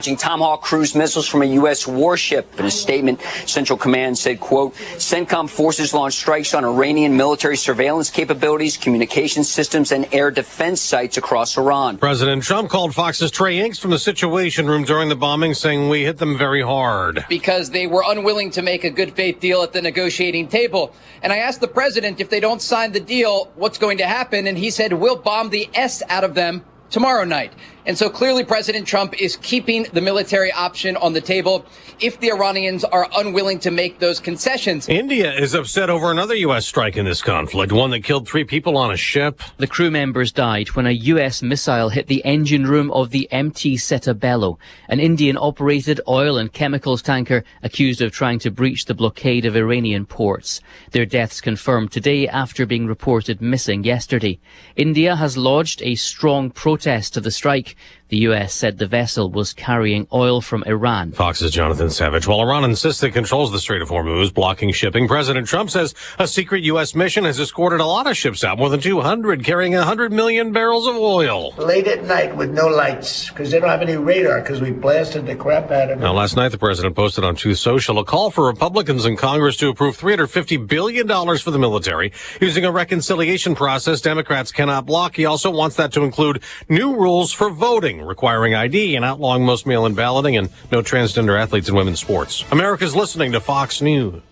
Tomahawk cruise missiles from a U.S. warship. In a statement, Central Command said, quote, CENTCOM forces launched strikes on Iranian military surveillance capabilities, communication systems, and air defense sites across Iran. President Trump called Fox's Trey Yanks from the Situation Room during the bombing, saying we hit them very hard. Because they were unwilling to make a good faith deal at the negotiating table. And I asked the president if they don't sign the deal, what's going to happen? And he said, we'll bomb the S out of them tomorrow night. And so clearly President Trump is keeping the military option on the table if the Iranians are unwilling to make those concessions. India is upset over another U.S. strike in this conflict, one that killed 3 people on a ship. The crew members died when a U.S. missile hit the engine room of the MT Setabello, an Indian-operated oil and chemicals tanker accused of trying to breach the blockade of Iranian ports. Their deaths confirmed today after being reported missing yesterday. India has lodged a strong protest to the strike. The U.S. said the vessel was carrying oil from Iran. Fox's Jonathan Savage. While Iran insists it controls the Strait of Hormuz, blocking shipping, President Trump says a secret U.S. mission has escorted a lot of ships out, more than 200, carrying 100 million barrels of oil. Late at night with no lights, because they don't have any radar, because we blasted the crap out of them. Now, last night, the president posted on Truth Social a call for Republicans in Congress to approve $350 billion for the military. Using a reconciliation process Democrats cannot block. He also wants that to include new rules for voting, requiring ID and outlawing most mail-in balloting and no transgender athletes in women's sports. America's listening to Fox News.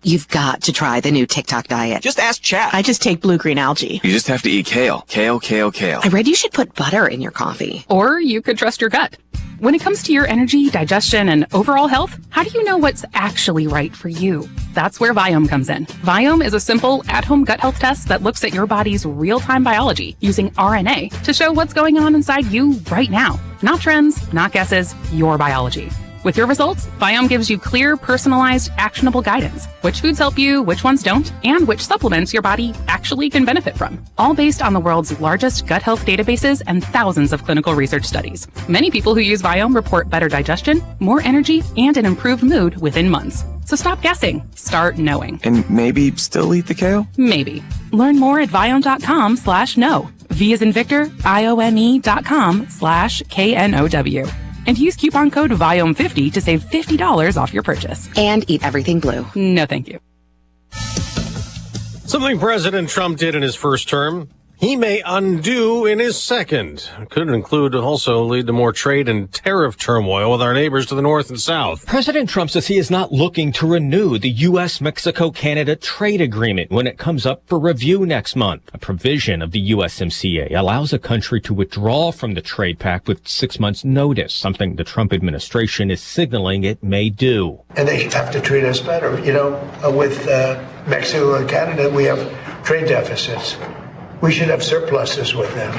You've got to try the new TikTok diet. Just ask chat. I just take blue-green algae. You just have to eat kale. Kale, kale, kale. I read you should put butter in your coffee. Or you could trust your gut. When it comes to your energy, digestion, and overall health, how do you know what's actually right for you? That's where Viome comes in. Viome is a simple, at-home gut health test that looks at your body's real-time biology using RNA to show what's going on inside you right now. Not trends, not guesses, your biology. With your results, Viome gives you clear, personalized, actionable guidance. Which foods help you, which ones don't, and which supplements your body actually can benefit from. All based on the world's largest gut health databases and thousands of clinical research studies. Many people who use Viome report better digestion, more energy, and an improved mood within months. So stop guessing. Start knowing. And maybe still eat the kale? Maybe. Learn more at Viome.com/know. V as in Victor, IOME.com/KNOW. And use coupon code VIOME50 to save $50 off your purchase. And eat everything blue. No, thank you. Something President Trump did in his first term, he may undo in his second. It could include also lead to more trade and tariff turmoil with our neighbors to the north and south. President Trump says he is not looking to renew the U.S.-Mexico-Canada trade agreement when it comes up for review next month. A provision of the USMCA allows a country to withdraw from the trade pact with 6 months' notice, something the Trump administration is signaling it may do. And they have to treat us better. You know, with Mexico and Canada, we have trade deficits. We should have surpluses with them.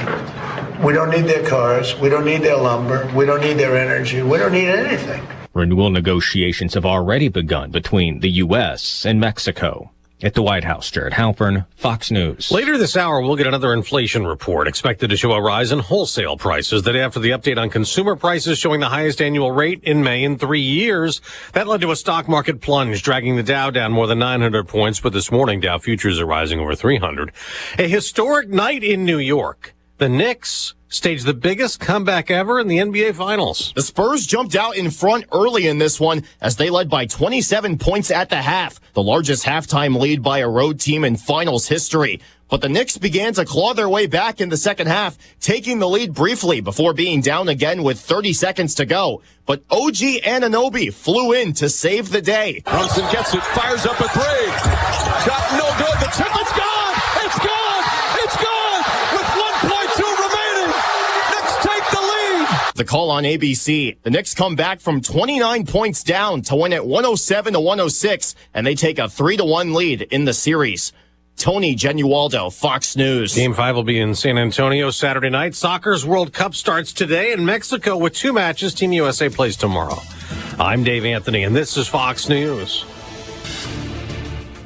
We don't need their cars. We don't need their lumber. We don't need their energy. We don't need anything. Renewal negotiations have already begun between the U.S. and Mexico. At the White House, Jared Halpern, Fox News. Later this hour, we'll get another inflation report expected to show a rise in wholesale prices the day after the update on consumer prices showing the highest annual rate in May in 3 years. That led to a stock market plunge, dragging the Dow down more than 900 points. But this morning, Dow futures are rising over 300. A historic night in New York. The Knicks staged the biggest comeback ever in the NBA Finals. The Spurs jumped out in front early in this one as they led by 27 points at the half, the largest halftime lead by a road team in Finals history. But the Knicks began to claw their way back in the second half, taking the lead briefly before being down again with 30 seconds to go. But OG Anunoby flew in to save the day. Brunson gets it, fires up a three. Shot no good. The tip is gone. It's gone. It's gone. With 1.2 remaining. Knicks take the lead. The call on ABC. The Knicks come back from 29 points down to win at 107-106, and they take a 3-1 lead in the series. Tony Genualdo, Fox News. Game 5 will be in San Antonio Saturday night. Soccer's World Cup starts today in Mexico with 2 matches. Team USA plays tomorrow. I'm Dave Anthony, and this is Fox News.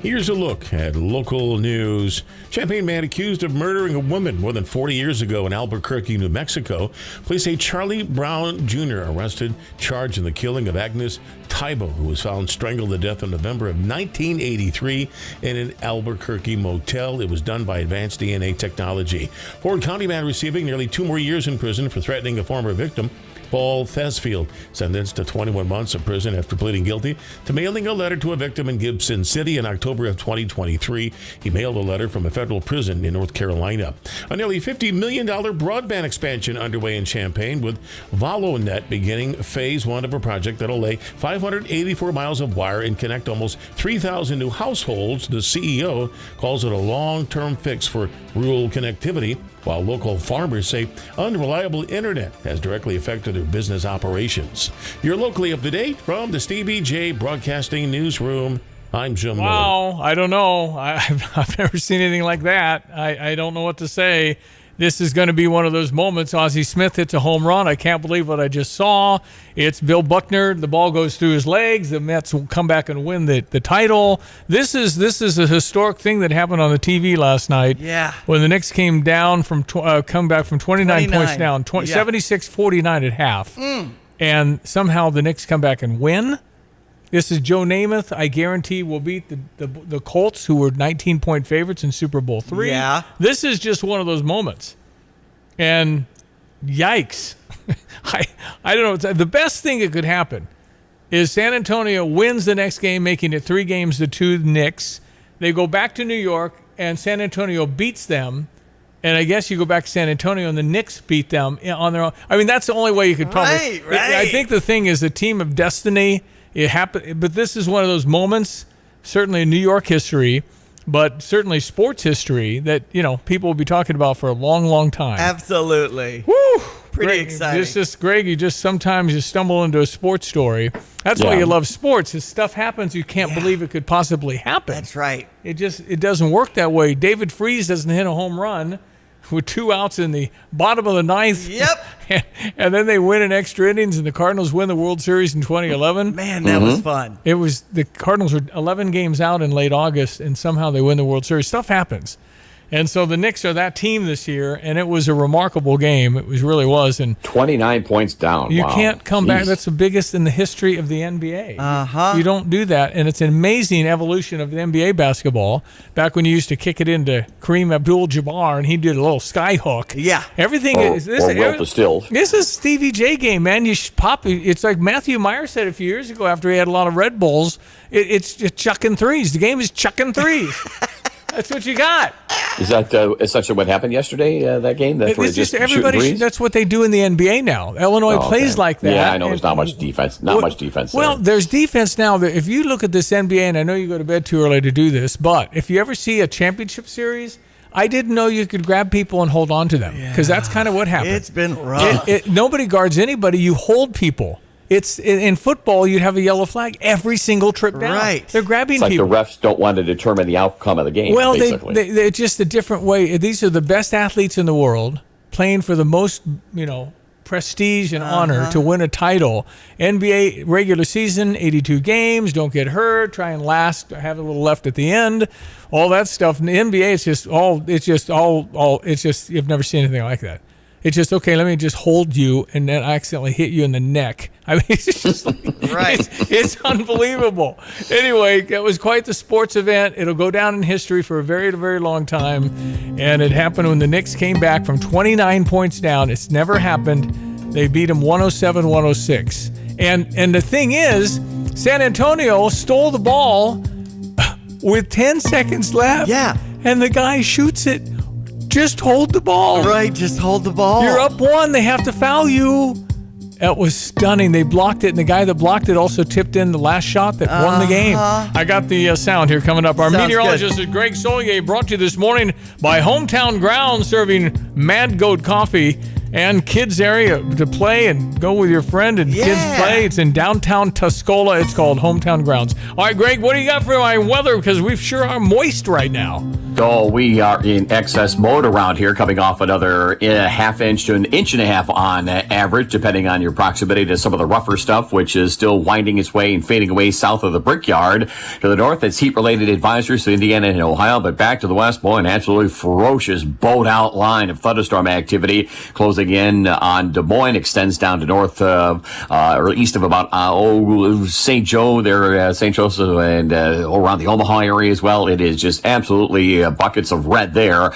Here's a look at local news. Champaign man accused of murdering a woman more than 40 years ago in Albuquerque, New Mexico. Police say Charlie Brown Jr. arrested, charged in the killing of Agnes Taibo, who was found strangled to death in November of 1983 in an Albuquerque motel. It was done by advanced DNA technology. Ford County man receiving nearly 2 more years in prison for threatening a former victim. Paul Thesfield, sentenced to 21 months of prison after pleading guilty to mailing a letter to a victim in Gibson City in October of 2023. He mailed a letter from a federal prison in North Carolina. A nearly $50 million broadband expansion underway in Champaign, with VoloNet beginning phase 1 of a project that'll lay 584 miles of wire and connect almost 3,000 new households. The CEO calls it a long-term fix for rural connectivity, while local farmers say unreliable internet has directly affected their business operations. You're locally up to date from the Stevie J Broadcasting Newsroom. I'm Jim Miller. Wow, I don't know. I've never seen anything like that. I don't know what to say. This is going to be one of those moments. Ozzie Smith hits a home run. I can't believe what I just saw. It's Bill Buckner. The ball goes through his legs. The Mets will come back and win the title. This is a historic thing that happened on the TV last night. Yeah. When the Knicks came down come back from 29 points down, 76-49 at half. And somehow the Knicks come back and win. This is Joe Namath. I guarantee will beat the Colts, who were 19-point favorites in Super Bowl III. Yeah. This is just one of those moments. And yikes. I don't know. The best thing that could happen is San Antonio wins the next game, making it 3-2 Knicks. They go back to New York, and San Antonio beats them. And I guess you go back to San Antonio, and the Knicks beat them on their own. I mean, that's the only way you could probably. Right. I think the thing is a team of destiny. It happened, but this is one of those moments, certainly in New York history, but certainly sports history, that people will be talking about for a long, long time. Absolutely. Woo! Pretty exciting. Greg, you sometimes stumble into a sports story. That's why you love sports. Is stuff happens you can't believe it could possibly happen. That's right. It doesn't work that way. David Freese doesn't hit a home run with 2 outs in the bottom of the ninth. Yep. And then they win in extra innings, and the Cardinals win the World Series in 2011. Man, that was fun. It was the Cardinals were 11 games out in late August, and somehow they win the World Series. Stuff happens. And so the Knicks are that team this year, and it was a remarkable game. It really was. And 29 points down. You Wow. can't come back. Jeez. That's the biggest in the history of the NBA. Uh-huh. You don't do that. And it's an amazing evolution of the NBA basketball. Back when you used to kick it into Kareem Abdul-Jabbar, and he did a little sky hook. Yeah. Everything is this. Will Distilled. This is Stevie J game, man. You should pop. It's like Matthew Meyer said a few years ago after he had a lot of Red Bulls. It's just chucking threes. The game is chucking threes. That's what you got. Is that essentially what happened yesterday? That game? That's where It's just everybody. shooting threes? That's what they do in the NBA now. Illinois plays like that. Yeah, I know. There's not much defense. Much defense. Well, there's defense now. If you look at this NBA, and I know you go to bed too early to do this, but if you ever see a championship series, I didn't know you could grab people and hold on to them, because that's kind of what happened. It's been rough. Nobody guards anybody. You hold people. It's in football. You'd have a yellow flag every single trip down. Right. They're grabbing It's like people. the refs don't want to determine the outcome of the game. Well, basically. they're just a different way. These are the best athletes in the world playing for the most, prestige and honor to win a title. NBA regular season, 82 games, don't get hurt, try and last, have a little left at the end, all that stuff. In the NBA, it's just you've never seen anything like that. It's just, okay, let me just hold you and then accidentally hit you in the neck. I mean, it's just Right. It's unbelievable. Anyway, that was quite the sports event. It'll go down in history for a very, very long time. And it happened when the Knicks came back from 29 points down. It's never happened. They beat them 107-106. And the thing is, San Antonio stole the ball with 10 seconds left. Yeah. And the guy shoots it. Just hold the ball. Right, just hold the ball. You're up 1. They have to foul you. That was stunning. They blocked it, and the guy that blocked it also tipped in the last shot that won the game. I got the sound here coming up. Our Sounds meteorologist is Greg Solier, brought to you this morning by Hometown Grounds, serving Mad Goat Coffee and kids area to play and go with your friend and kids play. It's in downtown Tuscola. It's called Hometown Grounds. All right, Greg, what do you got for my weather? Because we sure are moist right now. Oh, we are in excess mode around here, coming off another half inch to an inch and a half on average, depending on your proximity to some of the rougher stuff, which is still winding its way and fading away south of the Brickyard. To the north, it's heat-related advisories to Indiana and Ohio, but back to the west, boy, an absolutely ferocious boat-out line of thunderstorm activity closing in on Des Moines, extends down to north or east of about St. Joe, there, St. Joseph, and around the Omaha area as well. It is just absolutely the buckets of red there,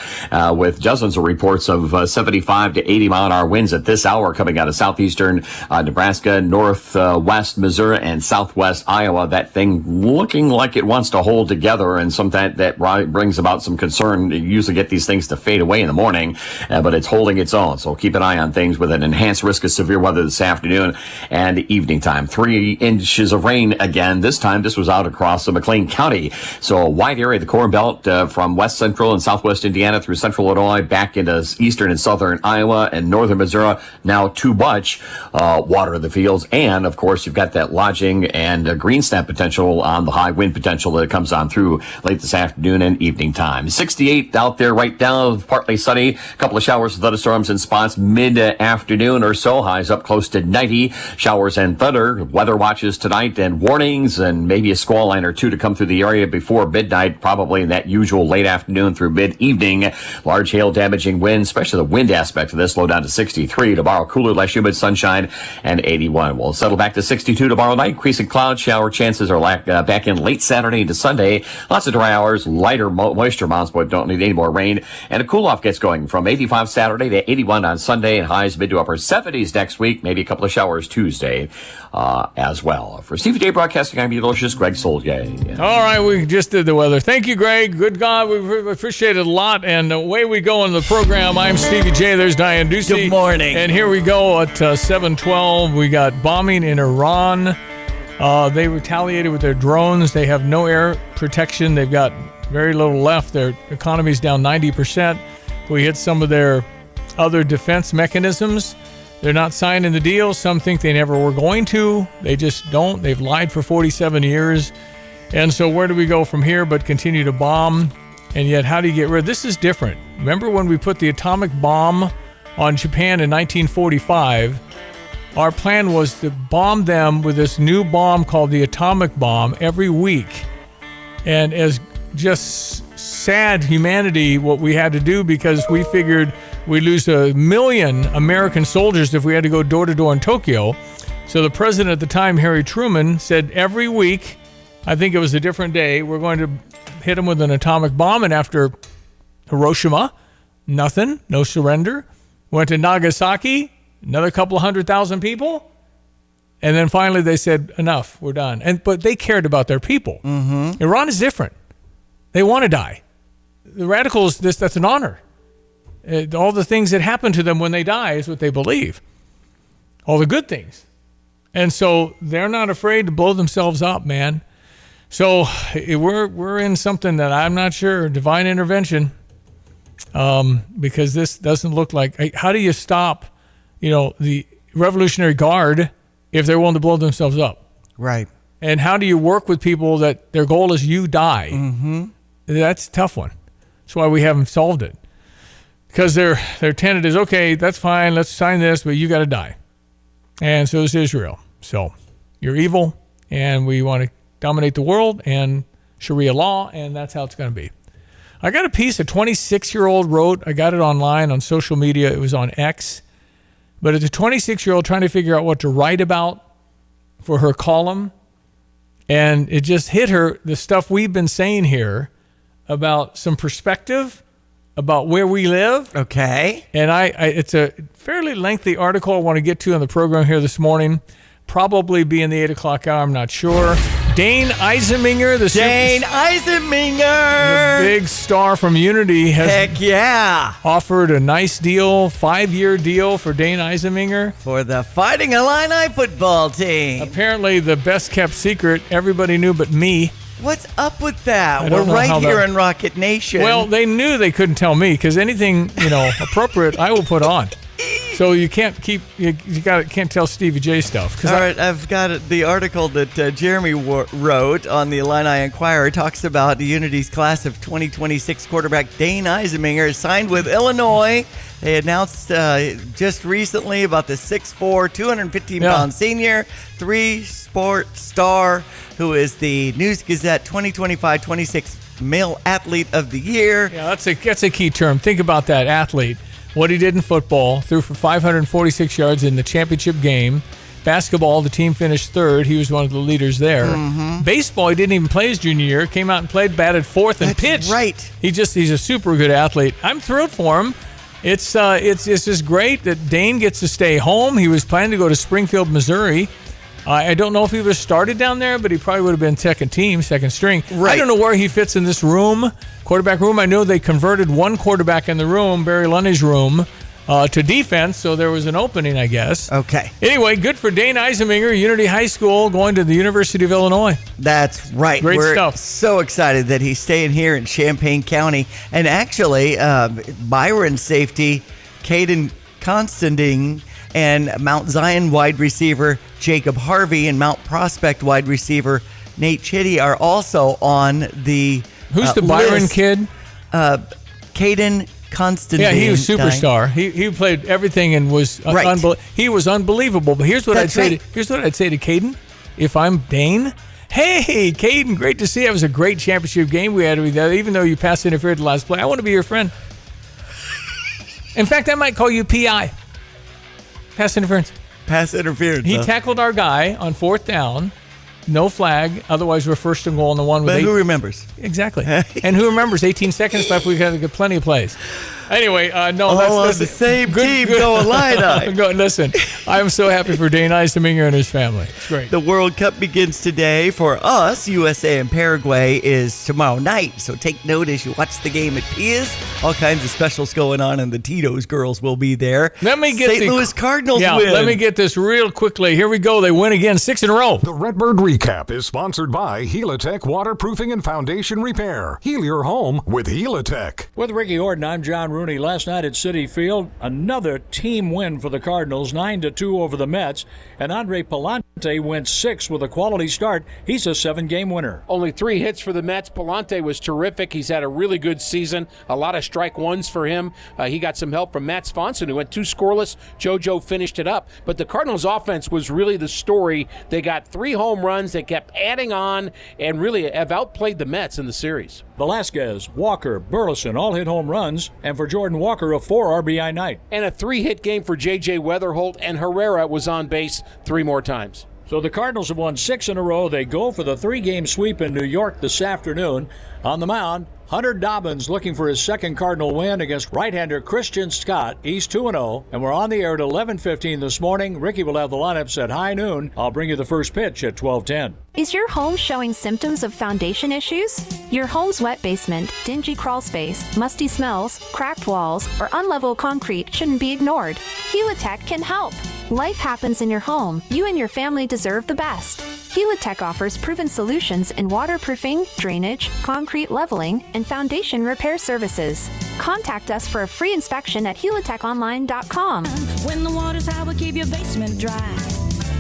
with dozens of reports of 75 to 80 mile-an-hour winds at this hour coming out of southeastern Nebraska, northwest Missouri, and southwest Iowa. That thing looking like it wants to hold together, and sometimes that brings about some concern. You usually get these things to fade away in the morning, but it's holding its own. So keep an eye on things with an enhanced risk of severe weather this afternoon and evening time. 3 inches of rain again. This time, this was out across McLean County. So a wide area, the Corn Belt from west central and southwest Indiana through central Illinois, back into eastern and southern Iowa and northern Missouri. Now too much water in the fields. And, of course, you've got that lodging and green snap potential on the high wind potential that comes on through late this afternoon and evening time. 68 out there right now, partly sunny. A couple of showers and thunderstorms in spots mid-afternoon or so. Highs up close to 90. Showers and thunder. Weather watches tonight and warnings, and maybe a squall line or two to come through the area before midnight, probably in that usual late afternoon through mid-evening. Large hail damaging winds, especially the wind aspect of this, low down to 63. Tomorrow, cooler, less humid sunshine, and 81. We'll settle back to 62 tomorrow night. Increasing cloud shower chances are back in late Saturday into Sunday. Lots of dry hours, lighter moisture amounts, but don't need any more rain. And a cool-off gets going from 85 Saturday to 81 on Sunday, and highs mid to upper 70s next week. Maybe a couple of showers Tuesday as well. For CVJ Broadcasting, I'm Ulysses Greg Soldier. All right, we just did the weather. Thank you, Greg. Good God, we appreciate it a lot. And away we go in the program. I'm Stevie J. There's Diane Ducey. Good morning. And here we go at 7:12. We got bombing in Iran. They retaliated with their drones. They have no air protection. They've got very little left. Their economy's down 90%. We hit some of their other defense mechanisms. They're not signing the deal. Some think they never were going to. They just don't. They've lied for 47 years. And so where do we go from here but continue to bomb? And yet, how do you get rid of this? Is different. Remember when we put the atomic bomb on Japan in 1945? Our plan was to bomb them with this new bomb called the atomic bomb every week. And as just sad humanity, what we had to do, because we figured we'd lose 1 million American soldiers if we had to go door to door in Tokyo. So the president at the time, Harry Truman, said every week, I think it was a different day, we're going to hit them with an atomic bomb. And after Hiroshima, nothing, no surrender. Went to Nagasaki, another couple of 100,000 people. And then finally they said, enough, we're done. But they cared about their people. Mm-hmm. Iran is different. They want to die. The radicals, that's an honor. All the things that happen to them when they die is what they believe. All the good things. And so they're not afraid to blow themselves up, man. So we're in something that I'm not sure, divine intervention, because this doesn't look like, how do you stop, the Revolutionary Guard if they're willing to blow themselves up? Right. And how do you work with people that their goal is you die? Mm-hmm. That's a tough one. That's why we haven't solved it. Because their tenet is, okay, that's fine, let's sign this, but you got to die. And so is Israel. So you're evil, and we want to dominate the world, and Sharia law, and that's how it's going to be. I got a piece a 26-year-old wrote. I got it online on social media. It was on X. But it's a 26-year-old trying to figure out what to write about for her column. And it just hit her, the stuff we've been saying here about some perspective about where we live. Okay. And it's a fairly lengthy article I want to get to on the program here this morning. Probably be in the 8 o'clock hour, I'm not sure. Dane Eisenmenger, the big star from Unity, has offered a nice deal, 5-year deal for Dane Eisenmenger. For the Fighting Illini football team. Apparently the best kept secret, everybody knew but me. What's up with that? We're right here in Rocket Nation. Well, they knew they couldn't tell me, because anything, appropriate, I will put on. So you can't can't tell Stevie J stuff. All right, I've got the article that Jeremy wrote on the Illini Inquirer. Talks about the Unity's class of 2026 quarterback Dane Eisenmenger signed with Illinois. They announced just recently about the 6'4", 215-pound senior, 3-sport star, who is the News Gazette 2025-26 Male Athlete of the Year. Yeah, that's a key term. Think about that, athlete. What he did in football, threw for 546 yards in the championship game, Basketball, the team finished third. He was one of the leaders there. Baseball, he didn't even play his junior year. Came out and played, batted fourth, and pitched. Right. He's a super good athlete. I'm thrilled for him. It's just great that Dane gets to stay home. He was planning to go to Springfield, Missouri. I don't know if he was started down there, but he probably would have been second string. Right. I don't know where he fits in this room, quarterback room. I know they converted one quarterback in the room, Barry Lunny's room, to defense, so there was an opening, I guess. Okay. Anyway, good for Dane Eiseminger, Unity High School, going to the University of Illinois. That's right. Great We're stuff. So excited that he's staying here in Champaign County. And actually, Byron safety, Caden Constantine, and Mount Zion wide receiver Jacob Harvey and Mount Prospect wide receiver Nate Chitty are also on the Who's the Byron list. kid? Caden Constantine. Yeah, he was superstar. He played everything and was he was unbelievable. But here's what I'd say to Caden, if I'm Dane. Hey, Caden, great to see you. It was a great championship game we had with you. Even though you pass interfered the last play, I want to be your friend. In fact, I might call you PI. Pass interference. He tackled our guy on fourth down. No flag. Otherwise, we're first and goal on the one. But who remembers? Exactly. And who remembers? 18 seconds left. We've got plenty of plays. Anyway, no, that's the same team going line. Listen, I'm so happy for Dane Eiseminger and his family. It's great. The World Cup begins today. For us, USA and Paraguay is tomorrow night. So take note as you watch the game at Pia's. All kinds of specials going on, and the Tito's girls will be there. Let me get St. Louis Cardinals win. Let me get this real quickly. Here we go. They win again, 6 in a row. The Redbird Recap is sponsored by Helitech Waterproofing and Foundation Repair. Heal your home with Helitech. With Ricky Horton, I'm John Rooney. Last night at Citi Field, another team win for the Cardinals, 9-2 over the Mets. And Andre Palante went 6 with a quality start. He's a 7-game winner. Only 3 hits for the Mets. Palante was terrific. He's had a really good season. A lot of strike ones for him. He got some help from Matt Swanson, who went 2 scoreless. JoJo finished it up. But the Cardinals' offense was really the story. They got 3 home runs. They kept adding on and really have outplayed the Mets in the series. Velasquez, Walker, Burleson all hit home runs. And for Jordan Walker, a 4 RBI night. And a 3-hit game for J.J. Weatherholt, and Herrera was on base 3 more times. So the Cardinals have won 6 in a row. They go for the 3-game sweep in New York this afternoon. On the mound, Hunter Dobbins looking for his second Cardinal win against right-hander Christian Scott. He's 2-0, and we're on the air at 11:15 this morning. Ricky will have the lineups at high noon. I'll bring you the first pitch at 12:10. Is your home showing symptoms of foundation issues? Your home's wet basement, dingy crawl space, musty smells, cracked walls, or unlevel concrete shouldn't be ignored. Helitech can help. Life happens in your home. You and your family deserve the best. Helitech offers proven solutions in waterproofing, drainage, concrete leveling, and foundation repair services. Contact us for a free inspection at helitechonline.com. When the water's high, we'll keep your basement dry.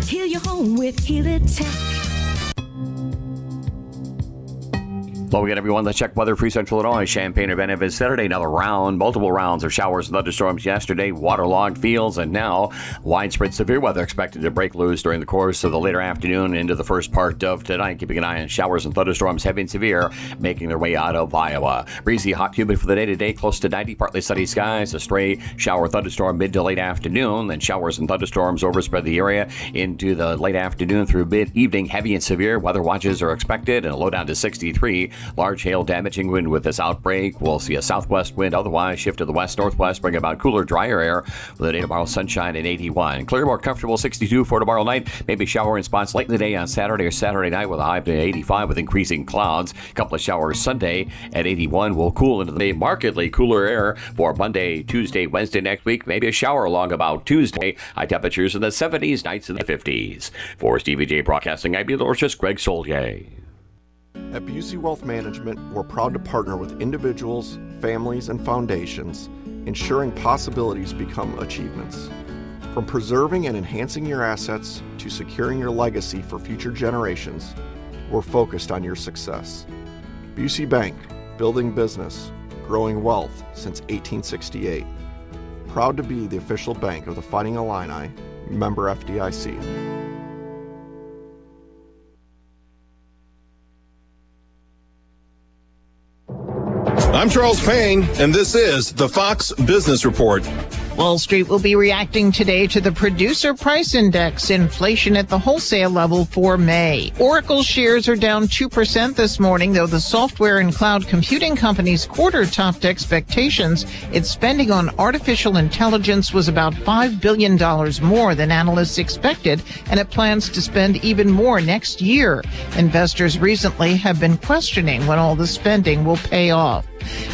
Heal your home with Helitech. Hello again, everyone. Let's check weather. Free Central Illinois, Champaign Urbana is Saturday. Another round, multiple rounds of showers and thunderstorms yesterday, waterlogged fields, and now widespread severe weather expected to break loose during the course of the later afternoon into the first part of tonight. Keeping an eye on showers and thunderstorms, heavy and severe, making their way out of Iowa. Breezy, hot, humid for the day today, close to 90, partly sunny skies. A stray shower thunderstorm mid to late afternoon, then showers and thunderstorms overspread the area into the late afternoon through mid-evening. Heavy and severe weather watches are expected, and a low down to 63. Large hail damaging wind with this outbreak. We'll see a southwest wind, otherwise shift to the west-northwest, bring about cooler, drier air with a day tomorrow sunshine at 81. Clear, more comfortable 62 for tomorrow night. Maybe shower in spots late in the day on Saturday or Saturday night with a high to 85 with increasing clouds. A couple of showers Sunday at 81. We'll cool into the day. Markedly cooler air for Monday, Tuesday, Wednesday next week. Maybe a shower along about Tuesday. High temperatures in the 70s, nights in the 50s. For Stevie J Broadcasting, I'm meteorologist Greg Solier. At Busey Wealth Management, we're proud to partner with individuals, families, and foundations, ensuring possibilities become achievements. From preserving and enhancing your assets to securing your legacy for future generations, we're focused on your success. Busey Bank, building business, growing wealth since 1868. Proud to be the official bank of the Fighting Illini, member FDIC. I'm Charles Payne, and this is the Fox Business Report. Wall Street will be reacting today to the Producer Price Index, inflation at the wholesale level for May. Oracle shares are down 2% this morning, though the software and cloud computing company's quarter topped expectations. Its spending on artificial intelligence was about $5 billion more than analysts expected, and it plans to spend even more next year. Investors recently have been questioning when all the spending will pay off.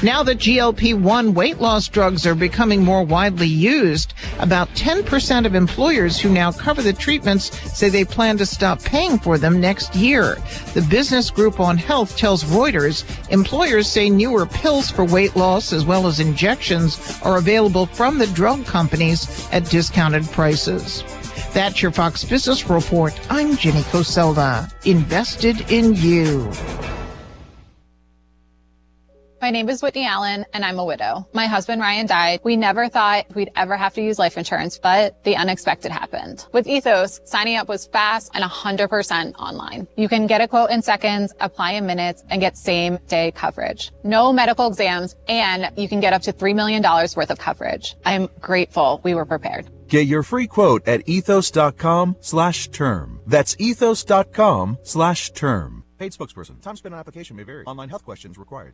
Now that GLP-1 weight loss drugs are becoming more widely used, about 10% of employers who now cover the treatments say they plan to stop paying for them next year. The Business Group on Health tells Reuters employers say newer pills for weight loss as well as injections are available from the drug companies at discounted prices. That's your Fox Business Report. I'm Jenny Coselda. Invested in you. My name is Whitney Allen, and I'm a widow. My husband, Ryan, died. We never thought we'd ever have to use life insurance, but the unexpected happened. With Ethos, signing up was fast and 100% online. You can get a quote in seconds, apply in minutes, and get same-day coverage. No medical exams, and you can get up to $3 million worth of coverage. I'm grateful we were prepared. Get your free quote at ethos.com/term. That's ethos.com/term. Paid spokesperson. Time spent on application may vary. Online health questions required.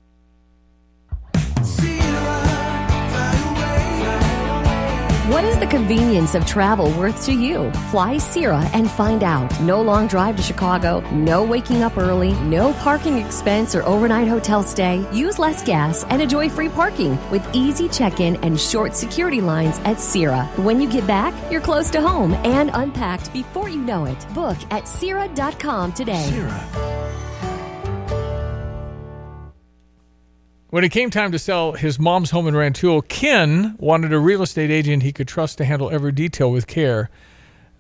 What is the convenience of travel worth to you? Fly Sierra and find out. No long drive to Chicago, no waking up early, no parking expense or overnight hotel stay. Use less gas and enjoy free parking with easy check-in and short security lines at Sierra. When you get back, you're close to home and unpacked before you know it. Book at Sierra.com today. Sierra. When it came time to sell his mom's home in Rantoul, Ken wanted a real estate agent he could trust to handle every detail with care.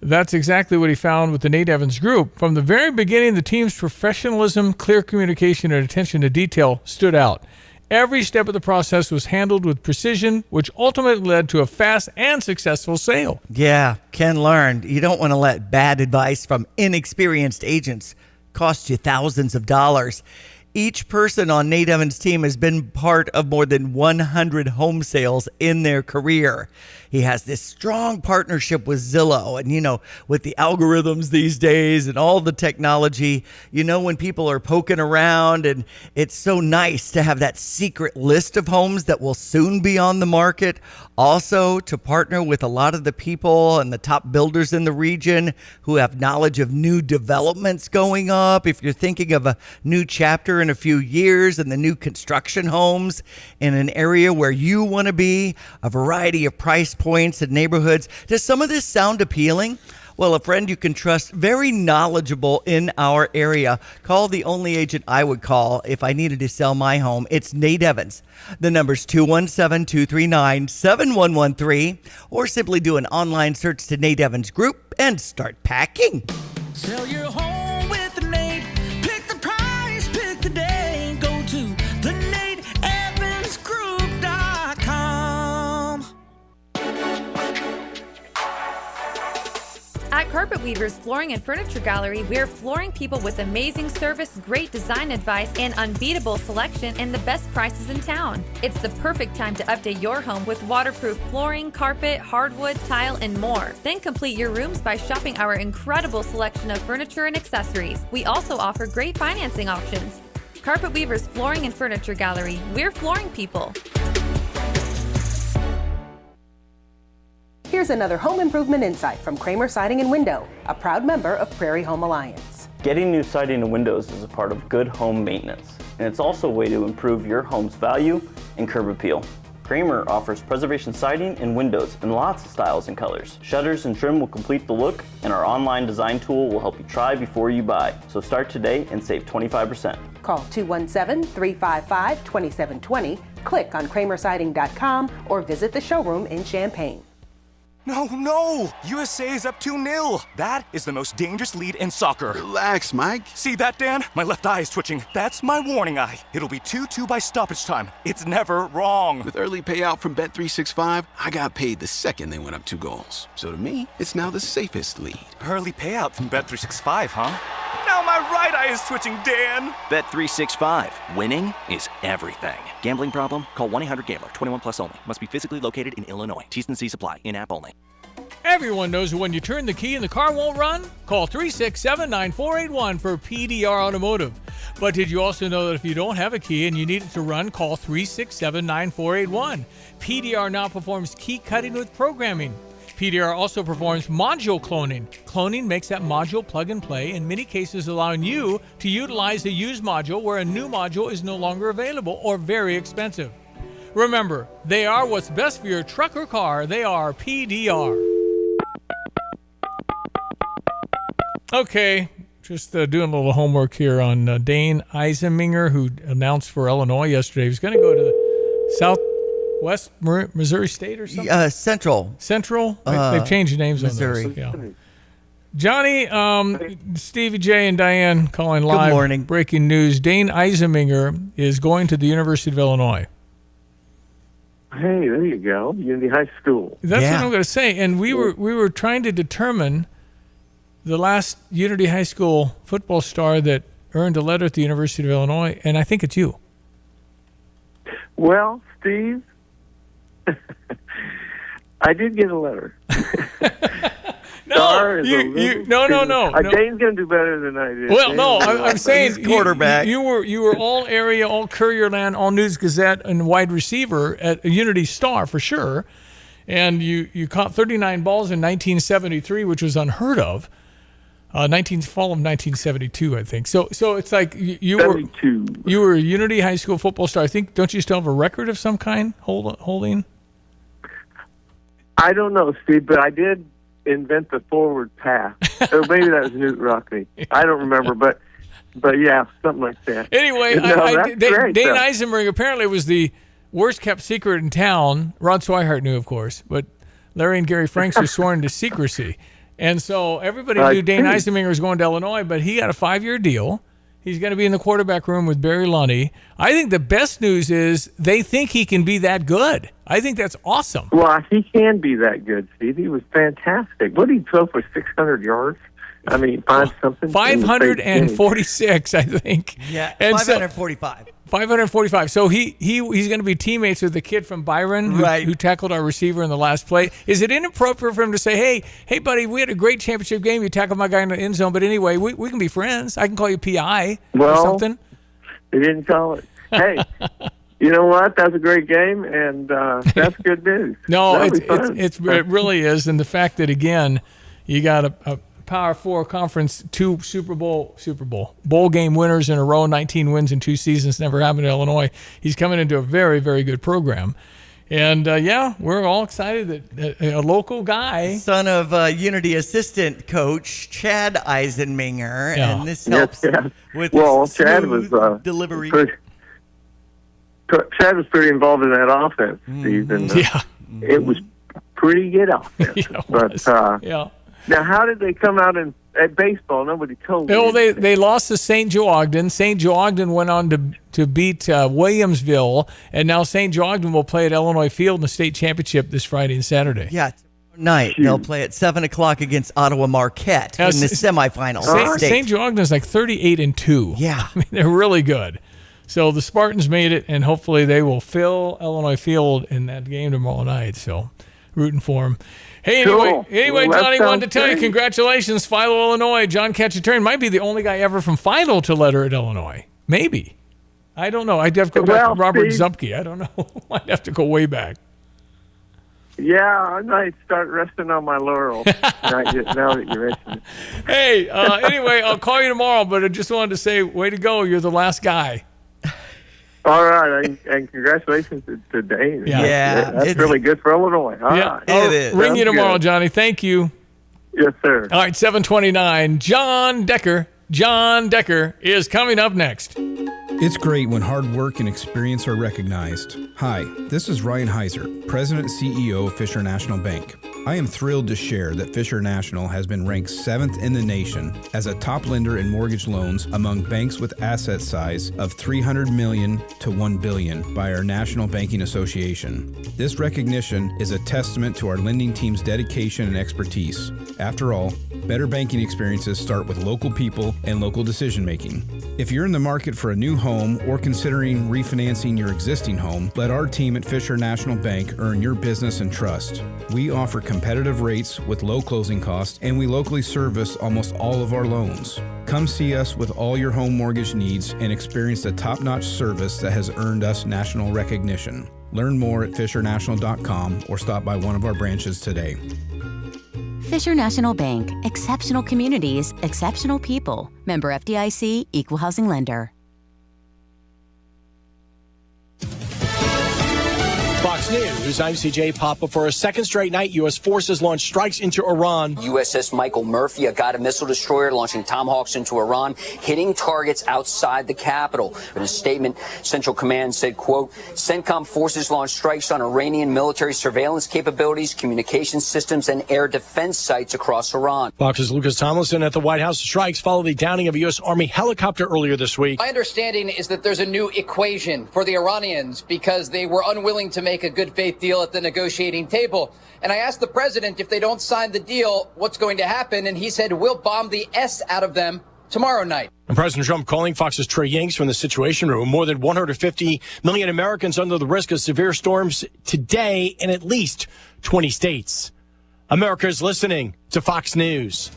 That's exactly what he found with the Nate Evans Group. From the very beginning, the team's professionalism, clear communication, and attention to detail stood out. Every step of the process was handled with precision, which ultimately led to a fast and successful sale. Yeah, Ken learned you don't want to let bad advice from inexperienced agents cost you thousands of dollars. Each person on Nate Evans' team has been part of more than 100 home sales in their career. He has this strong partnership with Zillow. And, you know, with the algorithms these days and all the technology, you know, when people are poking around, and it's so nice to have that secret list of homes that will soon be on the market. Also, to partner with a lot of the people and the top builders in the region who have knowledge of new developments going up. If you're thinking of a new chapter in a few years and the new construction homes in an area where you want to be, a variety of price points and neighborhoods. Does some of this sound appealing? Well, a friend you can trust, very knowledgeable in our area. Call the only agent I would call if I needed to sell my home. It's Nate Evans. The number's 217-239-7113, or simply do an online search to Nate Evans Group and start packing. Sell your home with Nate. Pick the price, pick the day. Go to theNateEvansGroup.com. At Carpet Weavers Flooring and Furniture Gallery, we're flooring people with amazing service, great design advice, and unbeatable selection and the best prices in town. It's the perfect time to update your home with waterproof flooring, carpet, hardwood, tile, and more. Then complete your rooms by shopping our incredible selection of furniture and accessories. We also offer great financing options. Carpet Weavers Flooring and Furniture Gallery, we're flooring people. Here's another home improvement insight from Kramer Siding and Window, a proud member of Prairie Home Alliance. Getting new siding and windows is a part of good home maintenance, and it's also a way to improve your home's value and curb appeal. Kramer offers preservation siding and windows in lots of styles and colors. Shutters and trim will complete the look, and our online design tool will help you try before you buy. So start today and save 25%. Call 217-355-2720, click on kramersiding.com, or visit the showroom in Champaign. No! USA is up 2-0. That is the most dangerous lead in soccer. Relax, Mike. See that, Dan? My left eye is twitching. That's my warning eye. It'll be 2-2 by stoppage time. It's never wrong. With early payout from Bet365, I got paid the second they went up 2 goals. So to me, it's now the safest lead. Early payout from Bet365, huh? Now My right eye is twitching, Dan. Bet365. Winning is everything. Gambling problem? Call 1-800-GAMBLER. 21 plus only. Must be physically located in Illinois. T's and C's apply. In-app only. Everyone knows when you turn the key and the car won't run? Call 367-9481 for PDR Automotive. But did you also know that if you don't have a key and you need it to run, call 367-9481. PDR now performs key cutting with programming. PDR also performs module cloning. Cloning makes that module plug and play, in many cases allowing you to utilize a used module where a new module is no longer available or very expensive. Remember, they are what's best for your truck or car. They are PDR. Okay, just doing a little homework here on Dane Eisenminger, who announced for Illinois yesterday. He was going to go to the Southwest Missouri State or something? Central. Central? They've changed the names Missouri. on those. Yeah. Johnny, Stevie J, and Diane calling live. Good morning. Breaking news. Dane Eisenminger is going to the University of Illinois. Hey, there you go. Unity High School. That's what I'm going to say. And we were trying to determine the last Unity High School football star that earned a letter at the University of Illinois, and I think it's you. Well, Steve, I did get a letter. No. Dane's going to do better than I did. Well, no, I'm saying he's quarterback. You were all area, all Courier Land, all News Gazette, and wide receiver at a Unity Star for sure. And you caught 39 balls in 1973, which was unheard of. Fall of 1972, I think. So it's like you were a Unity High School football star. I think, don't you still have a record of some kind holding? I don't know, Steve, but I did invent the forward pass. Or maybe that was Newt Rockney. I don't remember, but yeah, something like that. Anyway, Dane Eisenberg apparently was the worst kept secret in town. Rod Swihart knew, of course, but Larry and Gary Franks were sworn to secrecy. And so everybody knew Dane Eisenberg was going to Illinois, but he got a 5-year deal. He's going to be in the quarterback room with Barry Lunny. I think the best news is they think he can be that good. I think that's awesome. Well, he can be that good, Steve. He was fantastic. What did he throw for 600 yards? I mean, 546, I think. Yeah, and 545. 545. So he's going to be teammates with the kid from Byron who tackled our receiver in the last play. Is it inappropriate for him to say, hey, buddy, we had a great championship game. You tackled my guy in the end zone. But anyway, we can be friends. I can call you PI or something. They didn't call it. Hey, you know what? That's a great game, and that's good news. No, it really is. And the fact that, again, you got a Power 4 conference, 2 Super Bowl bowl game winners in a row, 19 wins in 2 seasons, never happened in Illinois. He's coming into a very, very good program. And, we're all excited that a local guy. Son of Unity assistant coach, Chad Eisenminger. Yeah. And this helps with Chad was delivery. Chad was pretty involved in that offense, Steve. And, it was pretty good offense. Now, how did they come out at baseball? Nobody told me. Well, they lost to St. Joe Ogden. St. Joe Ogden went on to beat Williamsville, and now St. Joe Ogden will play at Illinois Field in the state championship this Friday and Saturday. Yeah, night. They'll play at 7 o'clock against Ottawa Marquette in the semifinals. St. Joe Ogden is like 38-2. Yeah. I mean, they're really good. So the Spartans made it, and hopefully they will fill Illinois Field in that game tomorrow night. So rooting for them. Hey, anyway, Johnny, wanted to tell you, congratulations, Philo, Illinois. John Cacciatore might be the only guy ever from Philo to letter at Illinois. Maybe. I don't know. I'd have to go back to Robert Zumpke. I don't know. I'd have to go way back. Yeah, I might start resting on my laurels now that you mentioned it. Hey, anyway, I'll call you tomorrow, but I just wanted to say, way to go. You're the last guy. All right, and congratulations to Dane. Yeah. That's really good for Illinois. All right. It is. Ring you tomorrow, good. Johnny. Thank you. Yes, sir. All right, 7:29. John Decker is coming up next. It's great when hard work and experience are recognized. Hi, this is Ryan Heiser, President and CEO of Fisher National Bank. I am thrilled to share that Fisher National has been ranked 7th in the nation as a top lender in mortgage loans among banks with asset size of $300 million to $1 billion by our National Banking Association. This recognition is a testament to our lending team's dedication and expertise. After all, Better banking experiences start with local people and local decision making. If you're in the market for a new home or considering refinancing your existing home, let our team at Fisher National Bank earn your business and trust. We offer competitive rates with low closing costs, and we locally service almost all of our loans. Come see us with all your home mortgage needs and experience the top-notch service that has earned us national recognition. Learn more at fishernational.com or stop by one of our branches today. Fisher National Bank. Exceptional communities, exceptional people. Member FDIC, Equal Housing Lender. Fox News, I'm CJ Papa. For a second straight night, U.S. forces launched strikes into Iran. USS Michael Murphy, a guided missile destroyer, launching Tomahawks into Iran, hitting targets outside the capital. In a statement, Central Command said, quote, CENTCOM forces launched strikes on Iranian military surveillance capabilities, communication systems, and air defense sites across Iran. Fox's Lucas Tomlinson at the White House. Strikes follow the downing of a U.S. Army helicopter earlier this week. My understanding is that there's a new equation for the Iranians because they were unwilling to make a good faith deal at the negotiating table. And I asked the president if they don't sign the deal, what's going to happen? And he said, we'll bomb the S out of them tomorrow night. And President Trump calling Fox's Trey Yanks from the Situation Room. More than 150 million Americans under the risk of severe storms today in at least 20 states. America is listening to Fox News.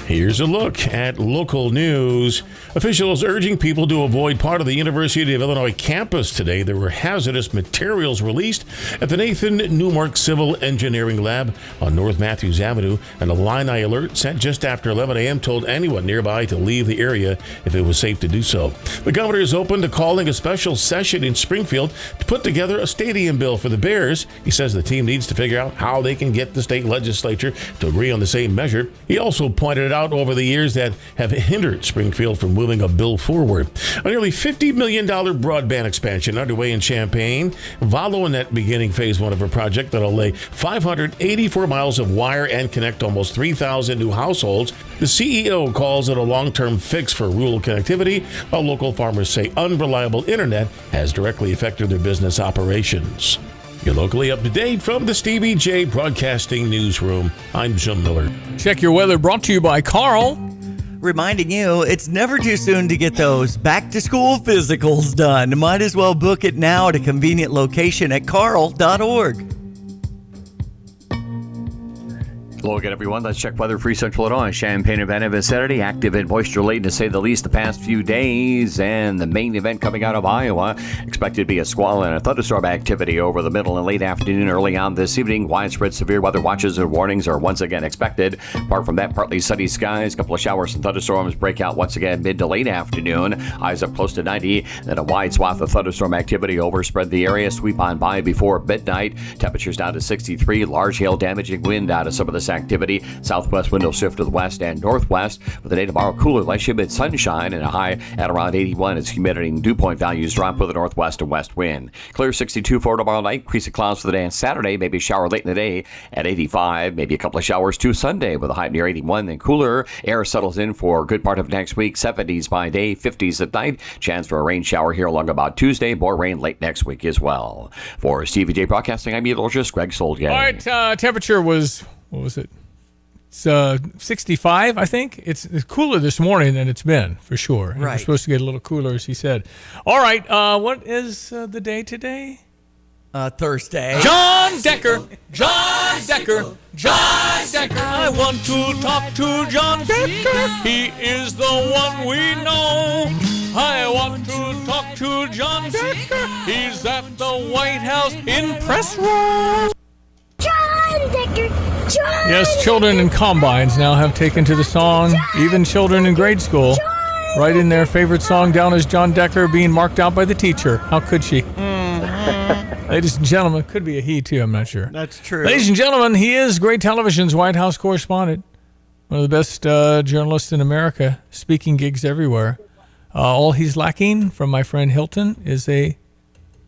Here's a look at local news. Officials urging people to avoid part of the University of Illinois campus today. There were hazardous materials released at the Nathan Newmark Civil Engineering Lab on North Matthews Avenue, and a Illini alert sent just after 11 a.m. told anyone nearby to leave the area if it was safe to do so. The governor is open to calling a special session in Springfield to put together a stadium bill for the Bears. He says the team needs to figure out how they can get the state legislature to agree on the same measure. He also pointed out over the years that have hindered Springfield from moving a bill forward. A nearly $50 million broadband expansion underway in Champaign. VoloNet beginning phase 1 of a project that'll lay 584 miles of wire and connect almost 3,000 new households. The CEO calls it a long-term fix for rural connectivity, while local farmers say unreliable internet has directly affected their business operations. You're locally up to date from the Stevie J Broadcasting Newsroom. I'm Jim Miller. Check your weather, brought to you by Carl. Reminding you, it's never too soon to get those back-to-school physicals done. Might as well book it now at a convenient location at carl.org. Hello again, everyone. Let's check weather for Central Illinois. Champaign event of Saturday, active and moisture laden to say the least the past few days. And the main event coming out of Iowa, expected to be a squall and a thunderstorm activity over the middle and late afternoon. Early on this evening, widespread severe weather watches and warnings are once again expected. Apart from that, partly sunny skies, a couple of showers and thunderstorms break out once again mid to late afternoon. Highs up close to 90. Then a wide swath of thunderstorm activity overspread the area, sweep on by before midnight. Temperatures down to 63. Large hail damaging wind out of some of this activity. Southwest wind will shift to the west and northwest. With a day tomorrow cooler, less humid sunshine and a high at around 81 as humidity and dew point values drop with the northwest and west wind. Clear 62 for tomorrow night. Increase of clouds for the day on Saturday. Maybe a shower late in the day at 85. Maybe a couple of showers too Sunday with a high near 81. Then cooler air settles in for a good part of next week. 70s by day, 50s at night. Chance for a rain shower here along about Tuesday. More rain late next week as well. For Stevie J Broadcasting, I'm meteorologist Greg Soldier. All right, temperature was, what was it? It's 65, I think. It's cooler this morning than it's been, for sure. Right. We're supposed to get a little cooler, as he said. All right, what is the day today? Thursday. John Decker. John Decker. John Decker. I want to talk to John Decker. He is the one we know. I want to talk to John Decker. He's at the White House in press room. John Decker. Yes, children in combines now have taken to the song. Even children in grade school writing their favorite song down as John Decker being marked out by the teacher. How could she? Ladies and gentlemen, could be a he too, I'm not sure. That's true. Ladies and gentlemen, he is Great Television's White House correspondent. One of the best journalists in America, speaking gigs everywhere. All he's lacking from my friend Hilton is a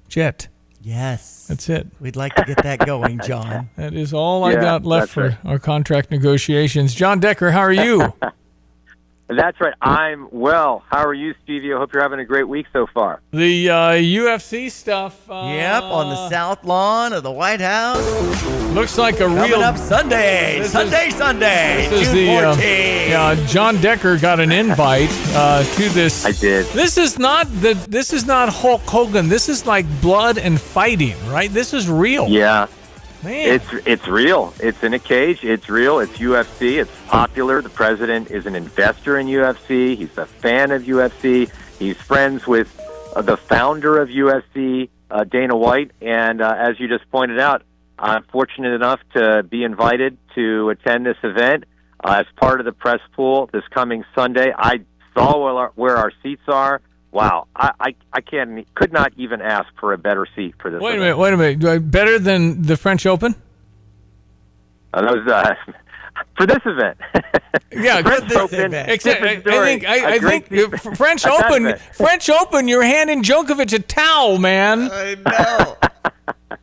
jet. Yes. That's it. We'd like to get that going, John. That is all I got left for our contract negotiations. John Decker, how are you? That's right. I'm well. How are you, Stevie? I hope you're having a great week so far. The UFC stuff. Yep, on the South Lawn of the White House. Looks like a Coming real up Sunday. This Sunday. is June the 14th. John Decker got an invite to this. I did. This is not Hulk Hogan. This is like blood and fighting, right? This is real. Yeah. Man. It's real. It's in a cage. It's real. It's UFC. It's popular. The president is an investor in UFC. He's a fan of UFC. He's friends with the founder of UFC, Dana White. And as you just pointed out, I'm fortunate enough to be invited to attend this event as part of the press pool this coming Sunday. I saw where our seats are. Wow, I could not even ask for a better seat for this. Wait a minute. Better than the French Open? That was for this event. Yeah, French Open. Except, I think French Open. French Open. You're handing Djokovic a towel, man. I know.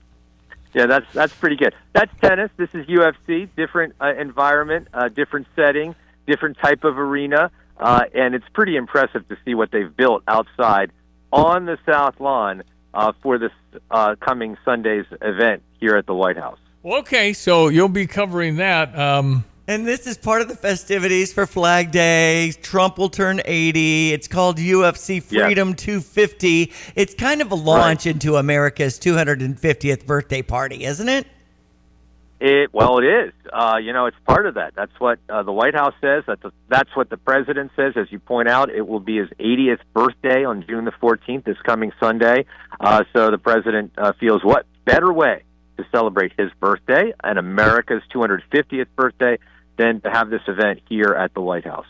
Yeah, that's pretty good. That's tennis. This is UFC. Different environment, different setting, different type of arena. And it's pretty impressive to see what they've built outside on the South Lawn for this coming Sunday's event here at the White House. Okay, so you'll be covering that. And this is part of the festivities for Flag Day. Trump will turn 80. It's called UFC Freedom 250. It's kind of a launch into America's 250th birthday party, isn't it? It is. It's part of that. That's what the White House says. That's what the president says. As you point out, it will be his 80th birthday on June the 14th, this coming Sunday. So the president feels what better way to celebrate his birthday and America's 250th birthday than to have this event here at the White House.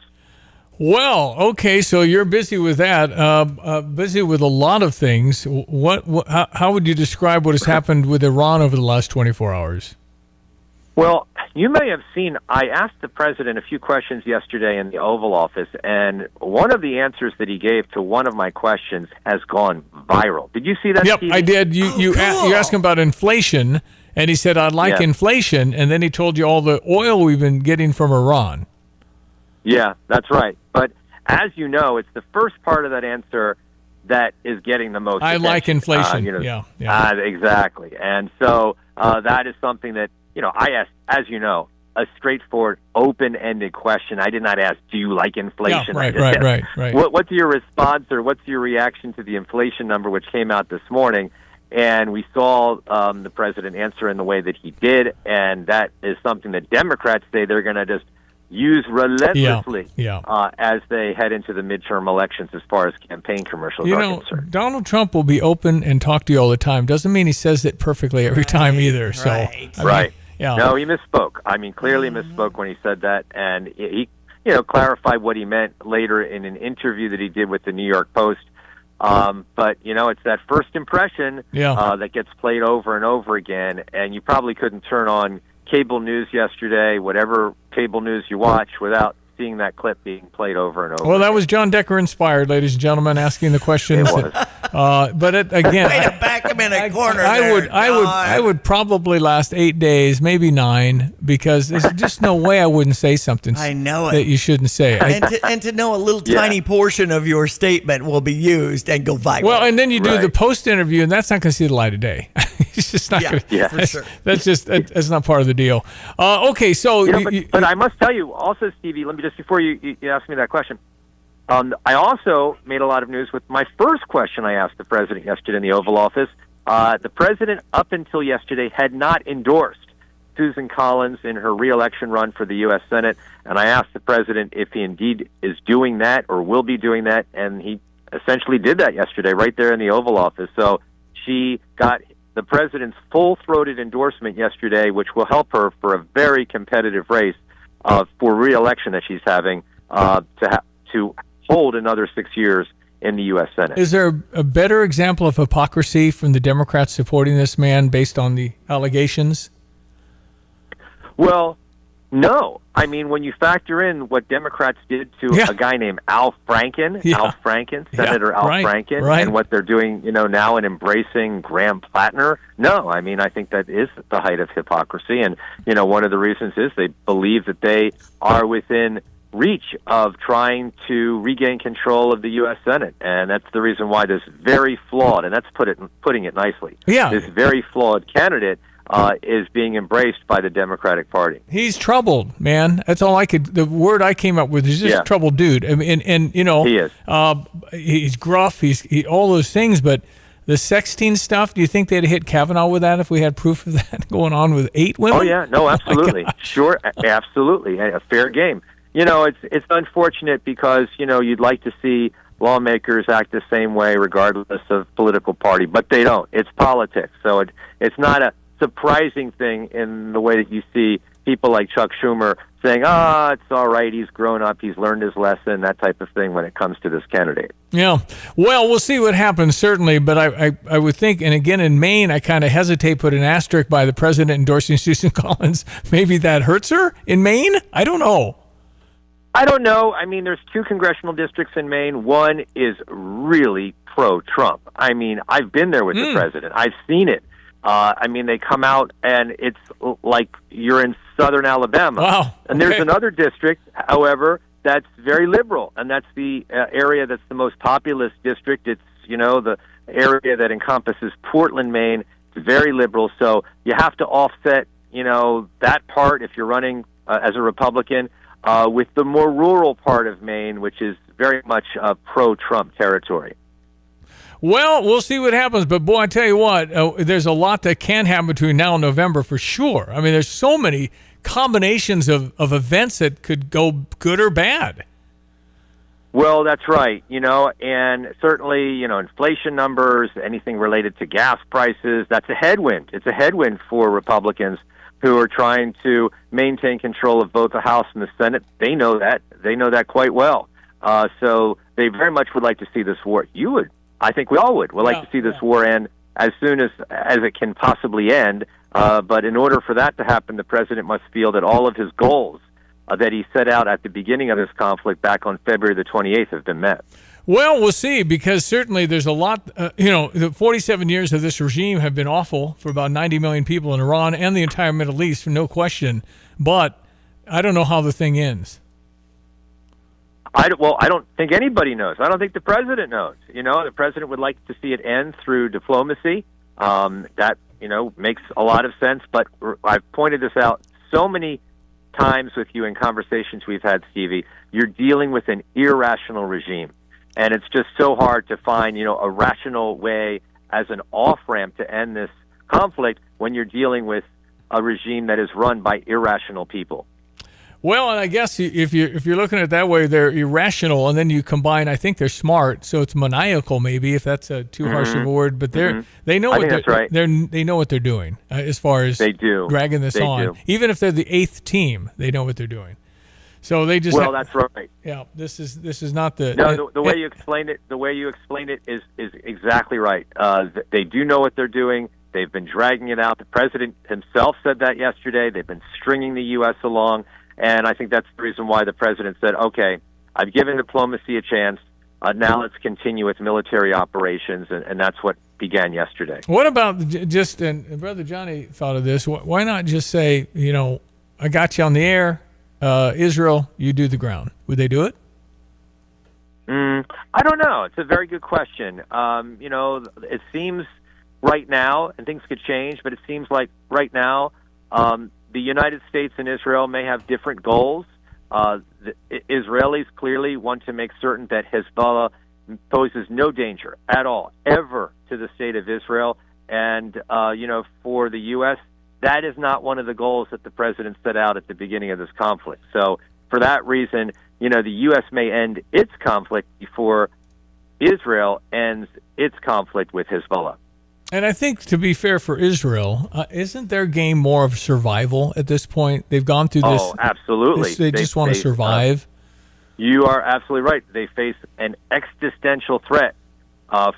Well, okay, so you're busy with that, busy with a lot of things. How would you describe what has happened with Iran over the last 24 hours? Well, you may have seen, I asked the president a few questions yesterday in the Oval Office, and one of the answers that he gave to one of my questions has gone viral. Did you see that, Yep, Steve? I did. You asked him about inflation, and he said, I'd like inflation, and then he told you all the oil we've been getting from Iran. Yeah, that's right. But as you know, it's the first part of that answer that is getting the most attention. like inflation. Exactly. And so that is something that, I asked, as you know, a straightforward, open-ended question. I did not ask, do you like inflation? Yeah, right. What's your response or what's your reaction to the inflation number, which came out this morning? And we saw the president answer in the way that he did, and that is something that Democrats say they're going to just use relentlessly as they head into the midterm elections as far as campaign commercials are concerned. Donald Trump will be open and talk to you all the time. Doesn't mean he says it perfectly every time either. So, Right. No, he misspoke. Clearly misspoke when he said that, and he clarified what he meant later in an interview that he did with the New York Post. But, it's that first impression that gets played over and over again, and you probably couldn't turn on cable news yesterday, whatever cable news you watch, without seeing that clip being played over and over. Well, that was John Decker inspired, ladies and gentlemen, asking the questions. It was. But again, way to back him in a corner. I would probably last 8 days, maybe 9, because there's just no way I wouldn't say something. I know it. That you shouldn't say. And to know a little tiny portion of your statement will be used and go viral. Well, and then you do the post interview, and that's not going to see the light of day. It's just not going to. Yeah, for sure. That's not part of the deal. Okay, so. But I must tell you also, Stevie, let me just, before you ask me that question, I also made a lot of news with my first question I asked the president yesterday in the Oval Office. The president, up until yesterday, had not endorsed Susan Collins in her re-election run for the U.S. Senate, and I asked the president if he indeed is doing that or will be doing that, and he essentially did that yesterday right there in the Oval Office. So she got the president's full-throated endorsement yesterday, which will help her for a very competitive race for re-election that she's having to hold another 6 years in the U.S. Senate. Is there a better example of hypocrisy from the Democrats supporting this man based on the allegations? Well, no. When you factor in what Democrats did to a guy named Al Franken, Senator Al Franken, and what they're doing, now in embracing Graham Plattner, no. I think that is the height of hypocrisy. And, one of the reasons is they believe that they are within reach of trying to regain control of the U.S. Senate, and that's the reason why this very flawed, and that's putting it nicely, this very flawed candidate is being embraced by the Democratic Party. He's troubled, man. That's all the word I came up with is just a troubled dude. I mean, and you know, he is. He's gruff, he all those things, but the sexting stuff, do you think they'd hit Kavanaugh with that if we had proof of that going on with 8 women? Oh, yeah. No, absolutely. Sure, absolutely. A fair game. You know, it's unfortunate because, you know, you'd like to see lawmakers act the same way regardless of political party, but they don't. It's politics. So it's not a surprising thing in the way that you see people like Chuck Schumer saying, it's all right, he's grown up, he's learned his lesson, that type of thing when it comes to this candidate. Yeah. Well, we'll see what happens, certainly, but I would think, and again, in Maine, I kind of hesitate, put an asterisk by the president endorsing Susan Collins. Maybe that hurts her in Maine? I don't know. I mean, there's 2 congressional districts in Maine. One is really pro-Trump. I mean, I've been there with the president. I've seen it. I mean, they come out, and it's like you're in southern Alabama. Wow. And there's another district, however, that's very liberal, and that's the area that's the most populous district. It's, you know, the area that encompasses Portland, Maine. It's very liberal, so you have to offset, you know, that part if you're running as a Republican with the more rural part of Maine, which is very much pro-Trump territory. Well, we'll see what happens. But, boy, I tell you what, there's a lot that can happen between now and November for sure. I mean, there's so many combinations of events that could go good or bad. Well, that's right. You know, and certainly, you know, inflation numbers, anything related to gas prices, that's a headwind. It's a headwind for Republicans who are trying to maintain control of both the House and the Senate. They know that. They know that quite well. So they very much would like to see this war. You would. I think we all would. We'd like to see this war end as soon as it can possibly end. But in order for that to happen, the president must feel that all of his goals that he set out at the beginning of this conflict back on February the 28th have been met. Well, we'll see, because certainly there's a lot, you know, the 47 years of this regime have been awful for about 90 million people in Iran and the entire Middle East, no question. But I don't know how the thing ends. I don't think anybody knows. I don't think the president knows. You know, the president would like to see it end through diplomacy. That, you know, makes a lot of sense. But I've pointed this out so many times with you in conversations we've had, Stevie. You're dealing with an irrational regime. And it's just so hard to find, you know, a rational way as an off-ramp to end this conflict when you're dealing with a regime that is run by irrational people. Well, and I guess if you're looking at it that way, they're irrational, and then you combine, I think they're smart, so it's maniacal maybe, if that's too harsh of a word. But they know they know what they're doing as far as dragging this on. Even if they're the 8th team, they know what they're doing. So they just that's right. Yeah, this is not the the way you explain it. The way you explain it is exactly right. They do know what they're doing. They've been dragging it out. The president himself said that yesterday. They've been stringing the U.S. along. And I think that's the reason why the president said, okay, I've given diplomacy a chance. Now let's continue with military operations. And that's what began yesterday. What about just, and Brother Johnny thought of this, why not just say, you know, I got you on the air, Israel, you do the ground. Would they do it? I don't know. It's a very good question. You know, it seems right now, and things could change, but it seems like right now, the United States and Israel may have different goals. The Israelis clearly want to make certain that Hezbollah poses no danger at all, ever, to the state of Israel. And, you know, for the U.S., that is not one of the goals that the president set out at the beginning of this conflict. So for that reason, you know, the U.S. may end its conflict before Israel ends its conflict with Hezbollah. And I think, to be fair for Israel, isn't their game more of survival at this point? They've gone through this. Oh, absolutely. They just want to survive. You are absolutely right. They face an existential threat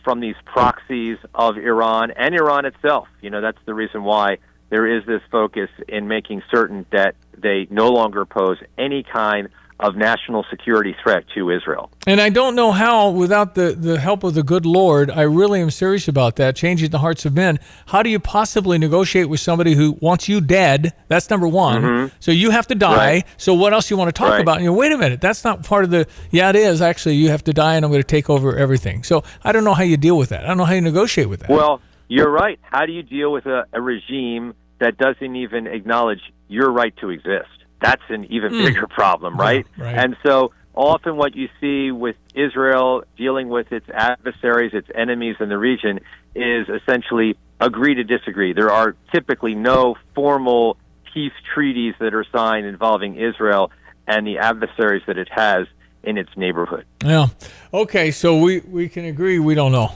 from these proxies of Iran and Iran itself. You know, that's the reason why there is this focus in making certain that they no longer pose any kind of national security threat to Israel. And I don't know how, without the help of the good Lord, I really am serious about that, changing the hearts of men. How do you possibly negotiate with somebody who wants you dead? That's number one. Mm-hmm. So you have to die. Right. So what else you want to talk about? And wait a minute, that's not part of the, it is. Actually, you have to die and I'm going to take over everything. So I don't know how you deal with that. I don't know how you negotiate with that. Well, you're right. How do you deal with a regime that doesn't even acknowledge your right to exist? That's an even bigger problem, right? Yeah, right? And so often what you see with Israel dealing with its adversaries, its enemies in the region, is essentially agree to disagree. There are typically no formal peace treaties that are signed involving Israel and the adversaries that it has in its neighborhood. Yeah. Okay, so we can agree we don't know.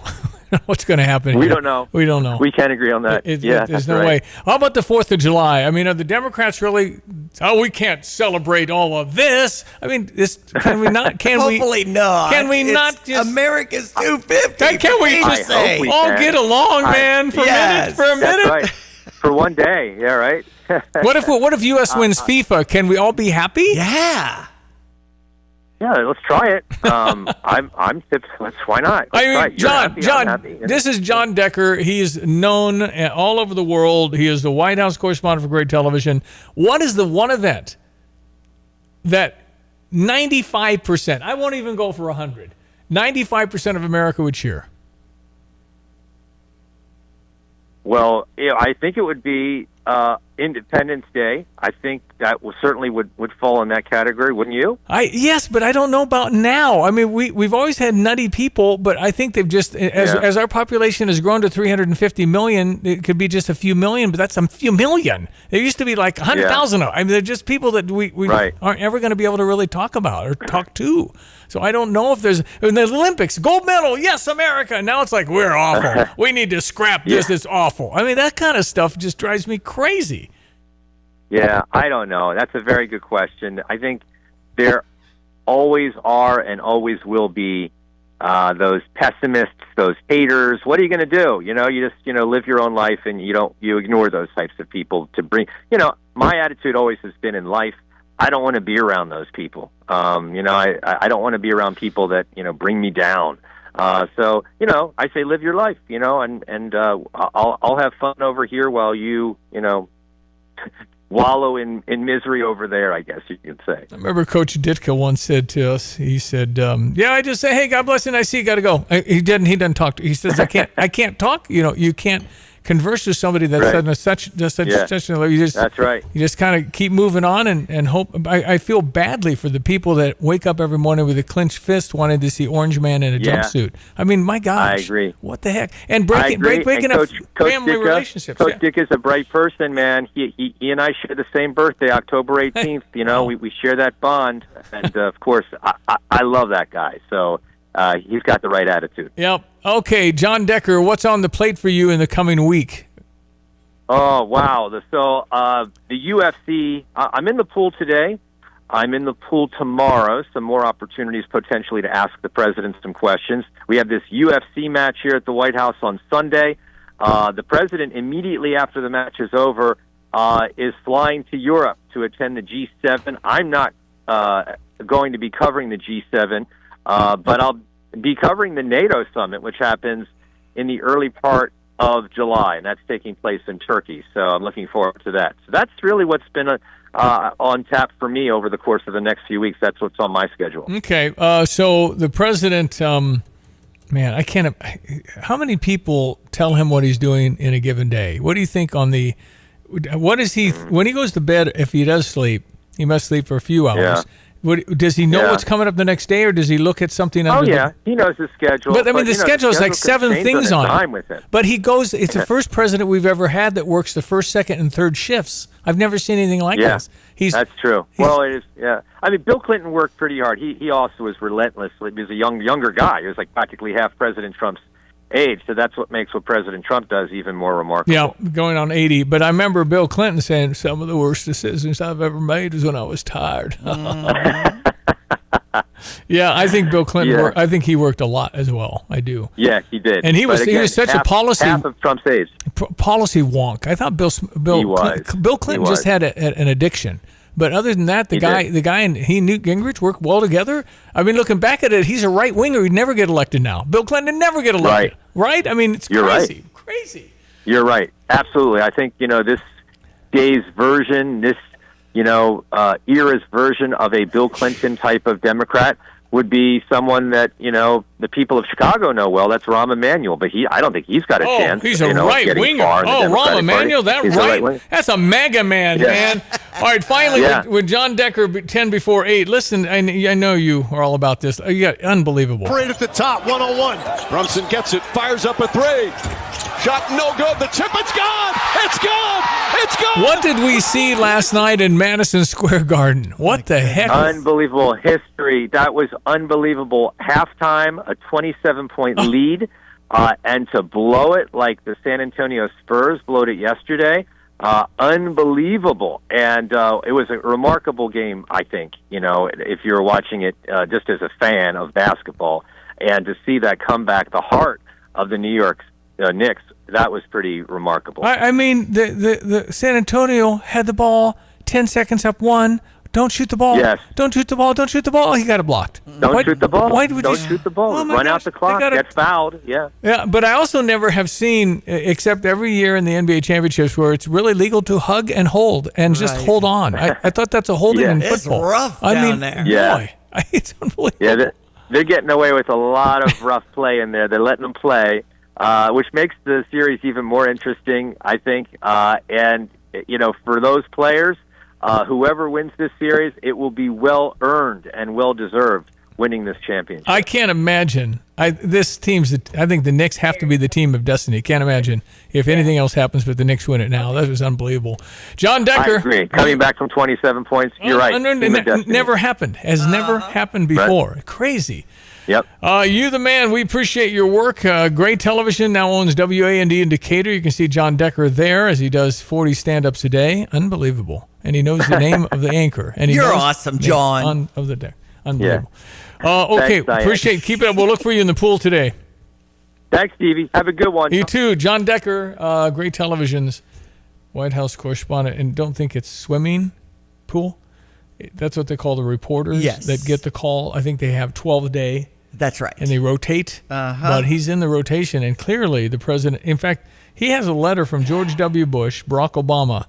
What's going to happen? We don't know. We don't know. We can't agree on that. There's no way. How about the 4th of July? I mean, are the Democrats really? Oh, we can't celebrate all of this. I mean, can we not? Hopefully not. Can we not just America's 250? Can we just all get along, man? For a minute. That's right. For one day. Yeah. Right. What if U.S. wins FIFA? Can we all be happy? Yeah. Yeah, let's try it. I'm tips. Why not? John, this is John Decker. He's known all over the world. He is the White House correspondent for Great Television. What is the one event that 95%, I won't even go for 100, 95% of America would cheer? Well, I think it would be Independence Day. I think that certainly would fall in that category, wouldn't you? Yes, but I don't know about now. I mean, we've always had nutty people, but I think they've just, as our population has grown to 350 million, it could be just a few million, but that's a few million. There used to be like 100,000 of them. I mean, they're just people that we aren't ever going to be able to really talk about or talk to. So I don't know if there's, in the Olympics, gold medal, yes, America. Now it's like, we're awful. We need to scrap this. It's awful. I mean, that kind of stuff just drives me crazy. Yeah, I don't know. That's a very good question. I think there always are and always will be those pessimists, those haters. What are you going to do? You just, live your own life and you ignore those types of people to bring, my attitude always has been in life, I don't want to be around those people. I don't want to be around people that, bring me down. So, I say live your life, and I'll have fun over here while you, wallow in misery over there, I guess you could say. I remember Coach Ditka once said to us, he said, I just say, hey, God bless you, and I see you got to go. He doesn't talk. He says, I can't talk. You can't converse with somebody that's such that's right. You just kind of keep moving on and hope. I feel badly for the people that wake up every morning with a clenched fist wanting to see Orange Man in a jumpsuit. I mean, my gosh. I agree. What the heck? And breaking up family relationships. Coach Dick is a bright person, man. He and I share the same birthday, October 18th. We share that bond. And, of course, I love that guy. So he's got the right attitude. Yep. Okay, John Decker, what's on the plate for you in the coming week? Oh, wow. So the UFC, I'm in the pool today. I'm in the pool tomorrow. Some more opportunities potentially to ask the president some questions. We have this UFC match here at the White House on Sunday. The president, immediately after the match is over, is flying to Europe to attend the G7. I'm not going to be covering the G7, but I'll be covering the NATO summit, which happens in the early part of July, and that's taking place in Turkey. So I'm looking forward to that. So that's really what's been on tap for me over the course of the next few weeks. That's what's on my schedule. Okay, so the president, I can't. How many people tell him what he's doing in a given day? What do you think on the? What is he when he goes to bed? If he does sleep, he must sleep for a few hours. Yeah. Does he know what's coming up the next day, or does he look at something? He knows the schedule. But the schedule is like 7 things on it. But he goes. It's the first president we've ever had that works the first, second, and third shifts. I've never seen anything like this. That's true. Well, it is. Yeah, I mean, Bill Clinton worked pretty hard. He also was relentless. He was a younger guy. He was like practically half President Trump's age. So that's what makes what President Trump does even more remarkable. Yeah, going on 80. But I remember Bill Clinton saying some of the worst decisions I've ever made was when I was tired. Yeah, I think Bill Clinton. I think he worked a lot as well. I do. Yeah, he did. And he was such a policy half of Trump's age. Policy wonk. I thought Bill Clinton just had an addiction. But other than that, the guy and Newt Gingrich work well together. I mean, looking back at it, he's a right winger. He'd never get elected now. Bill Clinton never get elected. Right? I mean, it's crazy. Right. Crazy. You're right. Absolutely. I think, this day's version, this, era's version of a Bill Clinton type of Democrat would be someone that, the people of Chicago know well. That's Rahm Emanuel. But I don't think he's got a chance. He's a right winger. Rahm Emanuel, that's a mega man, man. All right, finally, with John Decker, 10 before 8. Listen, I know you are all about this. You got unbelievable. Parade at the top, 101. Brunson gets it, fires up a 3. Shot no good. The tip, it's gone. It's gone. It's gone. What did we see last night in Madison Square Garden? What the heck? Unbelievable history. That was unbelievable. Halftime, a 27-point lead, and to blow it like the San Antonio Spurs blowed it yesterday. Unbelievable. And it was a remarkable game, I think, if you're watching it just as a fan of basketball. And to see that comeback, the heart of the New York Knicks, that was pretty remarkable. I mean, the San Antonio had the ball, 10 seconds up, 1. Don't shoot the ball. Yes. Don't shoot the ball. Don't shoot the ball. He got it blocked. Don't shoot the ball. Why would Don't shoot the ball. Run out the clock. Gets fouled. Yeah. Yeah, but I also never have seen, except every year in the NBA championships, where it's really legal to hug and hold and just hold on. I thought that's a holding in football. It's rough down there. Yeah. Boy, it's unbelievable. Yeah, they're getting away with a lot of rough play in there. They're letting them play, which makes the series even more interesting, I think. And, for those players, whoever wins this series, it will be well-earned and well-deserved winning this championship. I can't imagine. I think the Knicks have to be the team of destiny. Can't imagine if anything else happens but the Knicks win it now. That was unbelievable. John Decker. I agree. Coming back from 27 points, you're right. Never happened. Has never happened before. Right. Crazy. Yep. You the man. We appreciate your work. Great Television now owns WAND in Decatur. You can see John Decker there as he does 40 stand-ups a day. Unbelievable. And he knows the name of the anchor. And You're awesome, John. Of the deck. Unbelievable. Yeah. Okay, Thanks, appreciate it. Keep it up. We'll look for you in the pool today. Thanks, Stevie. Have a good one. You too. John Decker, Great Television's White House correspondent. And don't think it's swimming pool. That's what they call the reporters that get the call. I think they have 12 a day. That's right. And they rotate. But he's in the rotation. And clearly the president, in fact, he has a letter from George W. Bush, Barack Obama,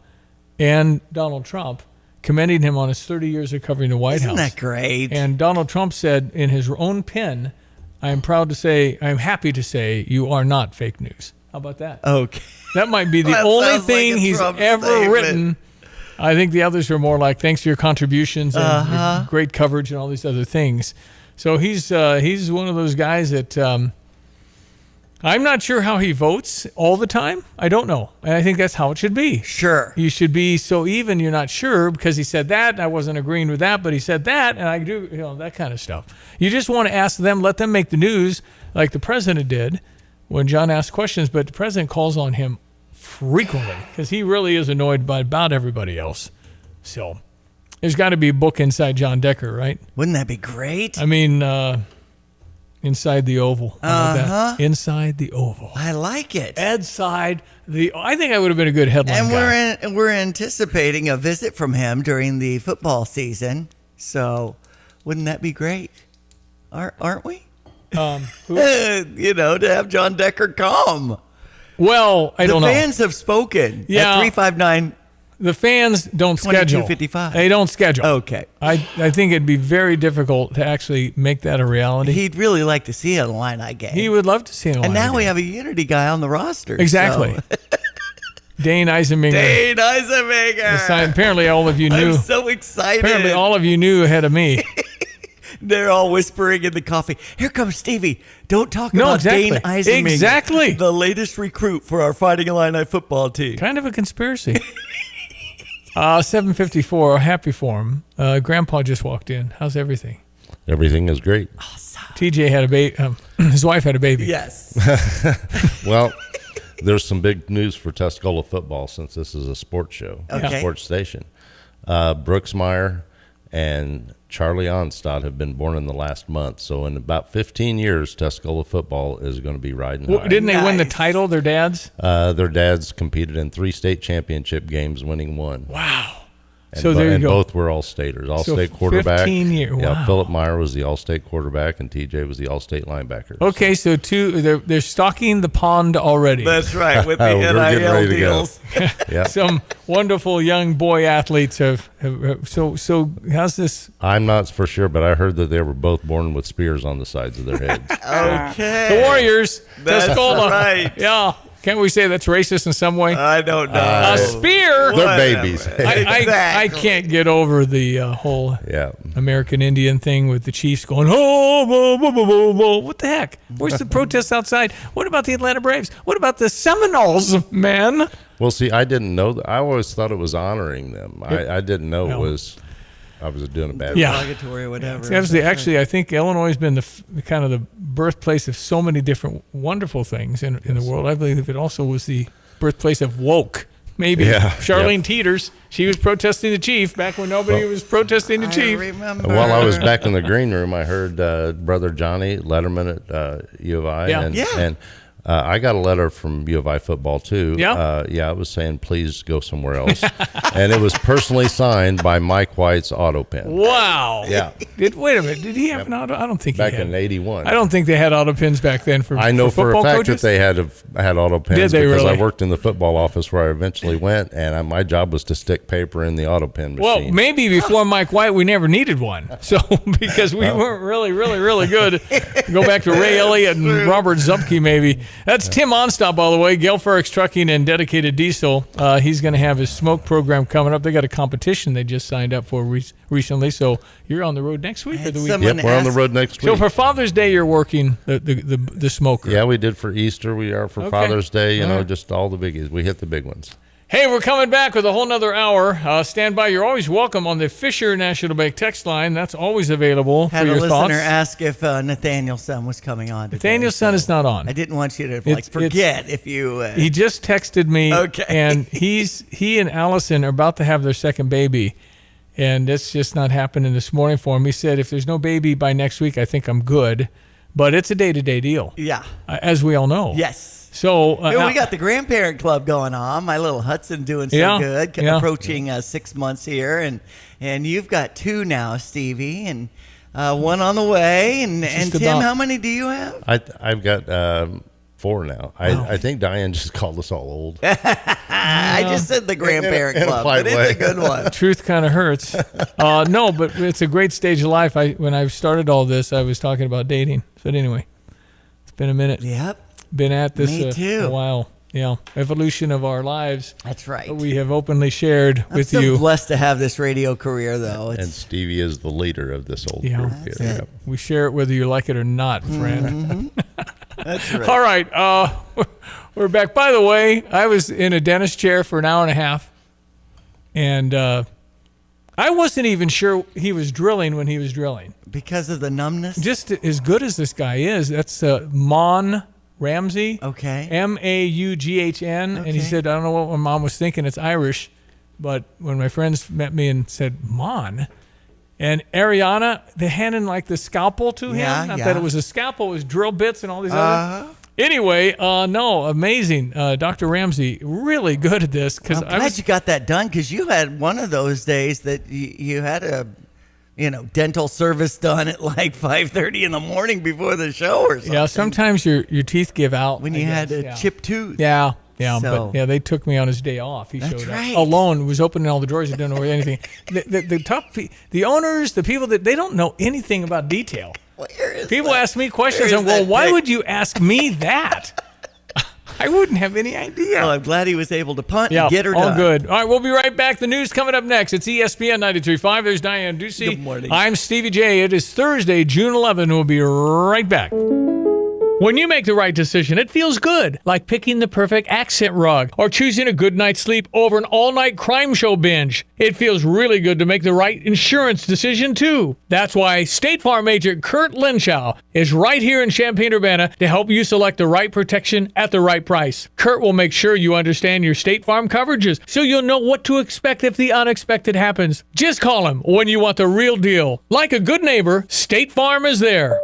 and Donald Trump commending him on his 30 years of covering the White House. Isn't that great? And Donald Trump said in his own pen, I'm happy to say you are not fake news. How about that? Okay. That might be the only thing he's ever written. I think the others are more like, thanks for your contributions and your great coverage and all these other things. So he's one of those guys that I'm not sure how he votes all the time. I don't know. And I think that's how it should be. Sure. You should be so even you're not sure because he said that and I wasn't agreeing with that, but he said that and I do, that kind of stuff. You just want to ask them, let them make the news like the president did when John asked questions, but the president calls on him frequently because he really is annoyed by about everybody else. So there's got to be a book inside John Decker, right? Wouldn't that be great? I mean, Inside the Oval. That? Inside the Oval. I like it. I think I would have been a good headline guy. And we're anticipating a visit from him during the football season. So wouldn't that be great? Aren't we? To have John Decker come. Well, I don't know. The fans have spoken. Yeah. At 359. The fans don't schedule. 22:55. They don't schedule. Okay. I think it'd be very difficult to actually make that a reality. He'd really like to see an Illini game. He would love to see an Illini game. And now we have a Unity guy on the roster. Exactly. So. Dane Eisenmenger. Apparently all of you knew. I'm so excited. Apparently all of you knew ahead of me. They're all whispering in the coffee. Here comes Stevie. Don't talk about Dane Eisenmenger. Exactly. The latest recruit for our Fighting Illini football team. Kind of a conspiracy. 7:54. Happy for him. Grandpa just walked in. How's everything? Everything is great. Awesome. TJ had a baby. His wife had a baby. Yes. Well, there's some big news for Tuscola football since this is a sports show, a sports station. Brooks Meyer and Charlie Onstad have been born in the last month. So in about 15 years, Tuscola football is going to be riding high. Didn't they win the title, their dads? Their dads competed in 3 state championship games, winning 1. Wow. So there you go. Both were All-Staters, All-State quarterback. 15 years. Wow. Yeah, Philip Meyer was the All-State quarterback, and TJ was the All-State linebacker. Okay, so they're stocking the pond already. That's right, with the We're getting ready NIL deals. to go. Yeah. Some wonderful young boy athletes have so how's this? I'm not for sure, but I heard that they were both born with spears on the sides of their heads. Okay. The Warriors. That's Tuscola. right. Yeah. Can't we say that's racist in some way? I don't know. A spear. They're babies. I can't get over the whole American Indian thing with the Chiefs going, what the heck? Where's the protests outside? What about the Atlanta Braves? What about the Seminoles, man? Well, see, I didn't know that. I always thought it was honoring them. I didn't know it was. I was doing a bad derogatory or whatever. Actually, I think Illinois has been the kind of the birthplace of so many different wonderful things in the world. I believe it also was the birthplace of woke. Maybe Charlene Teeters, she was protesting the chief back when nobody was protesting the chief. Remember. While I was back in the green room, I heard Brother Johnny Letterman at U of I. And I got a letter from U of I football too. It was saying please go somewhere else, and it was personally signed by Mike White's auto pen. Wow. Yeah. Wait a minute. Did he have an auto? I don't think back he had. in '81. I don't think they had auto pens back then for. I know for a fact coaches? that they had auto pens. Did they because really? I worked in the football office where I eventually went, and my job was to stick paper in the auto pen machine. Well, maybe before Mike White, we never needed one. So because we weren't really good. Go back to Ray Elliott and Robert Zupke, maybe. That's Tim Onstop, by the way. Gale Ferrex Trucking and Dedicated Diesel. He's going to have his smoke program coming up. They got a competition they just signed up for recently. So you're on the road next week or the week? Yep, we're on the road next week. So for Father's Day, you're working the smoker. Yeah, we did for Easter. We are for Father's Day. Just all the biggies. We hit the big ones. Hey, we're coming back with a whole nother hour. Stand by. You're always welcome on the Fisher National Bank text line. That's always available for your thoughts. Had a listener ask if Nathaniel's son was coming on today. Nathaniel's son is not on. I didn't want you to forget if you... He just texted me, and he and Allison are about to have their second baby, and that's just not happening this morning for him. He said, if there's no baby by next week, I think I'm good. But it's a day-to-day deal. Yeah. As we all know. Yes. So we got the grandparent club going on. My little Hudson doing so good, approaching 6 months here, and you've got 2 now, Stevie, and 1 on the way. And Tim, how many do you have? I've got 4 now. I think Diane just called us all old. I just said the grandparent club, but it's a good one. Truth kind of hurts. No, but it's a great stage of life. When I started all this, I was talking about dating. But anyway, it's been a minute. Yep. Been at this a while. Yeah. Evolution of our lives. That's right. We have openly shared with you. I'm so blessed to have this radio career, though. And Stevie is the leader of this old group here. Yep. We share it whether you like it or not, friend. Mm-hmm. That's right. All right. We're back. By the way, I was in a dentist chair for an hour and a half, and I wasn't even sure he was drilling when he was drilling. Because of the numbness? Just as good as this guy is, that's Mon Ramsey. Okay. Maughn. And he said, I don't know what my mom was thinking. It's Irish. But when my friends met me and said, Mon, and Ariana, they handed like the scalpel to him. Not that it was a scalpel, it was drill bits and all these other. Anyway, amazing. Dr. Ramsey, really good at this. I'm glad you got that done, because you had one of those days that you had a dental service done at like 5:30 in the morning before the show or something. Yeah, sometimes your teeth give out. When you had a chipped tooth. Yeah, but they took me on his day off. He showed up alone, was opening all the drawers, he didn't know anything. The owners, the people that they don't know anything about detail. People ask me questions, and why would you ask me that? I wouldn't have any idea. Well, I'm glad he was able to punt and get her done. All good. All right, we'll be right back. The news coming up next. It's ESPN 93.5. There's Diane Ducey. Good morning. I'm Stevie J. It is Thursday, June 11. We'll be right back. When you make the right decision, it feels good, like picking the perfect accent rug or choosing a good night's sleep over an all-night crime show binge. It feels really good to make the right insurance decision, too. That's why State Farm agent Kurt Lenschow is right here in Champaign-Urbana to help you select the right protection at the right price. Kurt will make sure you understand your State Farm coverages so you'll know what to expect if the unexpected happens. Just call him when you want the real deal. Like a good neighbor, State Farm is there.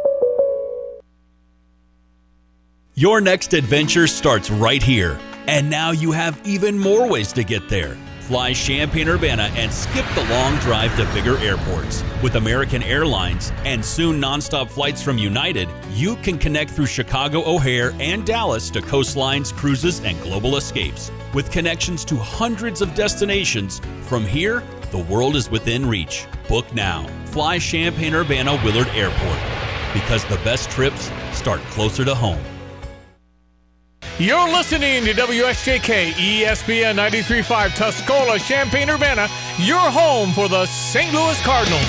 Your next adventure starts right here. And now you have even more ways to get there. Fly Champaign-Urbana and skip the long drive to bigger airports. With American Airlines and soon nonstop flights from United, you can connect through Chicago O'Hare and Dallas to coastlines, cruises, and global escapes. With connections to hundreds of destinations, from here, the world is within reach. Book now. Fly Champaign-Urbana Willard Airport. Because the best trips start closer to home. You're listening to WSJK ESPN 93.5 Tuscola, Champaign-Urbana, your home for the St. Louis Cardinals.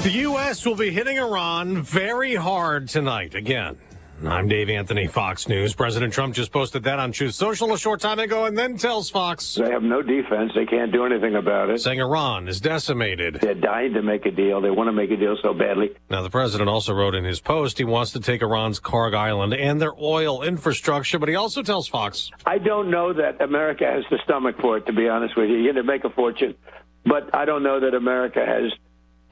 The U.S. will be hitting Iran very hard tonight again. I'm Dave Anthony, Fox News. President Trump just posted that on Truth Social a short time ago and then tells Fox they have no defense. They can't do anything about it. Saying Iran is decimated. They're dying to make a deal. They want to make a deal so badly. Now, the president also wrote in his post he wants to take Iran's Karg Island and their oil infrastructure, but he also tells Fox, I don't know that America has the stomach for it, to be honest with you. You're going to make a fortune, but I don't know that America has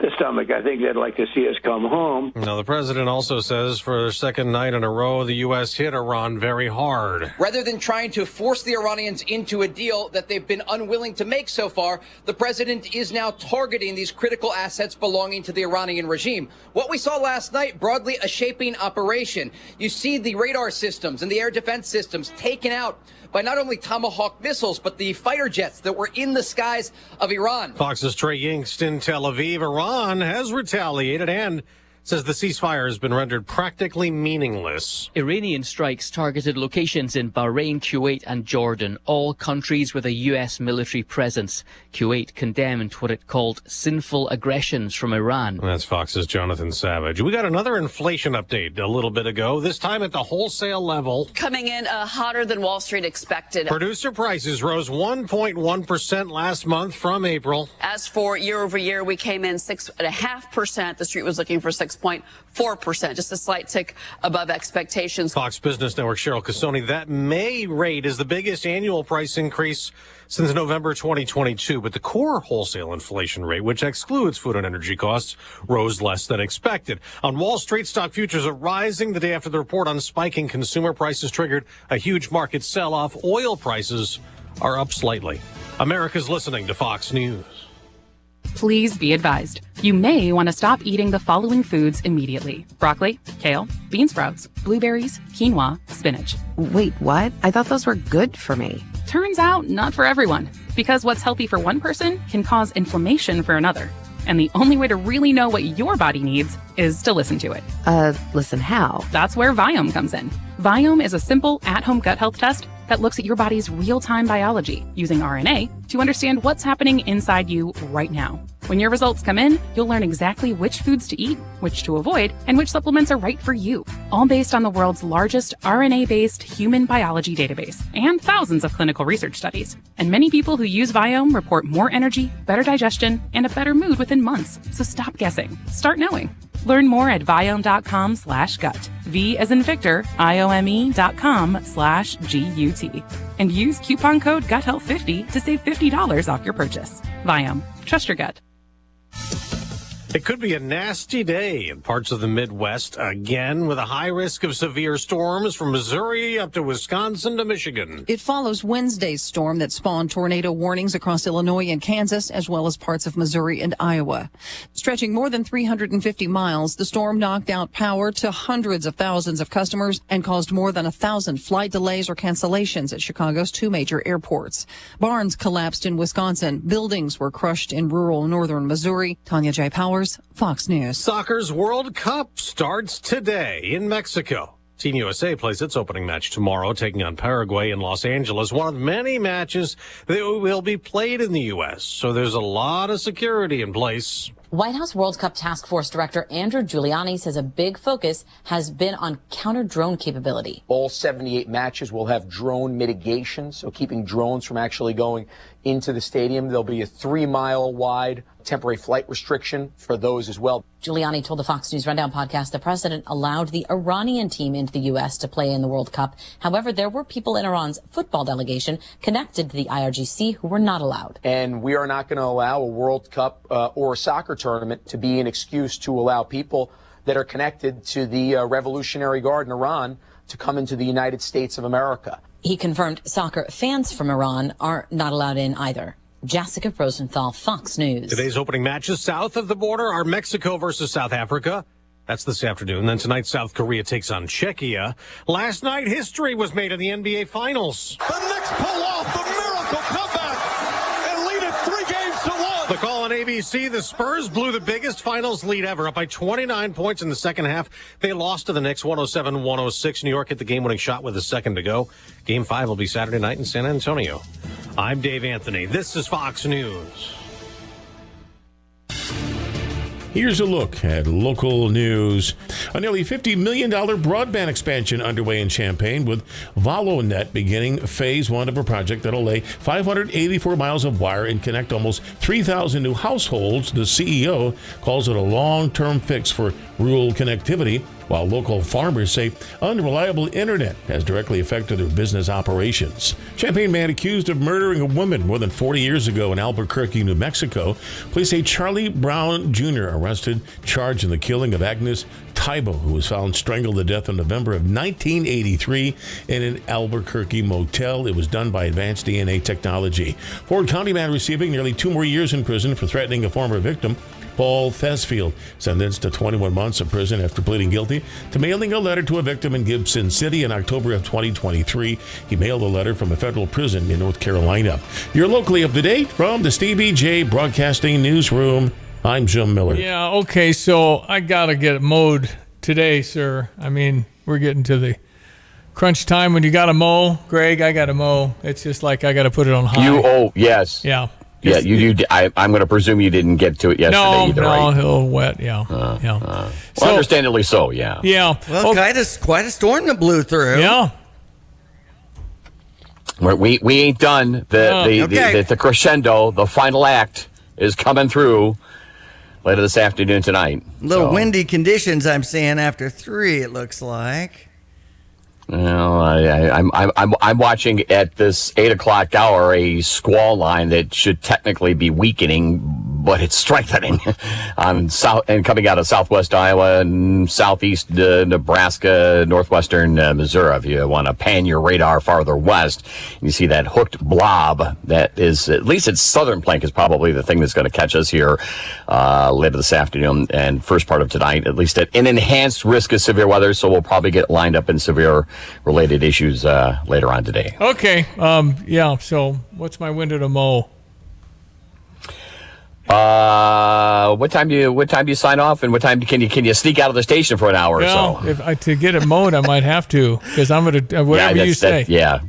the stomach. I think they'd like to see us come home. Now, the president also says for a second night in a row, the U.S. hit Iran very hard. Rather than trying to force the Iranians into a deal that they've been unwilling to make so far, the president is now targeting these critical assets belonging to the Iranian regime. What we saw last night, broadly a shaping operation. You see the radar systems and the air defense systems taken out by not only Tomahawk missiles, but the fighter jets that were in the skies of Iran. Fox's Trey Yingst in Tel Aviv. Iran has retaliated and says the ceasefire has been rendered practically meaningless. Iranian strikes targeted locations in Bahrain, Kuwait and Jordan, all countries with a U.S. military presence. Kuwait condemned what it called sinful aggressions from Iran. That's Fox's Jonathan Savage. We got another inflation update a little bit ago, this time at the whole level. Coming in hotter than Wall Street expected. Producer prices rose 1.1% last month from April. As for year over year, we came in 6.5%. The Street was looking for 6.4%, just a slight tick above expectations. Fox Business Network Cheryl Casoni, that May rate is the biggest annual price increase since November 2022, but the core wholesale inflation rate, which excludes food and energy costs, rose less than expected. On Wall Street, stock futures are rising the day after the report on spiking consumer prices triggered a huge market sell-off. Oil prices are up slightly. America's listening to Fox News. Please be advised. You may want to stop eating the following foods immediately. Broccoli, kale, bean sprouts, blueberries, quinoa, spinach. Wait, what? I thought those were good for me. Turns out, not for everyone. Because what's healthy for one person can cause inflammation for another. And the only way to really know what your body needs is to listen to it. Listen how? That's where Viome comes in. Viome is a simple at-home gut health test that looks at your body's real-time biology using RNA to understand what's happening inside you right now. When your results come in, you'll learn exactly which foods to eat, which to avoid, and which supplements are right for you, all based on the world's largest RNA-based human biology database and thousands of clinical research studies. And many people who use Viome report more energy, better digestion, and a better mood within months. So stop guessing. Start knowing. Learn more at Viome.com/gut. V as in Victor, IOME.com/GUT. And use coupon code GUTHEALTH50 to save $50 off your purchase. Viome. Trust your gut. It could be a nasty day in parts of the Midwest again, with a high risk of severe storms from Missouri up to Wisconsin to Michigan. It follows Wednesday's storm that spawned tornado warnings across Illinois and Kansas, as well as parts of Missouri and Iowa. Stretching more than 350 miles, the storm knocked out power to hundreds of thousands of customers and caused more than 1,000 flight delays or cancellations at Chicago's two major airports. Barns collapsed in Wisconsin. Buildings were crushed in rural northern Missouri. Tanya J. Powers, Fox News. Soccer's World Cup starts today in Mexico. Team USA plays its opening match tomorrow, taking on Paraguay in Los Angeles, one of many matches that will be played in the U.S., so there's a lot of security in place. White House World Cup Task Force Director Andrew Giuliani says a big focus has been on counter-drone capability. All 78 matches will have drone mitigation, so keeping drones from actually going into the stadium. There'll be a 3-mile wide temporary flight restriction for those as well. Giuliani told the Fox News Rundown podcast the president allowed the Iranian team into the U.S. to play in the World Cup. However, there were people in Iran's football delegation connected to the IRGC who were not allowed. And we are not going to allow a World Cup or a soccer tournament to be an excuse to allow people that are connected to the Revolutionary Guard in Iran to come into the United States of America. He confirmed soccer fans from Iran are not allowed in either. Jessica Rosenthal, Fox News. Today's opening matches south of the border are Mexico versus South Africa. That's this afternoon. Then tonight, South Korea takes on Czechia. Last night, history was made in the NBA Finals. The Knicks pull off the miracle comeback and lead it 3-1. The call on ABC, the Spurs blew the biggest finals lead ever, up by 29 points in the second half. They lost to the Knicks 107-106. New York hit the game-winning shot with a second to go. Game 5 will be Saturday night in San Antonio. I'm Dave Anthony. This is Fox News. Here's a look at local news. A nearly $50 million broadband expansion underway in Champaign, with VoloNet beginning phase 1 of a project that'll lay 584 miles of wire and connect almost 3,000 new households. The CEO calls it a long-term fix for rural connectivity, while local farmers say unreliable internet has directly affected their business operations. Champaign man accused of murdering a woman more than 40 years ago in Albuquerque, New Mexico. Police say Charlie Brown Jr. arrested, charged in the killing of Agnes Taibo, who was found strangled to death in November of 1983 in an Albuquerque motel. It was done by advanced DNA technology. Ford County man receiving nearly 2 more years in prison for threatening a former victim. Paul Thesfield, sentenced to 21 months in prison after pleading guilty to mailing a letter to a victim in Gibson City in October of 2023. He mailed a letter from a federal prison in North Carolina. You're locally up to date from the Stevie J Broadcasting Newsroom. I'm Jim Miller. Yeah, okay, so I got to get it mowed today, sir. I mean, we're getting to the crunch time when you got to mow. Greg, I got to mow. It's just like I got to put it on high. Yes. Yeah. Yeah, I'm going to presume you didn't get to it yesterday either, right? No, a little wet, yeah. Well, understandably so, yeah. Yeah. Well, quite a storm that blew through. Yeah. We ain't done. The crescendo, the final act is coming through later this afternoon tonight. Little windy conditions I'm seeing after 3, it looks like. Well, I'm watching at this 8 o'clock hour a squall line that should technically be weakening, but it's strengthening on south and coming out of southwest Iowa and southeast Nebraska, northwestern Missouri. If you want to pan your radar farther west, you see that hooked blob that is, at least its southern flank, is probably the thing that's going to catch us here later this afternoon and first part of tonight, at least at an enhanced risk of severe weather. So we'll probably get lined up in severe related issues later on today. Okay. Yeah. So what's my window to mow? What time do you sign off, and what time can you sneak out of the station for an hour or so? To get it mowed, I might have to, because I'm gonna whatever you say. Yeah.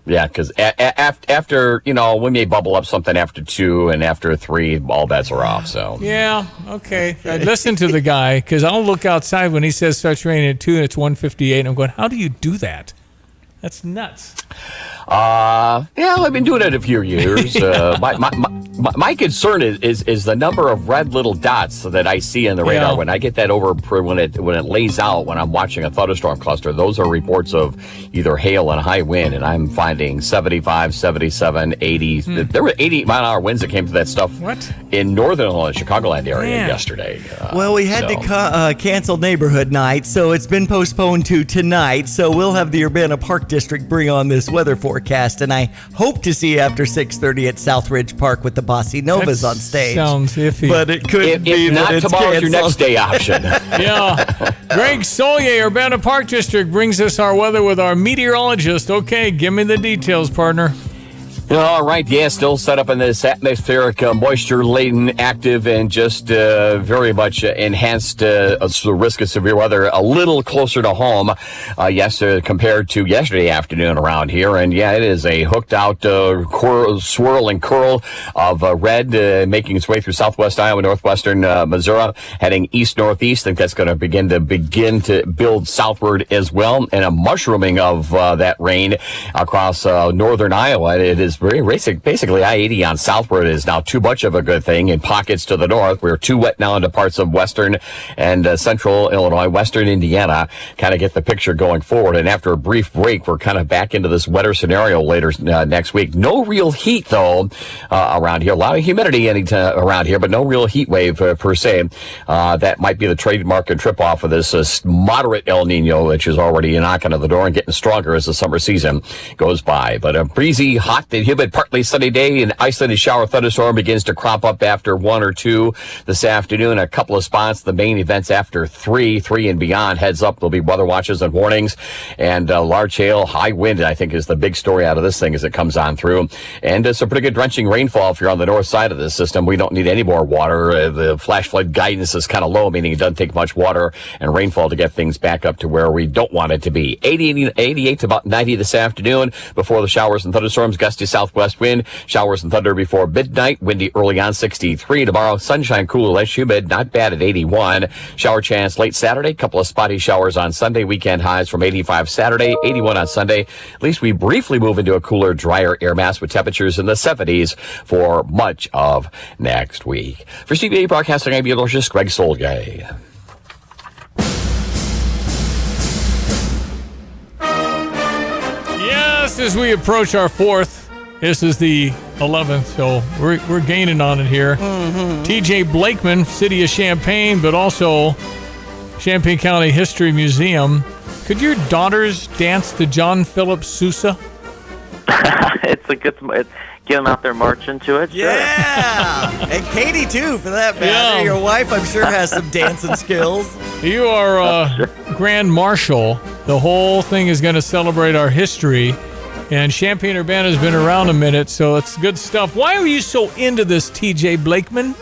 Because after we may bubble up something after 2 and after 3, all bets are off. So yeah, okay. Listen to the guy, because I'll look outside when he says starts raining at 2 and it's 1:58. And I'm going, how do you do that? That's nuts. I've been doing it a few years. My concern is the number of red little dots that I see in the radar. When I get that when it lays out, when I'm watching a thunderstorm cluster, those are reports of either hail and high wind, and I'm finding 75, 77, 80. There were 80-mile-an-hour winds that came to that stuff in northern Illinois, Chicagoland area yesterday. Well, we had to cancel neighborhood night, so it's been postponed to tonight. So we'll have the Urbana Park District bring on this weather forecast, and I hope to see you after 6:30 at Southridge Park with the Bossy Novas on stage. Sounds iffy. But it could be if not that tomorrow's your next day option. Yeah. Greg Solier, Urbana Park District, brings us our weather with our meteorologist. Okay, give me the details, partner. All right, still set up in this atmospheric moisture-laden, active, and just very much enhanced risk of severe weather, a little closer to home, compared to yesterday afternoon around here. And it is a hooked-out swirl and curl of red making its way through southwest Iowa, northwestern Missouri, heading east-northeast. I think that's going to begin to build southward as well, and a mushrooming of that rain across northern Iowa. It is basically I-80 on southward is now too much of a good thing in pockets to the north. We're too wet now into parts of western and central Illinois, western Indiana. Kind of get the picture going forward. And after a brief break, we're kind of back into this wetter scenario later next week. No real heat, though, around here. A lot of humidity around here, but no real heat wave per se. That might be the trademark and trip off of this moderate El Nino, which is already knocking on the door and getting stronger as the summer season goes by. But a breezy, hot and humid, partly sunny day. An isolated shower thunderstorm begins to crop up after 1 or 2 this afternoon. A couple of spots. The main events after 3 and beyond. Heads up, there'll be weather watches and warnings. And large hail, high wind, I think, is the big story out of this thing as it comes on through. And some pretty good drenching rainfall if you're on the north side of this system. We don't need any more water. The flash flood guidance is kind of low, meaning it doesn't take much water and rainfall to get things back up to where we don't want it to be. 88 to about 90 this afternoon before the showers and thunderstorms. Gusty southwest wind. Showers and thunder before midnight. Windy early on, 63. Tomorrow, sunshine, cooler, less humid. Not bad at 81. Shower chance late Saturday. Couple of spotty showers on Sunday. Weekend highs from 85 Saturday, 81 on Sunday. At least we briefly move into a cooler, drier air mass with temperatures in the 70s for much of next week. For CBA Broadcasting, I'm meteorologist Greg Solgay. Yes, as we approach our 4th, this is the 11th, so we're gaining on it here. TJ Blakeman, City of Champaign, but also Champaign County History Museum. Could your daughters dance to John Philip Sousa? It's a good. Get them out there marching to it. Sure. Yeah, and Katie too, for that matter. Yeah. Your wife, I'm sure, has some dancing skills. You are Grand Marshal. The whole thing is going to celebrate our history. And Champaign-Urbana has been around a minute, so it's good stuff. Why are you so into this, TJ Blakeman?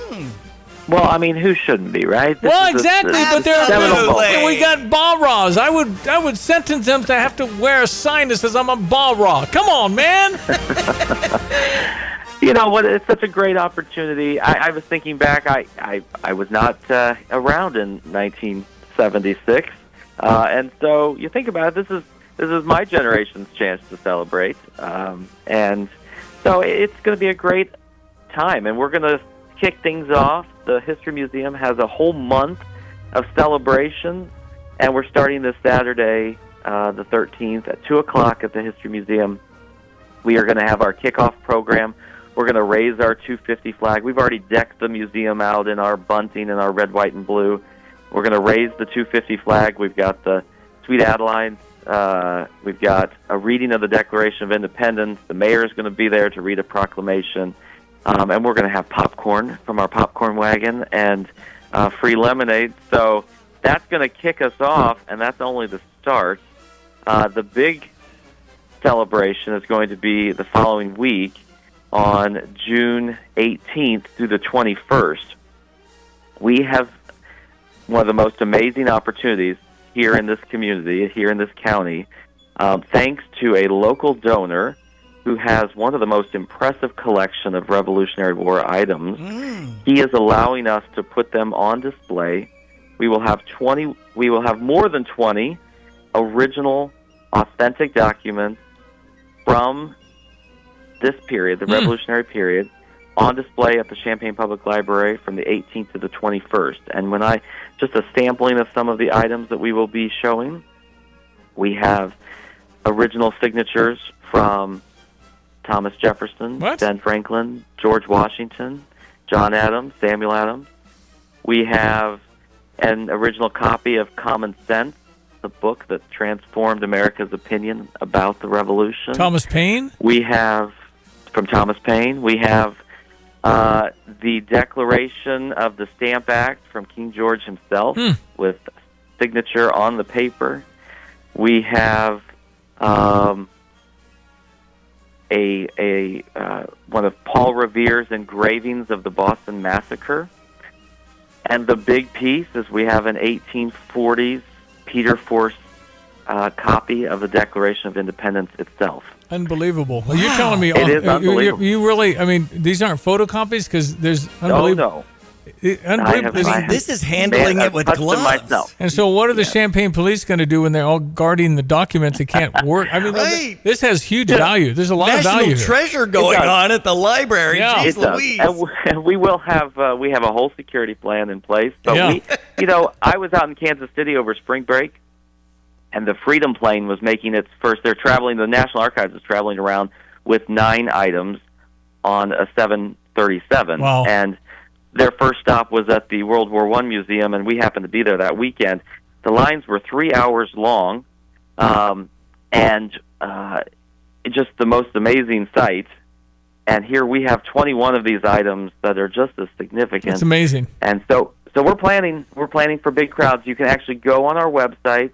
Well, I mean, who shouldn't be, right? Exactly, but we got Ba-Ras. I would sentence them to have to wear a sign that says I'm a Ba-Ra. Come on, man. You know what? It's such a great opportunity. I was thinking back. I was not around in 1976, and so you think about it. This is my generation's chance to celebrate, and so it's going to be a great time, and we're going to kick things off. The History Museum has a whole month of celebration, and we're starting this Saturday, the 13th, at 2 o'clock at the History Museum. We are going to have our kickoff program. We're going to raise our 250 flag. We've already decked the museum out in our bunting and our red, white, and blue. We're going to raise the 250 flag. We've got the Sweet Adeline. We've got a reading of the Declaration of Independence. The mayor is going to be there to read a proclamation. And we're going to have popcorn from our popcorn wagon and free lemonade. So that's going to kick us off, and that's only the start. The big celebration is going to be the following week on June 18th through the 21st. We have one of the most amazing opportunities here in this community, here in this county, thanks to a local donor who has one of the most impressive collection of Revolutionary War items. He is allowing us to put them on display. We will have more than 20 original, authentic documents from this period, the Revolutionary period, on display at the Champaign Public Library from the 18th to the 21st. And just a sampling of some of the items that we will be showing. We have original signatures from Thomas Jefferson, Ben Franklin, George Washington, John Adams, Samuel Adams. We have an original copy of Common Sense, the book that transformed America's opinion about the Revolution. Thomas Paine? We have, from Thomas Paine, we have the Declaration of the Stamp Act from King George himself with signature on the paper. We have one of Paul Revere's engravings of the Boston Massacre. And the big piece is we have an 1840s Peter Force copy of the Declaration of Independence itself. Unbelievable. Well, you're telling me it is unbelievable. You really, I mean, these aren't photocopies because there's unbelievable. Oh, no. Unbelievable. This is handling it with gloves. Myself. And so, what are the Champaign police going to do when they're all guarding the documents that can't work? I mean, this has huge value. There's a lot of value. National treasure going on at the library. Yeah. Jeez Louise. And we will have we have a whole security plan in place. But I was out in Kansas City over spring break, and the Freedom plane was making its first. They're traveling. The National Archives is traveling around with 9 items on a 737. Wow. And their first stop was at the World War I Museum, and we happened to be there that weekend. The lines were 3 hours long, and just the most amazing sight. And here we have 21 of these items that are just as significant. It's amazing. And so we're planning for big crowds. You can actually go on our website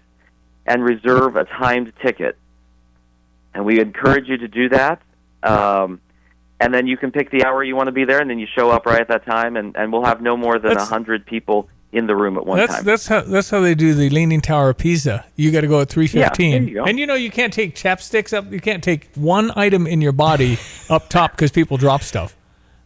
and reserve a timed ticket, and we encourage you to do that. And then you can pick the hour you want to be there, and then you show up right at that time, and we'll have no more than 100 people in the room at one time. That's how they do the Leaning Tower of Pisa. You got to go at 3:15, and you can't take chapsticks up. You can't take one item in your body up top because people drop stuff.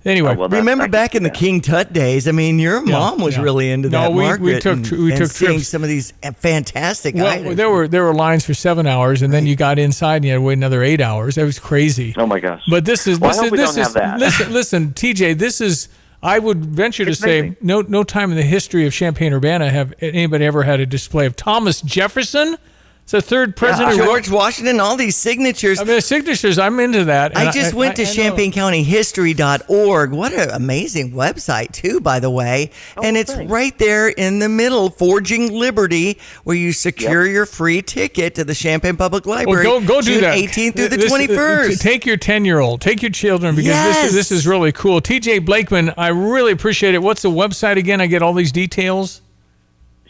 Anyway, remember back in the King Tut days? I mean, your mom was really into that. No, we took seeing trips. some of these fantastic items. There were lines for 7 hours, and then you got inside and you had to wait another 8 hours. That was crazy. Oh my gosh! But this is don't have that. Listen, TJ. This is. I would venture to say no time in the history of Champaign-Urbana have anybody ever had a display of Thomas Jefferson. It's the third president. George Washington, all these signatures. I mean, the signatures, I'm into that. I just went to ChampaignCountyHistory.org. What an amazing website, too, by the way. And it's right there in the middle, Forging Liberty, where you secure your free ticket to the Champaign Public Library. Well, go do June that. 18th through the 21st. Take your 10-year-old. Take your children, because this is really cool. TJ Blakeman, I really appreciate it. What's the website again? I get all these details.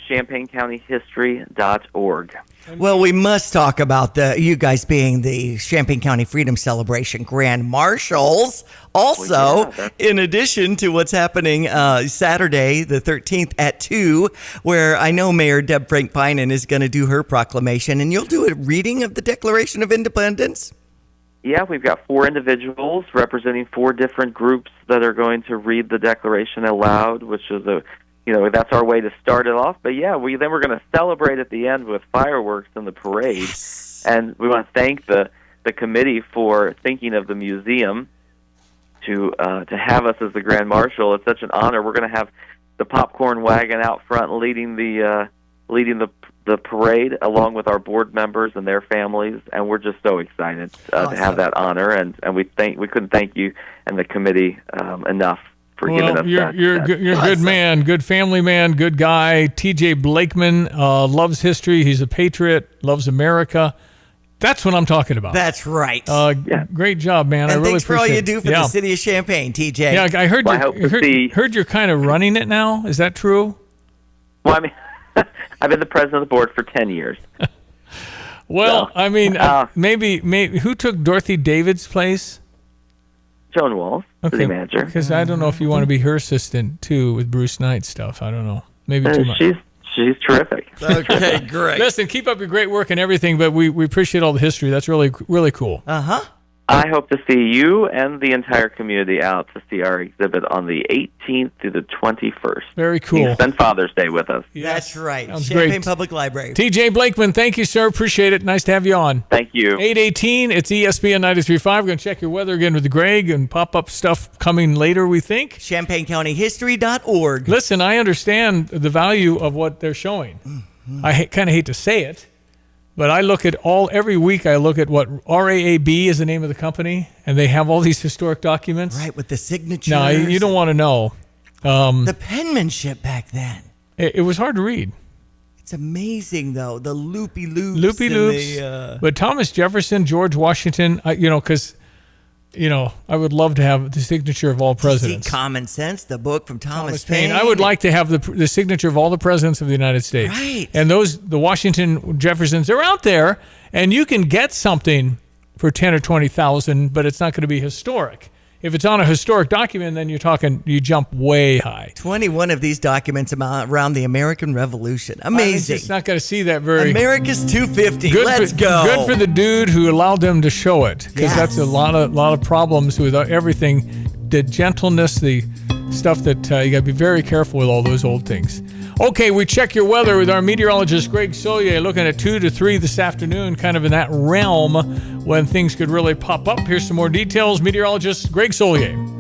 ChampaignCountyHistory.org. Well, we must talk about you guys being the Champaign County Freedom Celebration Grand Marshals. Also, in addition to what's happening Saturday, the 13th at 2, where I know Mayor Deb Frank-Finan is going to do her proclamation, and you'll do a reading of the Declaration of Independence? Yeah, we've got 4 individuals representing 4 different groups that are going to read the Declaration aloud, which is that's our way to start it off. But yeah, we're going to celebrate at the end with fireworks and the parade. Yes. And we want to thank the committee for thinking of the museum to have us as the Grand Marshal. It's such an honor. We're going to have the popcorn wagon out front leading the parade along with our board members and their families, and we're just so excited to have that honor. And we couldn't thank you and the committee enough. You're a good man, good family man, good guy. TJ Blakeman loves history. He's a patriot, loves America. That's what I'm talking about. That's right. Great job, man. And I really thanks for all you do for the city of Champaign, TJ. Yeah, I heard heard you're kind of running it now. Is that true? Well, I mean, I've been the president of the board for 10 years. Well, I mean, maybe who took Dorothy David's place? Joan Walls, city manager. Because I don't know if you want to be her assistant too with Bruce Knight stuff. I don't know. Maybe too much. She's terrific. Okay, great. Listen, keep up your great work and everything, but we appreciate all the history. That's really, really cool. I hope to see you and the entire community out to see our exhibit on the 18th through the 21st. Very cool. You spend Father's Day with us. Yes. That's right. Sounds Champaign great. Public Library. TJ Blakeman, thank you, sir. Appreciate it. Nice to have you on. Thank you. 8:18. It's ESPN 93.5. We're going to check your weather again with Greg and pop-up stuff coming later, we think. ChampaignCountyHistory.org. Listen, I understand the value of what they're showing. I kind of hate to say it, but I look at every week I look at what RAAB is the name of the company, and they have all these historic documents. Right, with the signatures. No, you don't want to know. The penmanship back then. It was hard to read. It's amazing, though, the loopy-loops. Loopy-loops. But Thomas Jefferson, George Washington, because I would love to have the signature of all presidents. See Common Sense, the book from Thomas Paine. I would like to have the signature of all the presidents of the United States. Right. And the Washington Jeffersons, they're out there, and you can get something for $10,000 or $20,000, but it's not going to be historic. If it's on a historic document, then you jump way high. 21 of these documents around the American Revolution. Amazing. I'm just not going to see that very. America's 250. Let's go. Good for the dude who allowed them to show it, because that's a lot of problems with everything. The gentleness, the stuff that you got to be very careful with all those old things. Okay, we check your weather with our meteorologist Greg Solier, looking at 2 to 3 this afternoon, kind of in that realm when things could really pop up. Here's some more details. Meteorologist Greg Solier.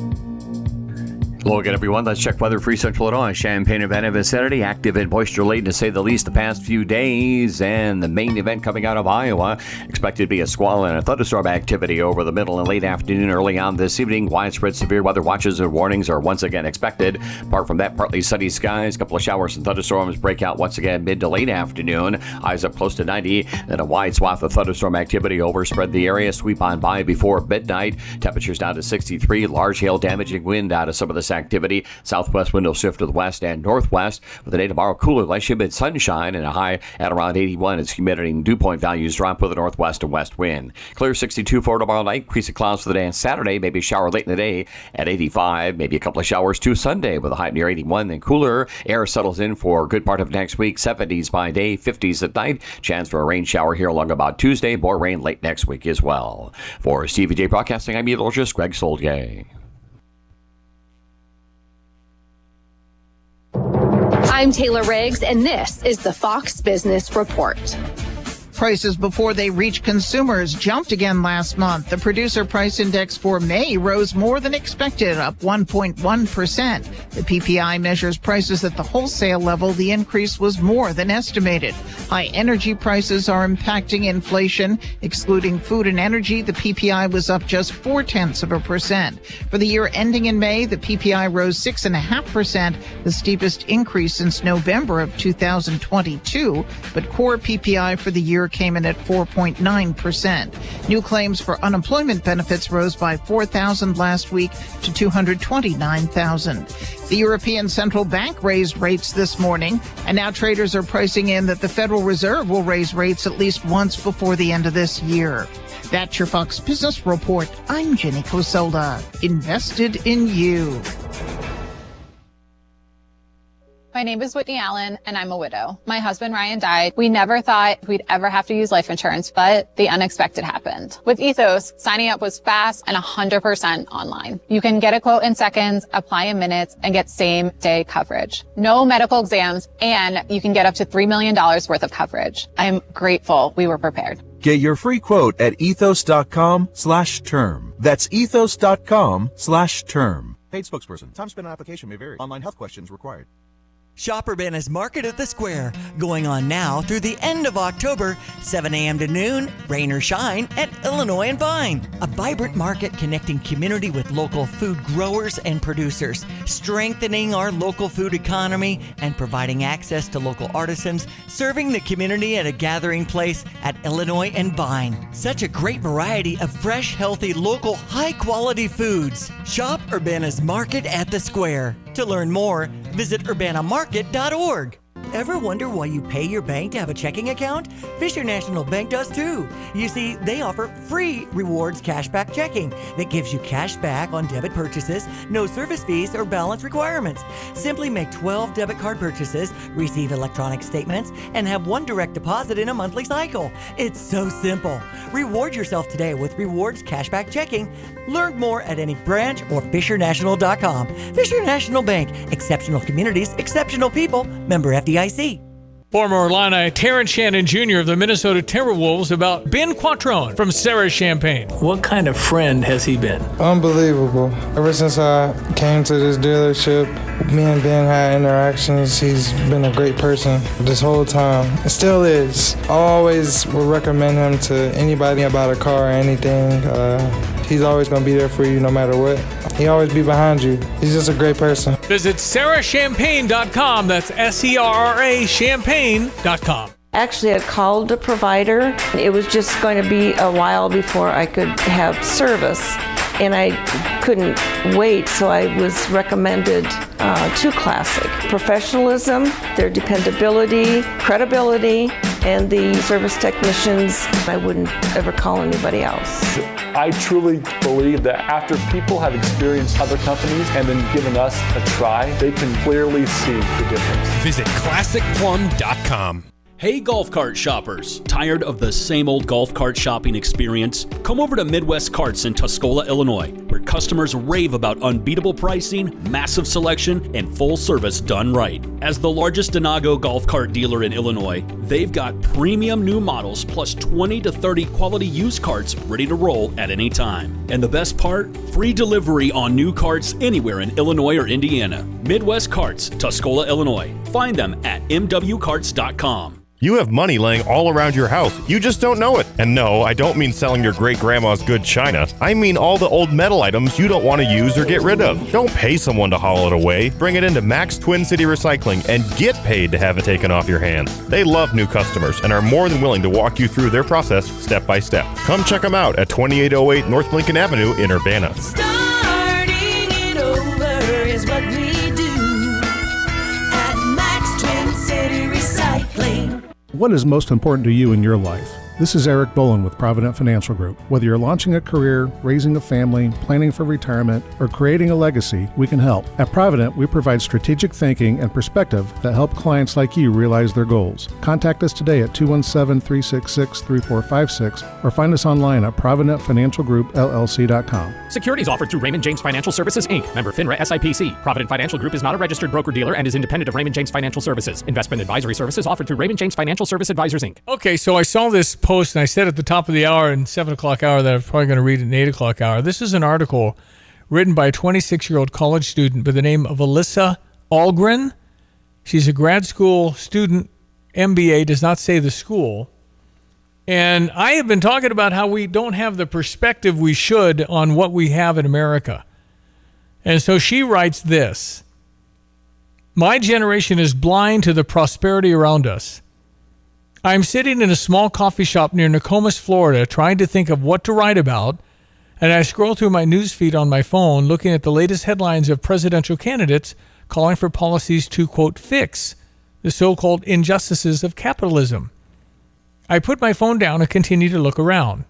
Hello again, everyone. Let's check weather for Central Illinois. Champaign event and vicinity, active and moisture laden to say the least the past few days. And the main event coming out of Iowa, expected to be a squall and a thunderstorm activity over the middle and late afternoon, early on this evening. Widespread severe weather watches and warnings are once again expected. Apart from that, partly sunny skies, a couple of showers and thunderstorms break out once again mid to late afternoon. Highs up close to 90. Then a wide swath of thunderstorm activity overspread the area, sweep on by before midnight. Temperatures down to 63. Large hail damaging wind out of some of this activity. Southwest wind will shift to the west and northwest. For the day tomorrow, cooler, less humid sunshine and a high at around 81 as humidity and dew point values drop with a northwest and west wind. Clear 62 for tomorrow night. Increase of clouds for the day on Saturday. Maybe a shower late in the day at 85. Maybe a couple of showers too Sunday with a high near 81. Then cooler. Air settles in for a good part of next week. 70s by day, 50s at night. Chance for a rain shower here along about Tuesday. More rain late next week as well. For CVJ Broadcasting, I'm meteorologist Greg Solier. I'm Taylor Riggs, and this is the Fox Business Report. Prices before they reach consumers jumped again last month. The producer price index for May rose more than expected, up 1.1%. The PPI measures prices at the wholesale level. The increase was more than estimated. High energy prices are impacting inflation. Excluding food and energy, the PPI was up just 0.4%. For the year ending in May, the PPI rose 6.5%, the steepest increase since November of 2022. But core PPI for the year came in at 4.9%. New claims for unemployment benefits rose by 4,000 last week to 229,000. The European Central Bank raised rates this morning, and now traders are pricing in that the Federal Reserve will raise rates at least once before the end of this year. That's your Fox Business Report. I'm Jenny Cosolda. Invested in you. My name is Whitney Allen, and I'm a widow. My husband, Ryan, died. We never thought we'd ever have to use life insurance, but the unexpected happened. With Ethos, signing up was fast and 100% online. You can get a quote in seconds, apply in minutes, and get same-day coverage. No medical exams, and you can get up to $3 million worth of coverage. I'm grateful we were prepared. Get your free quote at ethos.com/term. That's ethos.com/term. Paid spokesperson. Time spent on application may vary. Online health questions required. Shop Urbana's Market at the Square, going on now through the end of October, 7 a.m. to noon, rain or shine, at Illinois and Vine. A vibrant market connecting community with local food growers and producers, strengthening our local food economy and providing access to local artisans, serving the community at a gathering place at Illinois and Vine. Such a great variety of fresh, healthy, local, high-quality foods. Shop Urbana's Market at the Square. To learn more, visit urbanamarket.org. Ever wonder why you pay your bank to have a checking account? Fisher National Bank does too. You see, they offer free rewards cashback checking that gives you cash back on debit purchases, no service fees or balance requirements. Simply make 12 debit card purchases, receive electronic statements, and have one direct deposit in a monthly cycle. It's so simple. Reward yourself today with rewards cashback checking. Learn more at any branch or FisherNational.com. Fisher National Bank. Exceptional communities, exceptional people. Member FDIC. Former Illini Terrence Shannon Jr. of the Minnesota Timberwolves about Ben Quattrone from Sarah Champagne. What kind of friend has he been? Unbelievable. Ever since I came to this dealership, me and Ben had interactions. He's been a great person this whole time. It still is. I always would recommend him to anybody about a car or anything. He's always going to be there for you no matter what. He always be behind you. He's just a great person. Visit sarahchampagne.com. That's SERRA champagne.com. Actually, I called the provider. It was just going to be a while before I could have service, and I couldn't wait, so I was recommended to Classic. Professionalism, their dependability, credibility, and the service technicians. I wouldn't ever call anybody else. I truly believe that after people have experienced other companies and then given us a try, they can clearly see the difference. Visit ClassicPlum.com. Hey golf cart shoppers, tired of the same old golf cart shopping experience? Come over to Midwest Carts in Tuscola, Illinois, where customers rave about unbeatable pricing, massive selection, and full service done right. As the largest Denago golf cart dealer in Illinois, they've got premium new models plus 20 to 30 quality used carts ready to roll at any time. And the best part? Free delivery on new carts anywhere in Illinois or Indiana. Midwest Carts, Tuscola, Illinois. Find them at mwcarts.com. You have money laying all around your house. You just don't know it. And no, I don't mean selling your great-grandma's good china. I mean all the old metal items you don't want to use or get rid of. Don't pay someone to haul it away. Bring it into Max Twin City Recycling and get paid to have it taken off your hands. They love new customers and are more than willing to walk you through their process step by step. Come check them out at 2808 North Lincoln Avenue in Urbana. Starting it over is what we do at Max Twin City Recycling. What is most important to you in your life? This is Eric Bolin with Provident Financial Group. Whether you're launching a career, raising a family, planning for retirement, or creating a legacy, we can help. At Provident, we provide strategic thinking and perspective that help clients like you realize their goals. Contact us today at 217-366-3456 or find us online at providentfinancialgroupllc.com. Securities offered through Raymond James Financial Services, Inc., member FINRA SIPC. Provident Financial Group is not a registered broker-dealer and is independent of Raymond James Financial Services. Investment advisory services offered through Raymond James Financial Service Advisors, Inc. Okay, so I saw this post and I said at the top of the hour and 7 o'clock hour that I'm probably going to read it in 8 o'clock hour. This is an article written by a 26-year-old college student by the name of Alyssa Algren. She's a grad school student, MBA, does not say the school. And I have been talking about how we don't have the perspective we should on what we have in America. And so she writes this: "My generation is blind to the prosperity around us. I'm sitting in a small coffee shop near Nokomis, Florida, trying to think of what to write about, and I scroll through my newsfeed on my phone, looking at the latest headlines of presidential candidates calling for policies to, quote, fix the so-called injustices of capitalism. I put my phone down and continue to look around.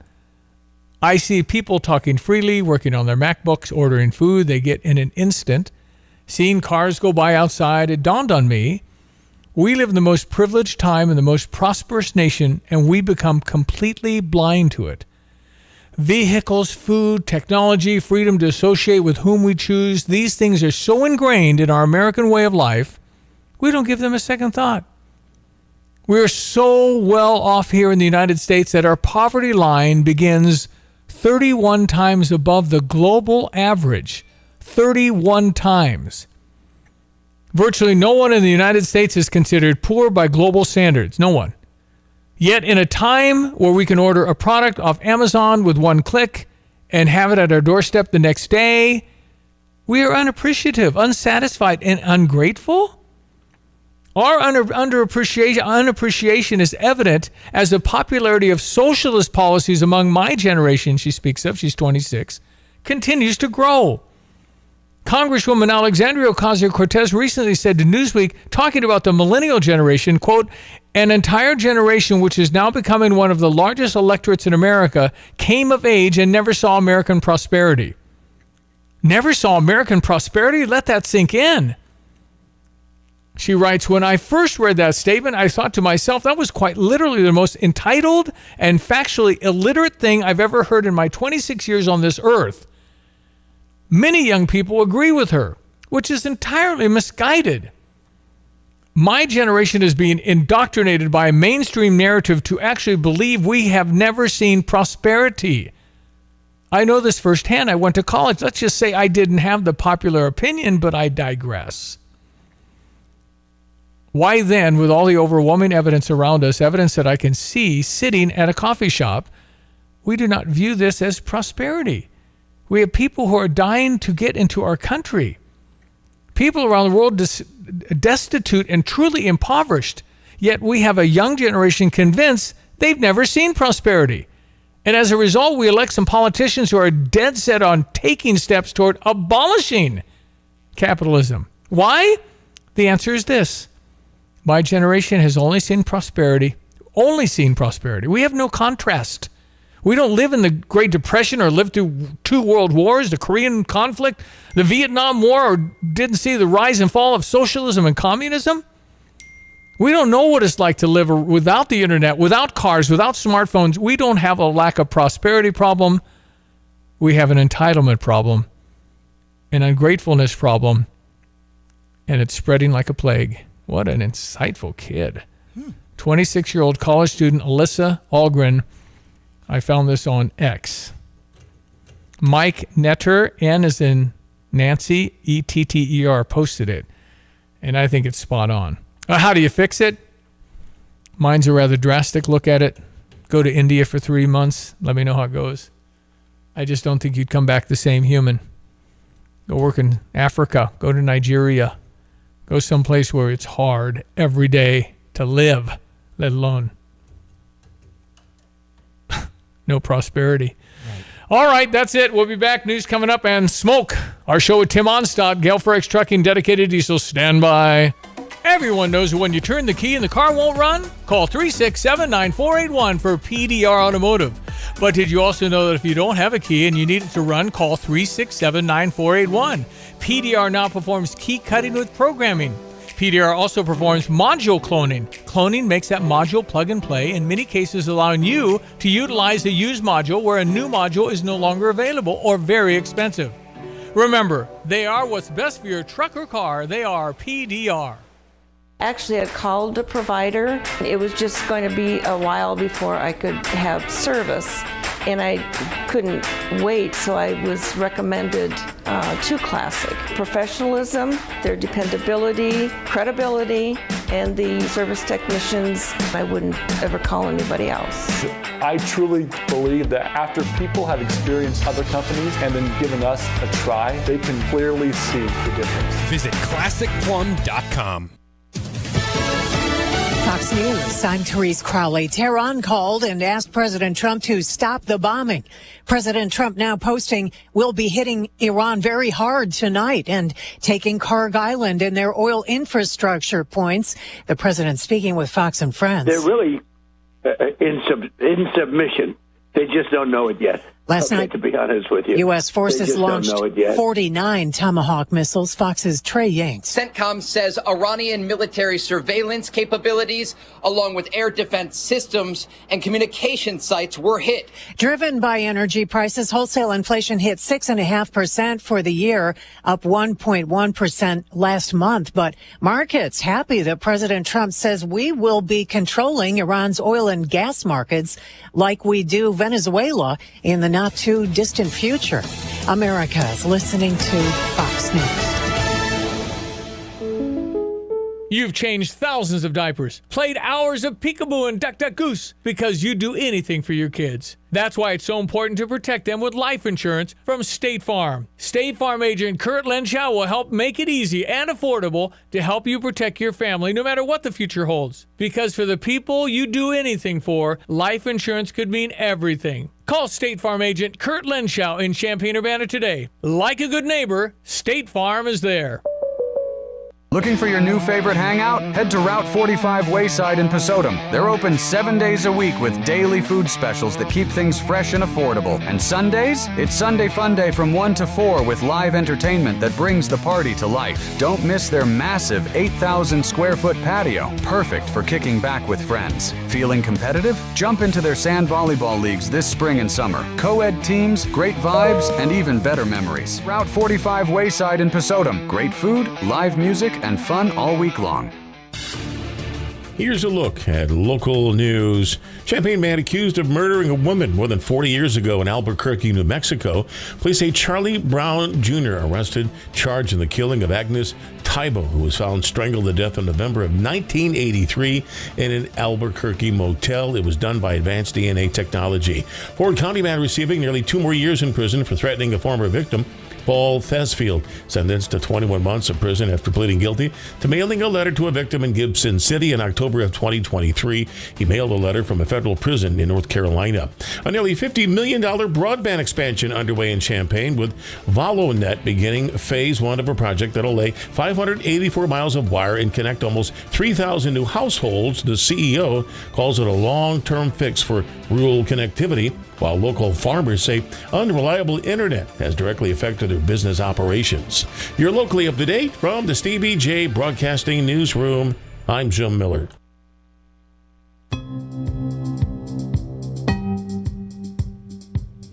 I see people talking freely, working on their MacBooks, ordering food they get in an instant, seeing cars go by outside. It dawned on me, we live in the most privileged time in the most prosperous nation, and we become completely blind to it. Vehicles, food, technology, freedom to associate with whom we choose, these things are so ingrained in our American way of life, we don't give them a second thought. We're so well off here in the United States that our poverty line begins 31 times above the global average. 31 times. Virtually no one in the United States is considered poor by global standards. No one. Yet in a time where we can order a product off Amazon with one click and have it at our doorstep the next day, we are unappreciative, unsatisfied, and ungrateful. Our unappreciation is evident as the popularity of socialist policies among my generation, she speaks of, she's 26, continues to grow. Congresswoman Alexandria Ocasio-Cortez recently said to Newsweek, talking about the millennial generation, quote, an entire generation which is now becoming one of the largest electorates in America came of age and never saw American prosperity. Never saw American prosperity? Let that sink in. She writes, when I first read that statement, I thought to myself, that was quite literally the most entitled and factually illiterate thing I've ever heard in my 26 years on this earth. Many young people agree with her, which is entirely misguided. My generation is being indoctrinated by a mainstream narrative to actually believe we have never seen prosperity. I know this firsthand. I went to college. Let's just say I didn't have the popular opinion, but I digress. Why then, with all the overwhelming evidence around us, evidence that I can see sitting at a coffee shop, we do not view this as prosperity? We have people who are dying to get into our country. People around the world destitute and truly impoverished. Yet we have a young generation convinced they've never seen prosperity. And as a result, we elect some politicians who are dead set on taking steps toward abolishing capitalism. Why? The answer is this. My generation has only seen prosperity. Only seen prosperity. We have no contrast. We don't live in the Great Depression or lived through 2 world wars, the Korean conflict, the Vietnam War, or didn't see the rise and fall of socialism and communism. We don't know what it's like to live without the internet, without cars, without smartphones. We don't have a lack of prosperity problem. We have an entitlement problem, an ungratefulness problem, and it's spreading like a plague. What an insightful kid. 26-year-old college student Alyssa Algren. I found this on X. Mike Netter, N as in Nancy, E-T-T-E-R, posted it. And I think it's spot on. How do you fix it? Mine's a rather drastic look at it. Go to India for 3 months. Let me know how it goes. I just don't think you'd come back the same human. Go work in Africa. Go to Nigeria. Go someplace where it's hard every day to live, let alone no prosperity. Right. All right, that's it. We'll be back. News coming up and smoke. Our show with Tim Onstad, Gale for X Trucking, Dedicated Diesel. Stand by. Everyone knows when you turn the key and the car won't run, call 367-9481 for PDR Automotive. But did you also know that if you don't have a key and you need it to run, call 367-9481. PDR now performs key cutting with programming. PDR also performs module cloning. Cloning makes that module plug and play, in many cases allowing you to utilize a used module where a new module is no longer available or very expensive. Remember, they are what's best for your truck or car. They are PDR. Actually, I called the provider. It was just going to be a while before I could have service, and I couldn't wait, so I was recommended to Classic. Professionalism, their dependability, credibility, and the service technicians. I wouldn't ever call anybody else. I truly believe that after people have experienced other companies and then given us a try, they can clearly see the difference. Visit ClassicPlum.com. Fox News. I'm Therese Crowley. Tehran called and asked President Trump to stop the bombing. President Trump now posting, "We'll be hitting Iran very hard tonight," and taking Karg Island and their oil infrastructure points. The president speaking with Fox and Friends. They're really in submission. They just don't know it yet. Last night, to be honest with you, U.S. forces launched 49 Tomahawk missiles. Fox's Trey Yanks. CENTCOM says Iranian military surveillance capabilities, along with air defense systems and communication sites, were hit. Driven by energy prices, wholesale inflation hit 6.5% for the year, up 1.1% last month. But markets happy that President Trump says we will be controlling Iran's oil and gas markets like we do Venezuela in the not too distant future. America is listening to Fox News. You've changed thousands of diapers, played hours of peekaboo and duck duck goose because you do anything for your kids. That's why it's so important to protect them with life insurance from State Farm. State Farm agent Kurt Lenschow will help make it easy and affordable to help you protect your family no matter what the future holds. Because for the people you do anything for, life insurance could mean everything. Call State Farm agent Kurt Lenschow in Champaign-Urbana today. Like a good neighbor, State Farm is there. Looking for your new favorite hangout? Head to Route 45 Wayside in Pasodum. They're open 7 days a week with daily food specials that keep things fresh and affordable. And Sundays? It's Sunday Fun Day from 1 to 4 with live entertainment that brings the party to life. Don't miss their massive 8,000 square foot patio. Perfect for kicking back with friends. Feeling competitive? Jump into their sand volleyball leagues this spring and summer. Co-ed teams, great vibes, and even better memories. Route 45 Wayside in Pasodum. Great food, live music, and fun all week long. Here's a look at local news. Champaign man accused of murdering a woman more than 40 years ago in Albuquerque, New Mexico. Police say Charlie Brown Jr. arrested, charged in the killing of Agnes Taibo, who was found strangled to death in November of 1983 in an Albuquerque motel. It was done by advanced DNA technology. Ford County man receiving nearly 2 more years in prison for threatening a former victim. Paul Thesfield sentenced to 21 months of prison after pleading guilty to mailing a letter to a victim in Gibson City in October of 2023. He mailed a letter from a federal prison in North Carolina. A nearly $50 million broadband expansion underway in Champaign, with VoloNet beginning phase 1 of a project that'll lay 584 miles of wire and connect almost 3,000 new households. The CEO calls it a long-term fix for rural connectivity, while local farmers say unreliable internet has directly affected their business operations. You're locally up to date from the Stevie J Broadcasting Newsroom. I'm Jim Miller.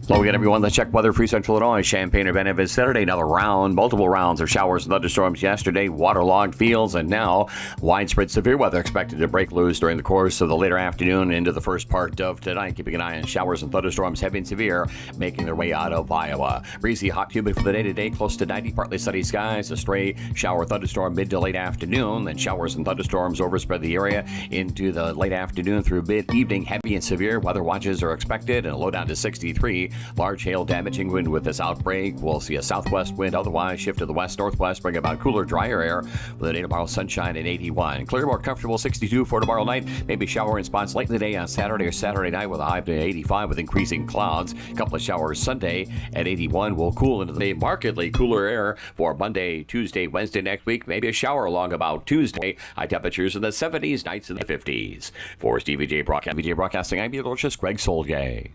Hello again, everyone. Let's check weather. Free Central Illinois, Champaign, Urbana, Vid Saturday. Another round, multiple rounds of showers and thunderstorms yesterday, waterlogged fields, and now widespread severe weather expected to break loose during the course of the later afternoon into the first part of tonight. Keeping an eye on showers and thunderstorms, heavy and severe, making their way out of Iowa. Breezy, hot, humid for the day today, close to 90, partly sunny skies. A stray shower thunderstorm mid to late afternoon. Then showers and thunderstorms overspread the area into the late afternoon through mid-evening. Heavy and severe weather watches are expected, and a low down to 63. Large hail damaging wind with this outbreak. We'll see a southwest wind, otherwise shift to the west-northwest, bring about cooler, drier air with a day tomorrow sunshine at 81. Clear, more comfortable 62 for tomorrow night. Maybe shower in spots late in the day on Saturday or Saturday night with a high to 85 with increasing clouds. A couple of showers Sunday at 81. Will cool into the day. Markedly cooler air for Monday, Tuesday, Wednesday next week. Maybe a shower along about Tuesday. High temperatures in the 70s, nights in the 50s. For Stevie J Broadcasting, I'm meteorologist Greg Solgay.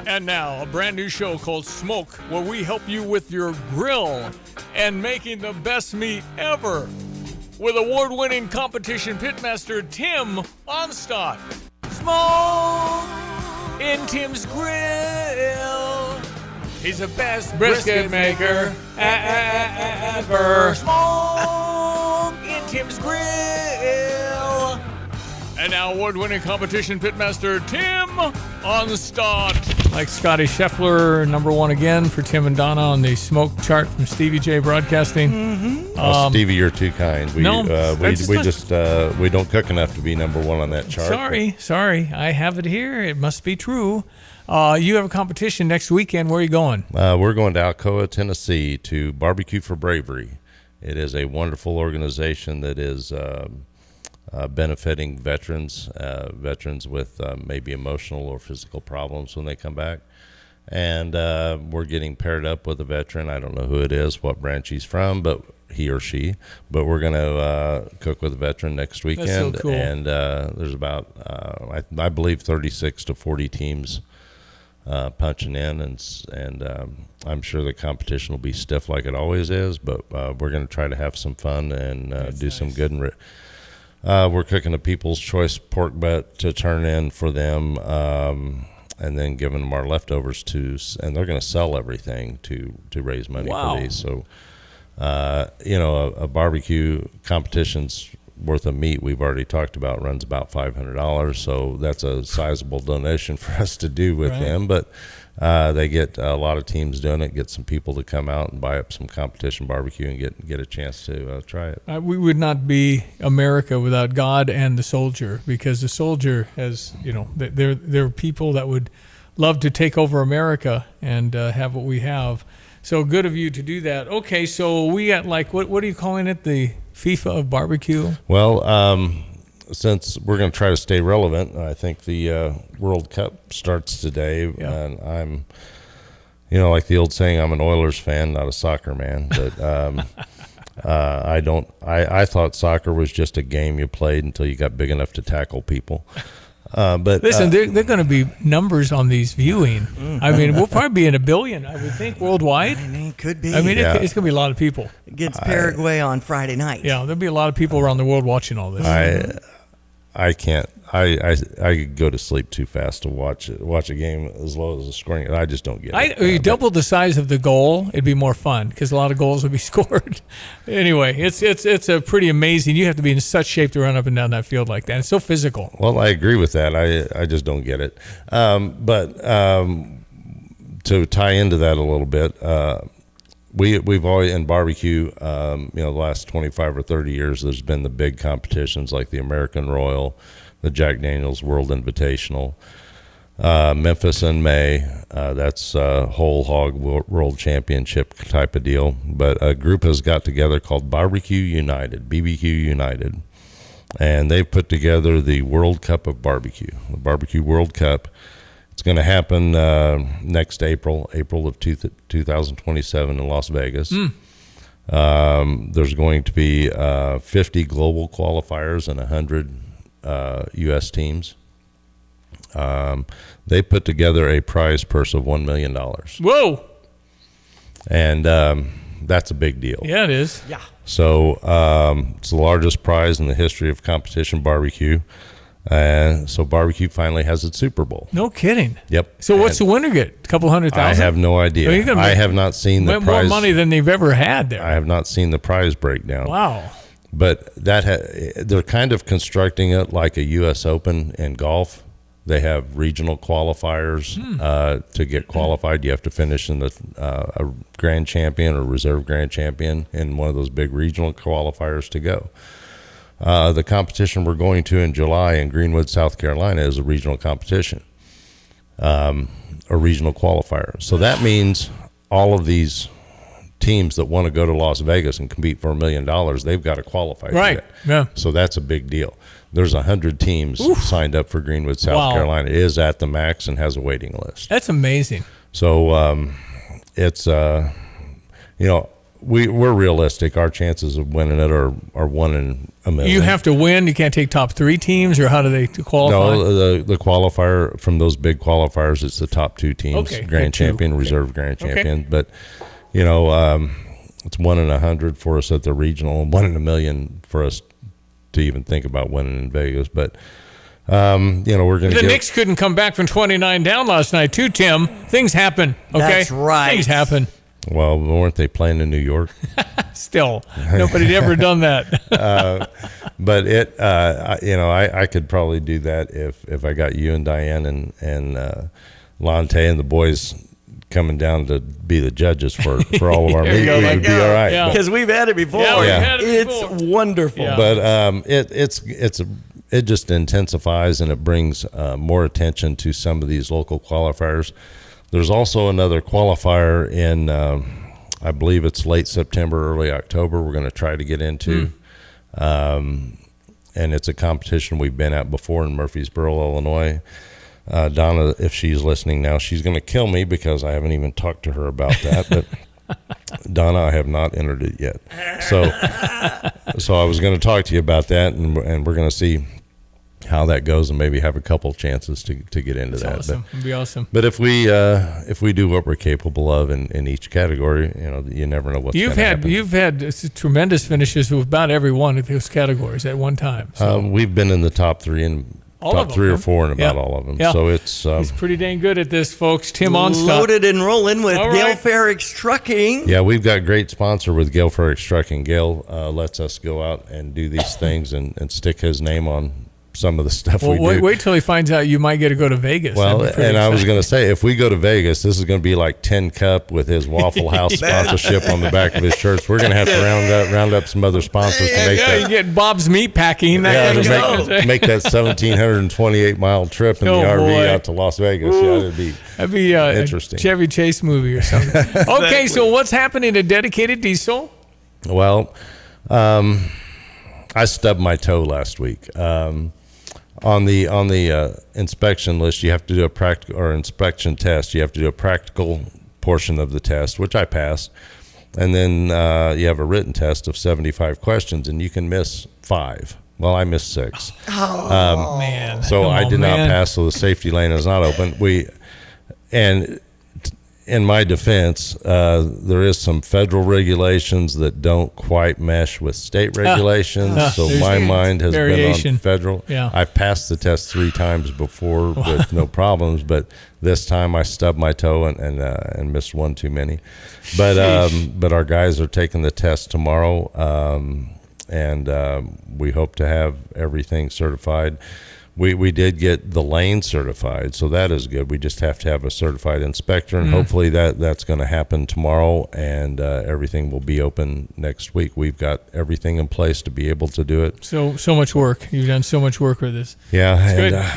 And now, a brand new show called Smoke, where we help you with your grill and making the best meat ever. With award-winning competition pitmaster Tim Onstadt. Smoke in Tim's grill. He's the best brisket maker ever. Smoke in Tim's grill. And now award-winning competition pitmaster Tim Onstadt. Like Scotty Scheffler, number one again for Tim and Donna on the smoke chart from Stevie J Broadcasting. Oh, Stevie, you're too kind. We No, we don't cook enough to be number one on that chart. Sorry. I have it here. It must be true. You have a competition next weekend. Where are you going? We're going to Alcoa, Tennessee to Barbecue for Bravery. It is a wonderful organization that is benefiting veterans with maybe emotional or physical problems when they come back. And we're getting paired up with a veteran. I don't know who it is, what branch he's from, but he or she. But we're going to cook with a veteran next weekend. That's so cool. And there's about, I believe, 36 to 40 teams punching in. And I'm sure the competition will be stiff like it always is. But we're going to try to have some fun and do some good. We're cooking a People's Choice pork butt to turn in for them, and then giving them our leftovers and they're going to sell everything to raise money for these. So, a barbecue competition's worth of meat we've already talked about runs about $500. So that's a sizable donation for us to do with them. But they get a lot of teams doing it, get some people to come out and buy up some competition barbecue and get a chance to try it. We would not be America without God and the soldier, because the soldier has, there are people that would love to take over America and have what we have. So good of you to do that. Okay, so we got what are you calling it? The FIFA of barbecue? Well, since we're going to try to stay relevant, I think the World Cup starts today, and I'm, like the old saying, I'm an Oilers fan, not a soccer man. But I thought soccer was just a game you played until you got big enough to tackle people. But listen, they're going to be numbers on these viewing. I mean, we'll probably be in 1 billion, I would think, worldwide. I mean, could be. I mean, it's going to be a lot of people. Against Paraguay on Friday night. Yeah, there'll be a lot of people around the world watching all this. I can't. I could go to sleep too fast to watch a game as low as the scoring. I just don't get it. You double the size of the goal, it'd be more fun because a lot of goals would be scored. Anyway, it's a pretty amazing. You have to be in such shape to run up and down that field like that. It's so physical. Well, I agree with that. I just don't get it. But to tie into that a little bit, we've always in barbecue, the last 25 or 30 years, there's been the big competitions like the American Royal, the Jack Daniel's World Invitational, Memphis in May. That's a whole hog world championship type of deal. But a group has got together called Barbecue United, BBQ United, and they've put together the World Cup of Barbecue, the Barbecue World Cup. It's going to happen next April of 2027 in Las Vegas. There's going to be 50 global qualifiers and 100 U.S. teams. They put together a prize purse of $1 million. Whoa! And that's a big deal. Yeah, it is. Yeah. So it's the largest prize in the history of competition barbecue. And so barbecue finally has its Super Bowl. No kidding. Yep. So what's the winner get? A couple $100,000? I have no idea. Well, you're gonna I make have not seen the more prize. money than they've ever had there. I have not seen the prize breakdown. Wow. But they're kind of constructing it like a U.S. Open in golf. They have regional qualifiers. To get qualified, you have to finish in the a grand champion or reserve grand champion in one of those big regional qualifiers to go. The competition we're going to in July in Greenwood, South Carolina is a regional competition, a regional qualifier. So that means all of these teams that want to go to Las Vegas and compete for $1 million, they've got to qualify. Right. Yeah. So that's a big deal. There's 100 teams signed up for Greenwood, South Carolina. It is at the max and has a waiting list. That's amazing. So it's we're realistic. Our chances of winning it are 1 in a million. You have to win. You can't take top 3 teams, or how do they qualify? No, the qualifier from those big qualifiers, it's the top 2 teams, Okay, grand champion, reserve grand champion. But it's 1 in 100 for us at the regional, 1 in a million for us to even think about winning in Vegas. But we're going to. The Knicks couldn't come back from 29 down last night, too, Tim. Things happen. Okay, That's right. Things happen. Well, weren't they playing in New York? Still, nobody'd ever done that. But I could probably do that if I got you and Diane and Lante and the boys coming down to be the judges for all of our meetings. We would be all right. Because we've had it before. Yeah, we've had it before. It's wonderful. Yeah. But it just intensifies and it brings more attention to some of these local qualifiers. There's also another qualifier in, I believe it's late September, early October, we're going to try to get into. And it's a competition we've been at before in Murfreesboro, Illinois. Donna, if she's listening now, she's going to kill me because I haven't even talked to her about that. But Donna, I have not entered it yet. So I was going to talk to you about that, and we're going to see how that goes and maybe have a couple chances to get into that. Awesome. It'd be awesome. But if we do what we're capable of in each category, you never know what's going to happen. You've had tremendous finishes with about every one of those categories at one time. So. We've been in the top 3 and top 3 or 4 in about all of them. Yeah. So it's he's pretty dang good at this, folks. Tim Onstock. Loaded and rolling with All Gail right. Ferrick's Trucking. Yeah, we've got a great sponsor with Gail Ferrick's Trucking. Gail lets us go out and do these things and stick his name on some of the stuff we do. Wait till he finds out you might get to go to Vegas. Well, and I was going to say, if we go to Vegas, this is going to be like 10 Cup with his Waffle House sponsorship on the back of his shirts. We're going to have to round up some other sponsors to make that. You get Bob's Meat Packing. Make that 1,728-mile trip in the RV out to Las Vegas. Yeah, that'd be interesting. A Chevy Chase movie or something. Okay, so what's happening to Dedicated Diesel? Well, I stubbed my toe last week. On the inspection list, you have to do a practical or inspection test. You have to do a practical portion of the test, which I passed, and then you have a written test of 75 questions, and you can miss 5. Well, I missed 6. Oh man! So I did not pass. So the safety lane is not open. In my defense, there is some federal regulations that don't quite mesh with state regulations. So my mind has been on federal. Yeah. I've passed the test 3 times before with no problems, but this time I stubbed my toe and missed 1 too many. But our guys are taking the test tomorrow, and we hope to have everything certified. We did get the lane certified, so that is good. We just have to have a certified inspector, and hopefully that's going to happen tomorrow, and everything will be open next week. We've got everything in place to be able to do it. So much work. You've done so much work with this. Yeah,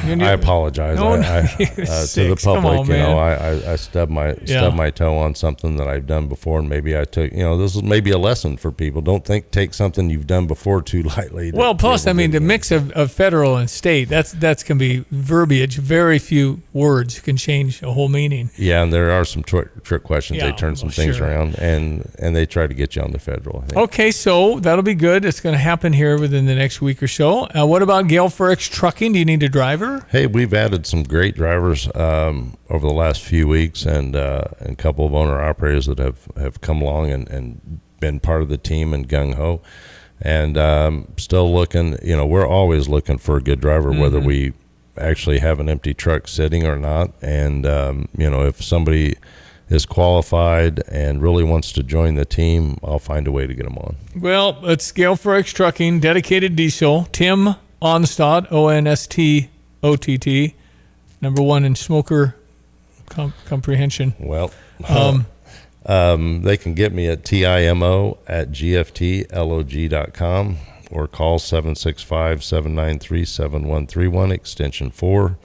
and I apologize to the public. I stubbed my toe on something that I've done before, and maybe I took. This is maybe a lesson for people. Don't take something you've done before too lightly. Well, plus, the mix of federal and state, That's can be verbiage. Very few words can change a whole meaning. Yeah, and there are some trick questions. Yeah, they turn some well, things sure. around, and they try to get you on the federal. I think. Okay, so that'll be good. It's going to happen here within the next week or so. What about Gale Ferrex Trucking? Do you need a driver? Hey, we've added some great drivers over the last few weeks, and a couple of owner operators that have come along and been part of the team and gung ho, and still looking. We're always looking for a good driver, whether we actually have an empty truck sitting or not. And if somebody is qualified and really wants to join the team, I'll find a way to get them on. Well, it's Gale Ferrex Trucking, dedicated diesel. Tim Onstad, ONSTOTT, number one in smoker comprehension. Well, they can get me at TIMO@GFTLOG.com or call 765-793-7131, extension 4.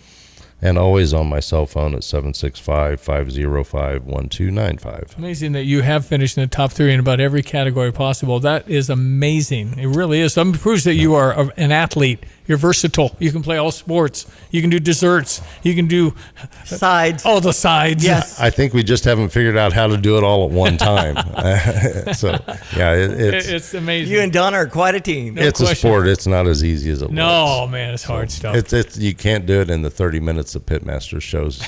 And always on my cell phone at 765-505-1295. Amazing that you have finished in the top 3 in about every category possible. That is amazing. It really is. It proves that you are an athlete. You're versatile. You can play all sports. You can do desserts. You can do sides. Oh, the sides. Yes. I think we just haven't figured out how to do it all at one time. So, yeah, it's amazing. You and Donna are quite a team. It's a sport. It's not as easy as it looks. No, man, it's hard stuff. It's you can't do it in the 30 minutes that Pitmaster shows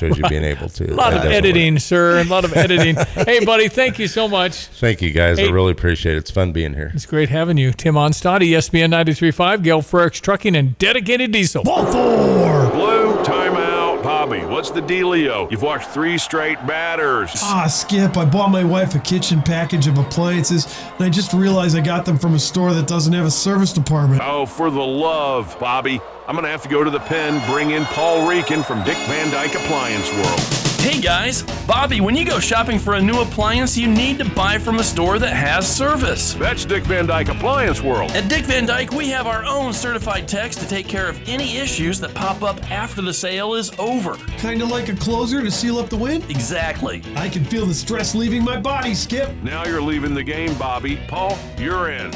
you being able to. A lot of editing, sir. A lot of editing. Hey, buddy, thank you so much. Thank you, guys. Hey. I really appreciate it. It's fun being here. It's great having you. Tim Onstad, ESPN 93.5, Gale Ferrex Trucking, and Dedicated Diesel. Baltimore! Blue, timeout. Bobby, what's the dealio? You've watched 3 straight batters. Skip, I bought my wife a kitchen package of appliances, and I just realized I got them from a store that doesn't have a service department. Oh, for the love, Bobby. I'm going to have to go to the pen, bring in Paul Reekin from Dick Van Dyke Appliance World. Hey guys, Bobby, when you go shopping for a new appliance, you need to buy from a store that has service. That's Dick Van Dyke Appliance World. At Dick Van Dyke, we have our own certified techs to take care of any issues that pop up after the sale is over. Kind of like a closer to seal up the win? Exactly. I can feel the stress leaving my body, Skip. Now you're leaving the game, Bobby. Paul, you're in.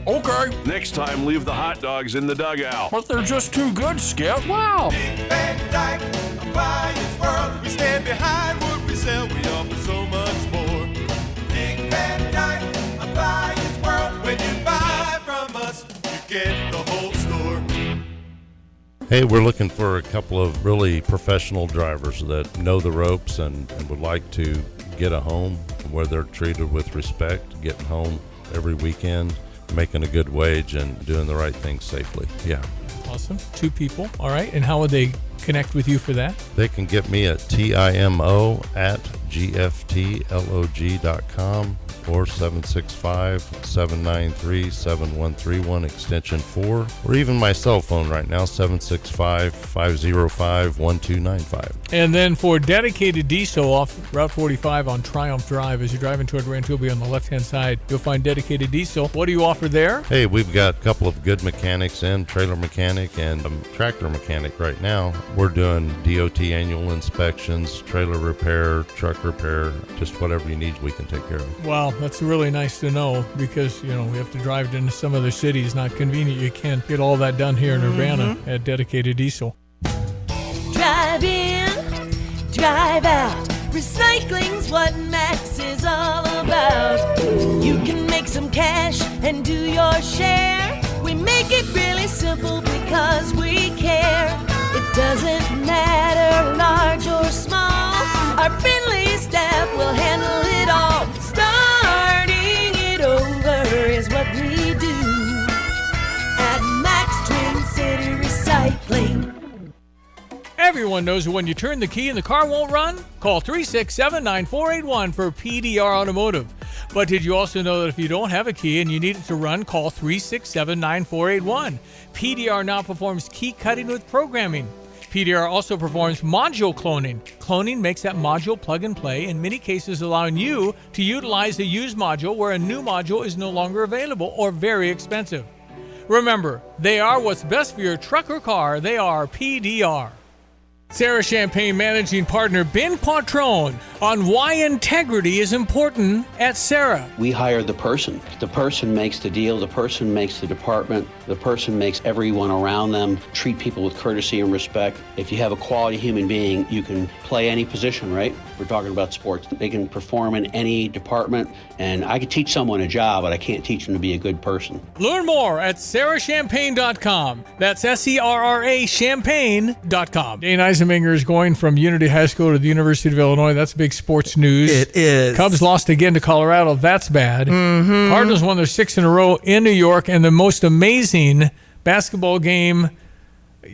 Okay. Next time, leave the hot dogs in the dugout. But they're just too good, Skip. Wow. Dick Van Dyke Appliance World. We stand behind what we sell. We offer so much more. Dick Van Dyke Appliance World. When you buy from us, you get the whole store. Hey, we're looking for a couple of really professional drivers that know the ropes and would like to get a home where they're treated with respect, getting home every weekend, making a good wage, and doing the right thing safely. Yeah. Awesome. 2 people. All right. And how would they connect with you for that? They can get me at TIMO@GFTLOG.com or 765-793-7131, extension 4, or even my cell phone right now, 765-505-1295. And then for Dedicated Diesel off Route 45 on Triumph Drive, as you're driving toward Rantoul on the left-hand side, you'll find Dedicated Diesel. What do you offer there? Hey, we've got a couple of good mechanics in, trailer mechanic and tractor mechanic right now. We're doing DOT annual inspections, trailer repair, truck repair, just whatever you need, we can take care of. Wow, that's really nice to know because, we have to drive into some other cities. Not convenient. You can't get all that done here in Urbana at Dedicated Diesel. Drive in, drive out. Recycling's what Max is all about. You can make some cash and do your share. We make it really simple because we care. It doesn't matter large or small. Our friendly staff will handle it all. Starting it over is what we do at Max Twin City Recycling. Everyone knows that when you turn the key and the car won't run, call 367-9481 for PDR Automotive. But did you also know that if you don't have a key and you need it to run, call 367-9481. PDR now performs key cutting with programming. PDR also performs module cloning. Cloning makes that module plug and play, in many cases allowing you to utilize a used module where a new module is no longer available or very expensive. Remember, they are what's best for your truck or car. They are PDR. Sarah Champagne managing partner Ben Quattrone on why integrity is important at Sarah. We hire the person. The person makes the deal. The person makes the department. The person makes everyone around them treat people with courtesy and respect. If you have a quality human being, you can play any position, right? We're talking about sports. They can perform in any department, and I could teach someone a job, but I can't teach them to be a good person. Learn more at sarahchampagne.com. That's SERRA champagne.com. Dane Eisenmenger is going from Unity High School to the University of Illinois. That's big sports news. It is. Cubs lost again to Colorado. That's bad. Mm-hmm. Cardinals won their 6th in a row in New York, and the most amazing basketball game,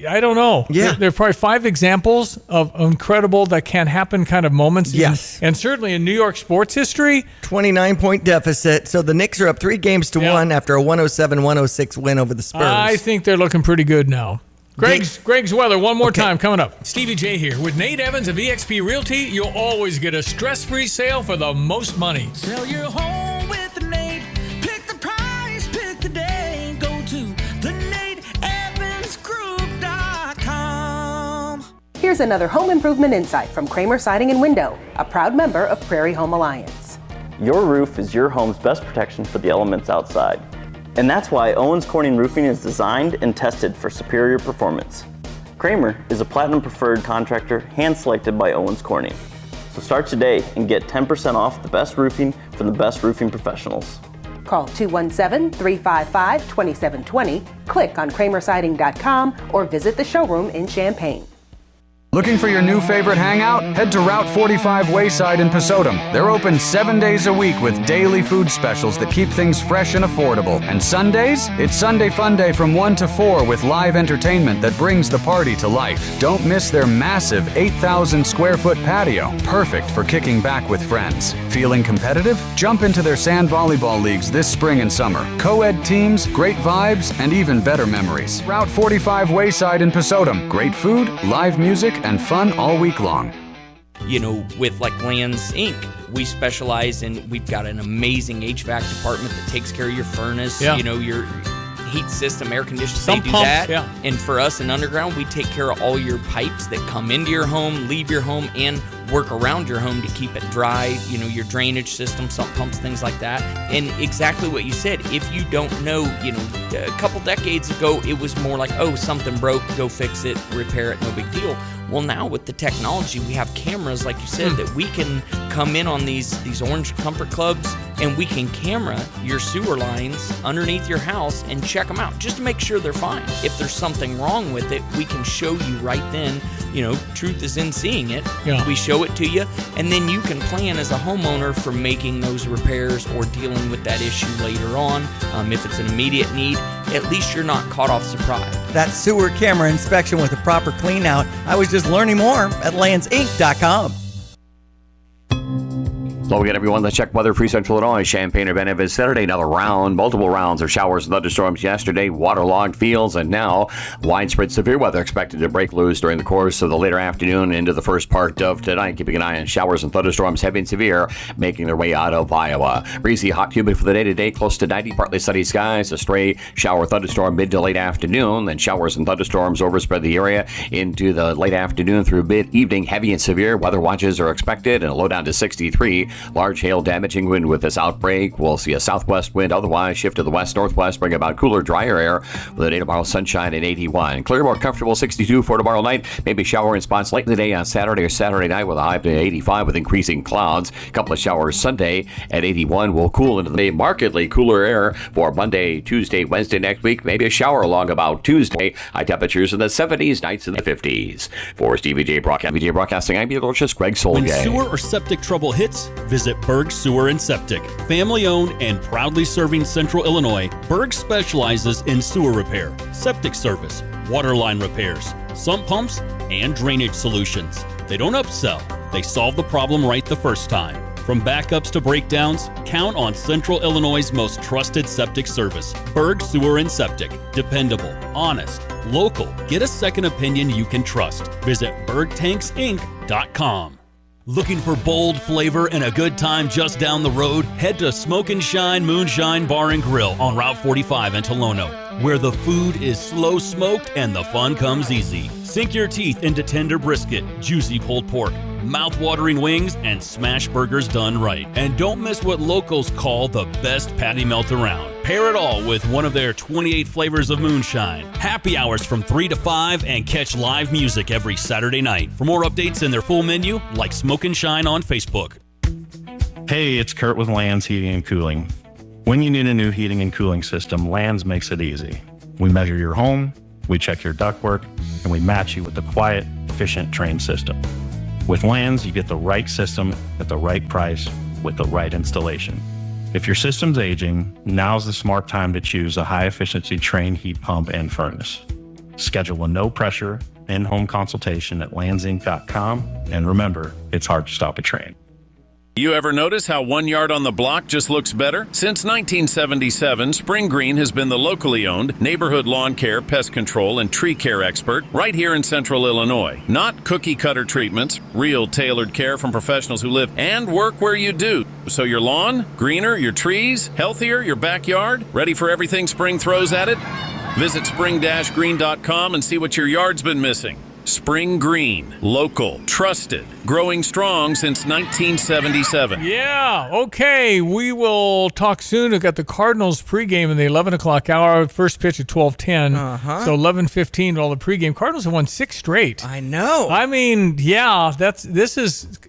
I don't know. Yeah. There are probably 5 examples of incredible that can happen kind of moments. Yes. And certainly in New York sports history. 29-point deficit. So the Knicks are up 3-1 after a 107-106 win over the Spurs. I think they're looking pretty good now. Greg's weather one more time coming up. Stevie J here with Nate Evans of eXp Realty. You'll always get a stress-free sale for the most money. Sell your home with Nate. Pick the price, pick the day. Go to theNateEvansGroup.com. Here's another home improvement insight from Kramer Siding and Window, a proud member of Prairie Home Alliance. Your roof is your home's best protection for the elements outside. And that's why Owens Corning Roofing is designed and tested for superior performance. Kramer is a platinum preferred contractor hand-selected by Owens Corning. So start today and get 10% off the best roofing from the best roofing professionals. Call 217-355-2720, click on kramersiding.com, or visit the showroom in Champaign. Looking for your new favorite hangout? Head to Route 45 Wayside in Pasodum. They're open 7 days a week with daily food specials that keep things fresh and affordable. And Sundays? It's Sunday Fun Day from 1 to 4 with live entertainment that brings the party to life. Don't miss their massive 8,000 square foot patio, perfect for kicking back with friends. Feeling competitive? Jump into their sand volleyball leagues this spring and summer. Co-ed teams, great vibes, and even better memories. Route 45 Wayside in Pasodum. Great food, live music, and fun all week long. You know, with like Lands Inc., we specialize in, we've got an amazing HVAC department that takes care of your furnace, you know, your heat system, air conditioning, they do that. Yeah. And for us in Underground, we take care of all your pipes that come into your home, leave your home, and work around your home to keep it dry, you know, your drainage system, sump pumps, things like that. And exactly what you said, if you don't know, you know, a couple decades ago, it was more like, oh, something broke, go fix it, repair it, no big deal. Well, now with the technology, we have cameras, like you said, that we can come in on these orange comfort clubs, and we can camera your sewer lines underneath your house and check them out just to make sure they're fine. If there's something wrong with it, we can show you right then. You know, truth is in seeing it. Yeah. We show it to you, and then you can plan as a homeowner for making those repairs or dealing with that issue later on. If it's an immediate need, at least you're not caught off surprise. That sewer camera inspection with a proper clean out. I was just learning more at landsinc.com. So we got everyone. Let's check weather. Free Central Illinois, Champaign, Urbana, Saturday. Another round. Multiple rounds of showers and thunderstorms yesterday. Waterlogged fields, and now widespread severe weather expected to break loose during the course of the later afternoon into the first part of tonight. Keeping an eye on showers and thunderstorms, heavy and severe, making their way out of Iowa. Breezy, hot, humid for the day today. Close to 90. Partly sunny skies. A stray shower thunderstorm mid to late afternoon. Then showers and thunderstorms overspread the area into the late afternoon through mid-evening. Heavy and severe weather watches are expected, and a low down to 63. Large hail damaging wind with this outbreak. We'll see a southwest wind, otherwise shift to the west-northwest, bring about cooler, drier air with a day tomorrow sunshine at 81. Clear, more comfortable 62 for tomorrow night. Maybe shower in spots late in the day on Saturday or Saturday night with a high to 85 with increasing clouds. A couple of showers Sunday at 81. Will cool into the day. Markedly cooler air for Monday, Tuesday, Wednesday next week. Maybe a shower along about Tuesday. High temperatures in the 70s, nights in the 50s. For Stevie J Broadcasting, I'm meteorologist Greg Solgay. When sewer or septic trouble hits, visit Berg Sewer and Septic. Family owned and proudly serving Central Illinois, Berg specializes in sewer repair, septic service, water line repairs, sump pumps, and drainage solutions. They don't upsell, they solve the problem right the first time. From backups to breakdowns, count on Central Illinois' most trusted septic service. Berg Sewer and Septic. Dependable, honest, local. Get a second opinion you can trust. Visit bergtanksinc.com. Looking for bold flavor and a good time just down the road? Head to Smoke and Shine Moonshine Bar and Grill on Route 45 in Tolono, where the food is slow smoked and the fun comes easy. Sink your teeth into tender brisket, juicy pulled pork, mouth-watering wings, and smash burgers done right. And don't miss what locals call the best patty melt around. Pair it all with one of their 28 flavors of moonshine. Happy hours from 3 to 5 and catch live music every Saturday night. For more updates and their full menu, like Smoke and Shine on Facebook. Hey, it's Kurt with Lands Heating and Cooling. When you need a new heating and cooling system, Lands makes it easy. We measure your home, we check your ductwork, and we match you with the quiet, efficient, trained system. With Lands, you get the right system at the right price with the right installation. If your system's aging, now's the smart time to choose a high-efficiency trained heat pump and furnace. Schedule a no-pressure, in-home consultation at landsinc.com, and remember, it's hard to stop a train. You ever notice how 1 yard on the block just looks better? Since 1977, Spring Green has been the locally owned neighborhood lawn care, pest control, and tree care expert right here in Central Illinois. Not cookie-cutter treatments, real tailored care from professionals who live and work where you do. So your lawn, greener, your trees, healthier, your backyard, ready for everything spring throws at it? Visit spring-green.com and see what your yard's been missing. Spring Green, local, trusted, growing strong since 1977. Yeah, okay. We will talk soon. We've got the Cardinals pregame in the 11 o'clock hour. First pitch at 12:10. So 11:15 all the pregame. Cardinals have won 6 straight. I know. I mean, yeah,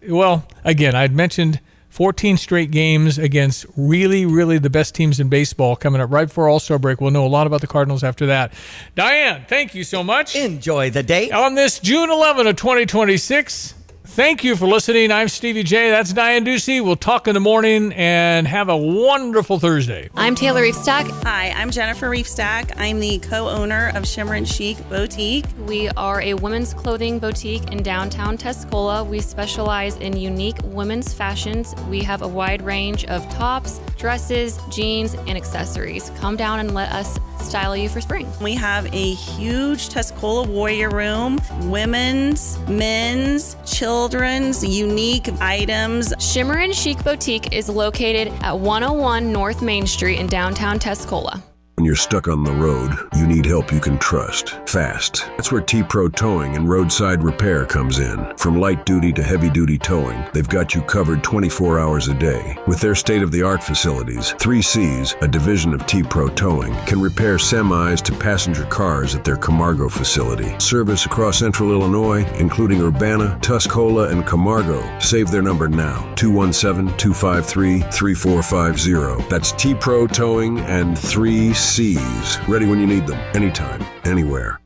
well, again, I'd mentioned 14 straight games against really, really the best teams in baseball coming up right before All-Star break. We'll know a lot about the Cardinals after that. Diane, thank you so much. Enjoy the day. On this June 11 of 2026, thank you for listening. I'm Stevie J. That's Diane Ducey. We'll talk in the morning and have a wonderful Thursday. I'm Taylor Reefstack. Hi, I'm Jennifer Reefstack. I'm the co-owner of Shimmer and Chic Boutique. We are a women's clothing boutique in downtown Tuscola. We specialize in unique women's fashions. We have a wide range of tops, dresses, jeans, and accessories. Come down and let us style you for spring. We have a huge Tuscola Warrior Room, women's, men's, children's, unique items. Shimmer and Chic Boutique is located at 101 North Main Street in downtown Tuscola. When you're stuck on the road, you need help you can trust, fast. That's where T-Pro Towing and Roadside Repair comes in. From light duty to heavy duty towing, they've got you covered 24 hours a day. With their state-of-the-art facilities, 3Cs, a division of T-Pro Towing, can repair semis to passenger cars at their Camargo facility. Service across Central Illinois, including Urbana, Tuscola, and Camargo. Save their number now, 217-253-3450. That's T-Pro Towing and 3Cs. Ready when you need them, anytime, anywhere.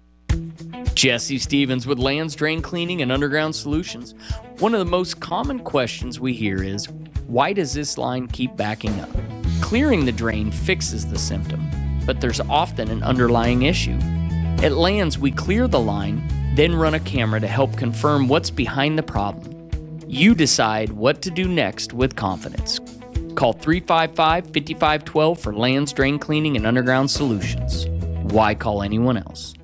Jesse Stevens with Lands Drain Cleaning and Underground Solutions. One of the most common questions we hear is, why does this line keep backing up? Clearing the drain fixes the symptom, but there's often an underlying issue. At Lands, we clear the line, then run a camera to help confirm what's behind the problem. You decide what to do next with confidence. Call 355-5512 for Lands Drain Cleaning and Underground Solutions. Why call anyone else?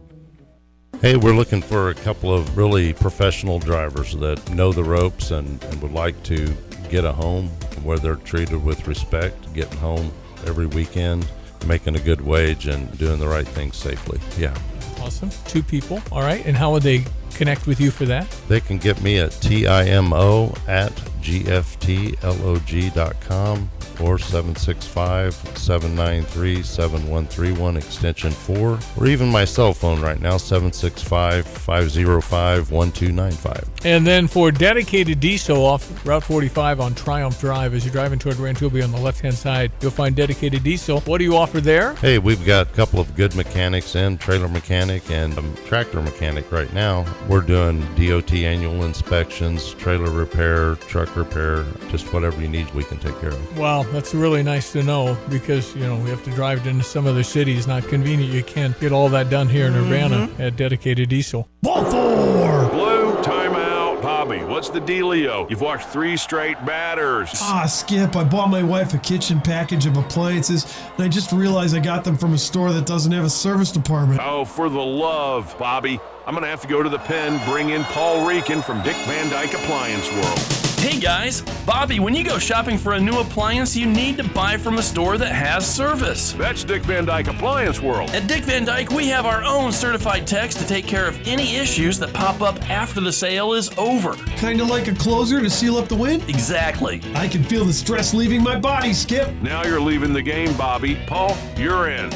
Hey, we're looking for a couple of really professional drivers that know the ropes and would like to get a home where they're treated with respect, getting home every weekend, making a good wage, and doing the right thing safely. Yeah. Awesome. 2 people. All right. And how would they connect with you for that? They can get me at timo@gftlog.com or 765-793-7131 extension 4, or even my cell phone right now, 765-505-1295. And then for dedicated diesel off Route 45 on Triumph Drive, as you're driving toward Rancho, be on the left-hand side, you'll find dedicated diesel. What do you offer there? Hey, we've got a couple of good mechanics in, trailer mechanic and tractor mechanic right now. We're doing DOT annual inspections, trailer repair, truck repair, just whatever you need, we can take care of. Wow, that's really nice to know, because, we have to drive into some other cities. Not convenient. You can't get all that done here in Urbana at dedicated diesel. Blue timeout. Bobby, what's the dealio? You've watched 3 straight batters. Skip, I bought my wife a kitchen package of appliances, and I just realized I got them from a store that doesn't have a service department. Oh, for the love, Bobby. I'm going to have to go to the pen, bring in Paul Reekin from Dick Van Dyke Appliance World. Hey guys, Bobby, when you go shopping for a new appliance, you need to buy from a store that has service. That's Dick Van Dyke Appliance World. At Dick Van Dyke, we have our own certified techs to take care of any issues that pop up after the sale is over. Kind of like a closer to seal up the wind? Exactly. I can feel the stress leaving my body, Skip. Now you're leaving the game, Bobby. Paul, you're in.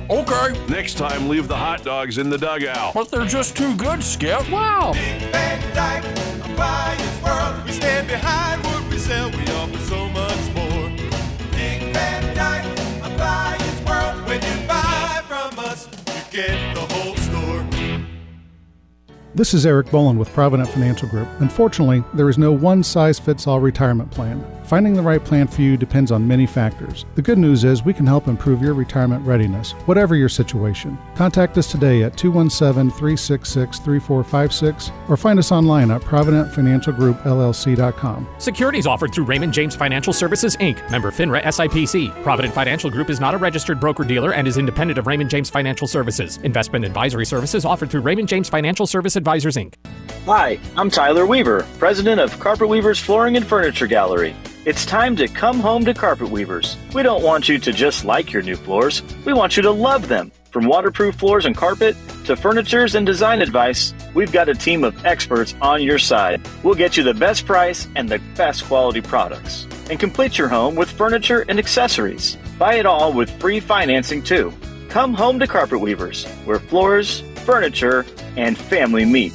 Okay. Next time, leave the hot dogs in the dugout. But they're just too good, Skip. Wow. Dick Van Dyke Appliance World. We stand behind what we sell. We offer so much more. Dick Van Dyke Appliance World. When you buy from us, you get the whole store. This is Eric Boland with Provident Financial Group. Unfortunately, there is no one-size-fits-all retirement plan. Finding the right plan for you depends on many factors. The good news is we can help improve your retirement readiness, whatever your situation. Contact us today at 217-366-3456 or find us online at providentfinancialgroupllc.com. Securities offered through Raymond James Financial Services, Inc., member FINRA SIPC. Provident Financial Group is not a registered broker-dealer and is independent of Raymond James Financial Services. Investment advisory services offered through Raymond James Financial Service Advisors, Inc. Hi, I'm Tyler Weaver, president of Carpet Weavers Flooring and Furniture Gallery. It's time to come home to Carpet Weavers. We don't want you to just like your new floors. We want you to love them. From waterproof floors and carpet to furnitures and design advice, we've got a team of experts on your side. We'll get you the best price and the best quality products. And complete your home with furniture and accessories. Buy it all with free financing too. Come home to Carpet Weavers, where floors, furniture, and family meet.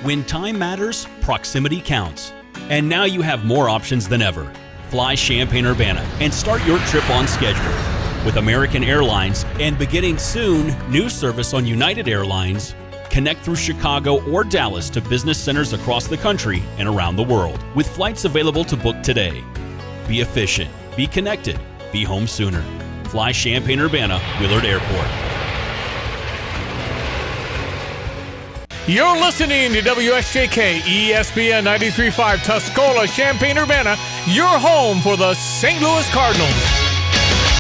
When time matters, proximity counts. And now you have more options than ever. Fly Champaign-Urbana and start your trip on schedule. With American Airlines and beginning soon, new service on United Airlines, connect through Chicago or Dallas to business centers across the country and around the world, with flights available to book today. Be efficient, be connected, be home sooner. Fly Champaign-Urbana, Willard Airport. You're listening to WSJK ESPN 93.5 Tuscola, Champaign-Urbana, your home for the St. Louis Cardinals.